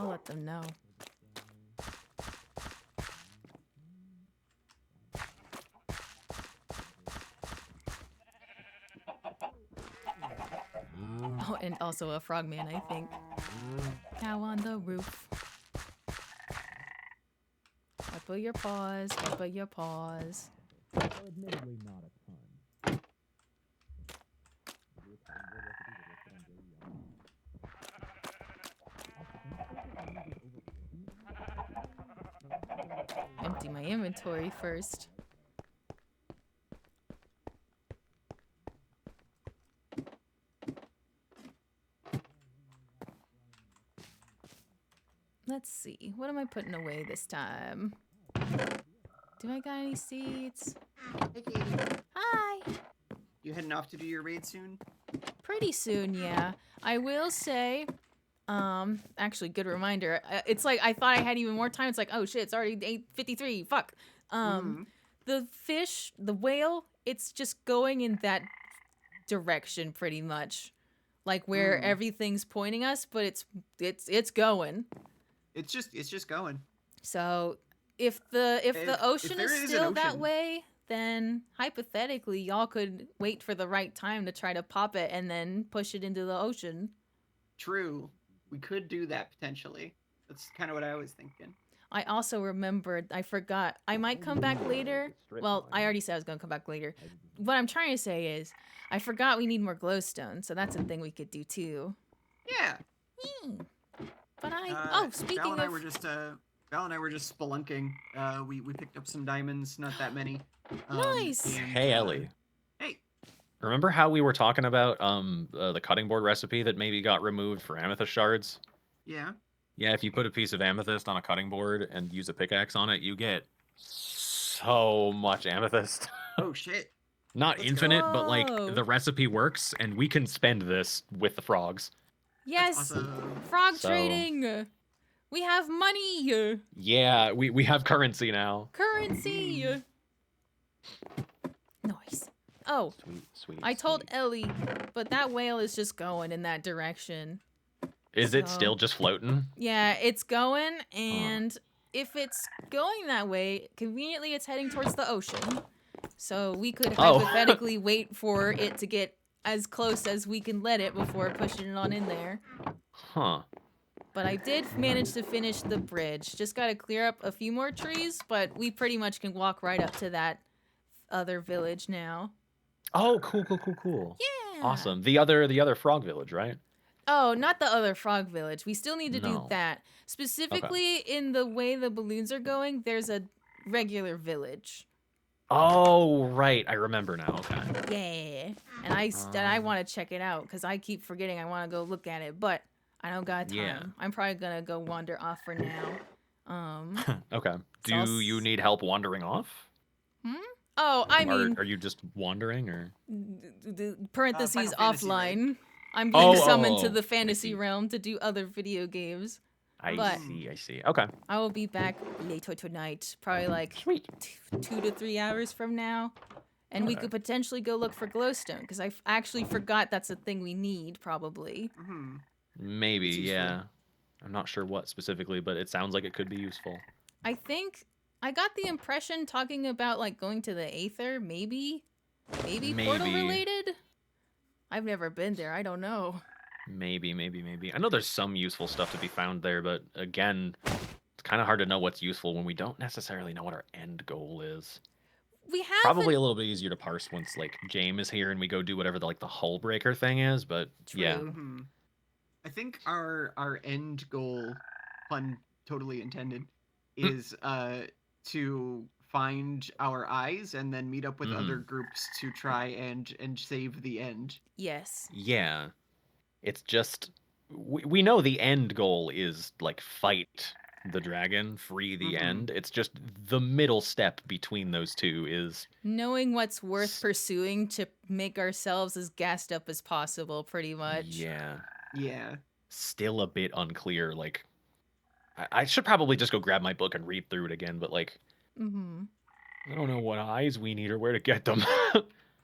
I'll let them know. Oh, and also a frogman, I think. Cow on the roof. Wipe your paws, wipe your paws. Admittedly not a ton. Empty my inventory first. Let's see. What am I putting away this time? Do I got any seeds? Hey, Katie. Hi! You heading off to do your raid soon? Pretty soon, yeah. I will say, actually, good reminder. It's like, I thought I had even more time. It's like, oh shit, it's already 8:53. Fuck. The fish, the whale, it's just going in that direction pretty much. Like where everything's pointing us, but it's going. It's just going. So if the ocean is still that ocean. way, then hypothetically y'all could wait for the right time to try to pop it and then push it into the ocean. True. We could do that potentially. That's kind of what I was thinking. I also remembered, I forgot, I might come back later. Well, I already said I was going to come back later. What I'm trying to say is, I forgot we need more glowstone, so that's a thing we could do too. Yeah. But speaking Val and of... I were just spelunking. We picked up some diamonds, not that many. Nice! And, Hey, Ellie. Hey. Remember how we were talking about the cutting board recipe that maybe got removed for amethyst shards? Yeah. Yeah, if you put a piece of amethyst on a cutting board and use a pickaxe on it, you get So much amethyst. Oh shit. Not Let's infinite, but like go. the recipe works, and we can spend this with the frogs. Yes, That's awesome. frog So- trading. We have money. Yeah, we have currency now. Currency. Nice. Oh, Sweet, sweet. I told sweet. Ellie, but that whale is just going in that direction. Is it so- still just floating? Yeah, it's going, and if it's going that way, conveniently it's heading towards the ocean. So we could Oh. hypothetically wait for it to get as close as we can let it before pushing it on in there. Huh. But I did manage to finish the bridge. Just gotta clear up a few more trees, but we pretty much can walk right up to that other village now. Oh, cool, cool, cool, cool. Yeah. Awesome. The other frog village, right? Oh, not the other frog village. We still need to do No. that. Specifically, in the way the balloons are going, there's a regular village. Oh, right. I remember now. Okay. Yeah. And I want to check it out because I keep forgetting I want to go look at it, but I don't got time. Yeah. I'm probably going to go wander off for now. Okay. So I'll Do you need help wandering off? Oh, I mean, are you just wandering or? parentheses Final Fantasy, offline. I'm being summoned to oh, the I fantasy see. realm to do other video games. I But- see. I see. Okay. I will be back later tonight, probably like Sweet. 2 to 3 hours from now. And we Okay. could potentially go look for glowstone, because I actually forgot that's a thing we need, probably. Mhm. Maybe. It's useful. Yeah. I'm not sure what specifically, but it sounds like it could be useful. I think I got the impression talking about like going to the Aether, maybe portal Maybe. related. I've never been there. I don't know. Maybe. I know there's some useful stuff to be found there, but again, it's kind of hard to know what's useful when we don't necessarily know what our end goal is. We have Probably a little bit easier to parse once like James is here and we go do whatever the hull breaker thing is, but yeah. True. Mhm. I think our end goal, pun totally intended, is to find our eyes and then meet up with other groups to try and save the end. Yes. Yeah. It's just we know the end goal is like fight the dragon, free the Mhm. end. It's just the middle step between those two is Knowing what's worth pursuing to make ourselves as gassed up as possible, pretty much. yeah, Yeah. still a bit unclear. Like I should probably just go grab my book and read through it again, but like Mm-hmm. I don't know what eyes we need or where to get them.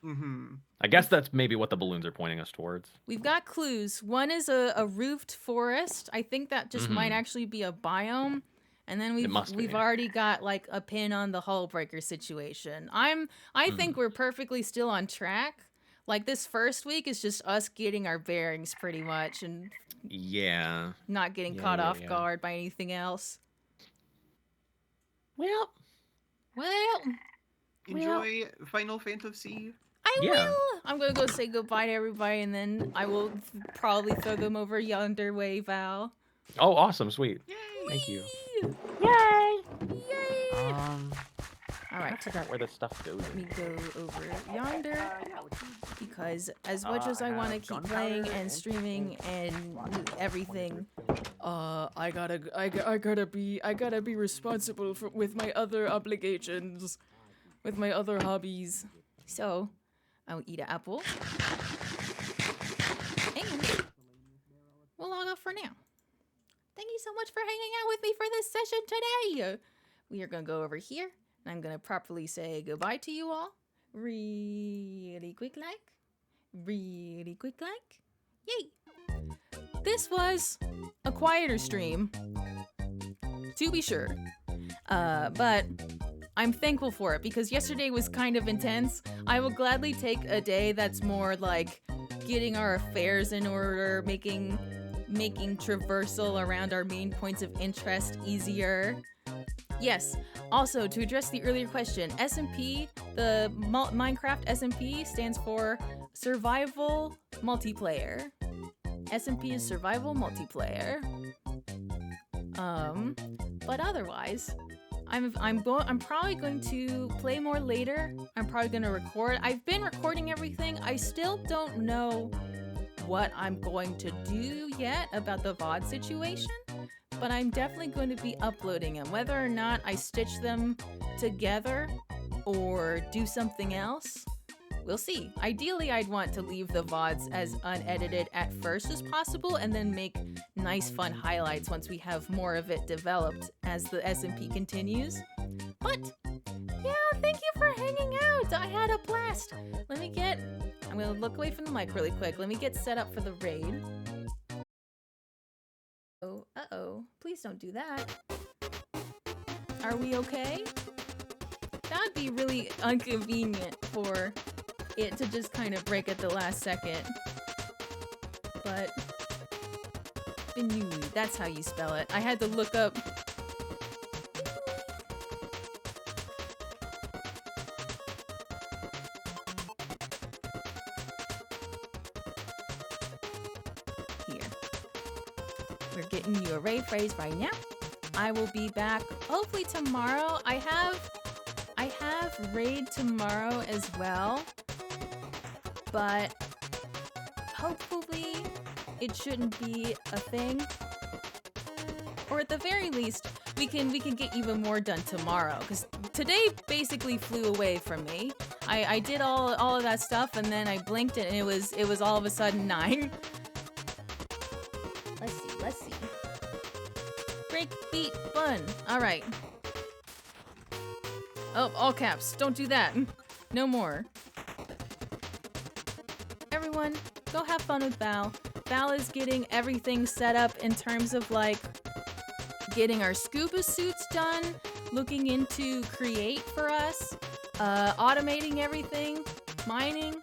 Mhm. I guess that's maybe what the balloons are pointing us towards. We've got clues. One is a roofed forest. I think that just might Mhm. actually be a biome. And then must we've be. already got like a pin on the hull breaker situation. I think we're perfectly still on track. Like this first week is just us getting our bearings pretty much and Yeah. not getting Yeah, caught yeah, off yeah. guard by anything else. Well, Well, Enjoy Final Fantasy. I Yeah. will. I'm gonna go say goodbye to everybody, and then I will probably throw them over yonder way, Val. oh, awesome, sweet. Yay! Thank you. Yay! All I right, forgot where this stuff goes. let me go over yonder because as much as I want to keep playing and streaming and everything, I gotta be responsible with my other obligations, with my other hobbies. So, I'll eat an apple, and we'll log off for now. Thank you so much for hanging out with me for this session today. We are gonna go over here, and I'm gonna properly say goodbye to you all. Really quick like. Yay! This was a quieter stream, to be sure. But I'm thankful for it because yesterday was kind of intense. I will gladly take a day that's more like getting our affairs in order, making traversal around our main points of interest easier. Yes. Also, to address the earlier question, SMP, the Minecraft SMP stands for Survival Multiplayer. SMP is Survival Multiplayer. But otherwise, I'm probably going to play more later. I'm probably going to record. I've been recording everything. I still don't know what I'm going to do yet about the VOD situation but I'm definitely going to be uploading them. Whether or not I stitch them together or do something else, we'll see. Ideally, I'd want to leave the VODs as unedited at first as possible and then make nice fun highlights once we have more of it developed as the SMP continues. But yeah, thank you for hanging out. I had a blast. I'm gonna look away from the mic really quick. Let me get set up for the raid. Oh, uh-oh. Please don't do that. Are we okay? That'd be really inconvenient for it to just kind of break at the last second. But Inui, that's how you spell it. I had to look up. Here. We're getting you a raid phrase right now. I will be back hopefully tomorrow. I have raid tomorrow as well. But hopefully it shouldn't be a thing. Or at the very least, we can get even more done tomorrow. Because today basically flew away from me. I did all of that stuff and then I blinked and it was all of a sudden 9. Let's see. Break beat fun. Alright. Oh, all caps. Don't do that. No more. Everyone, go have fun with Val. Val is getting everything set up in terms of like getting our scuba suits done, looking into Create for us, automating everything, mining,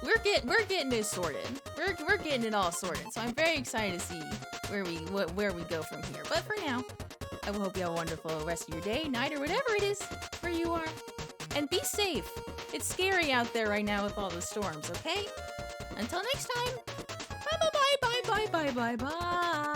we're getting it sorted. We're getting it all sorted. So I'm very excited to see where we go from here. But for now, I will hope you have a wonderful rest of your day, night, or whatever it is where you are. And be safe. It's scary out there right now with all the storms, okay? Until next time. Bye.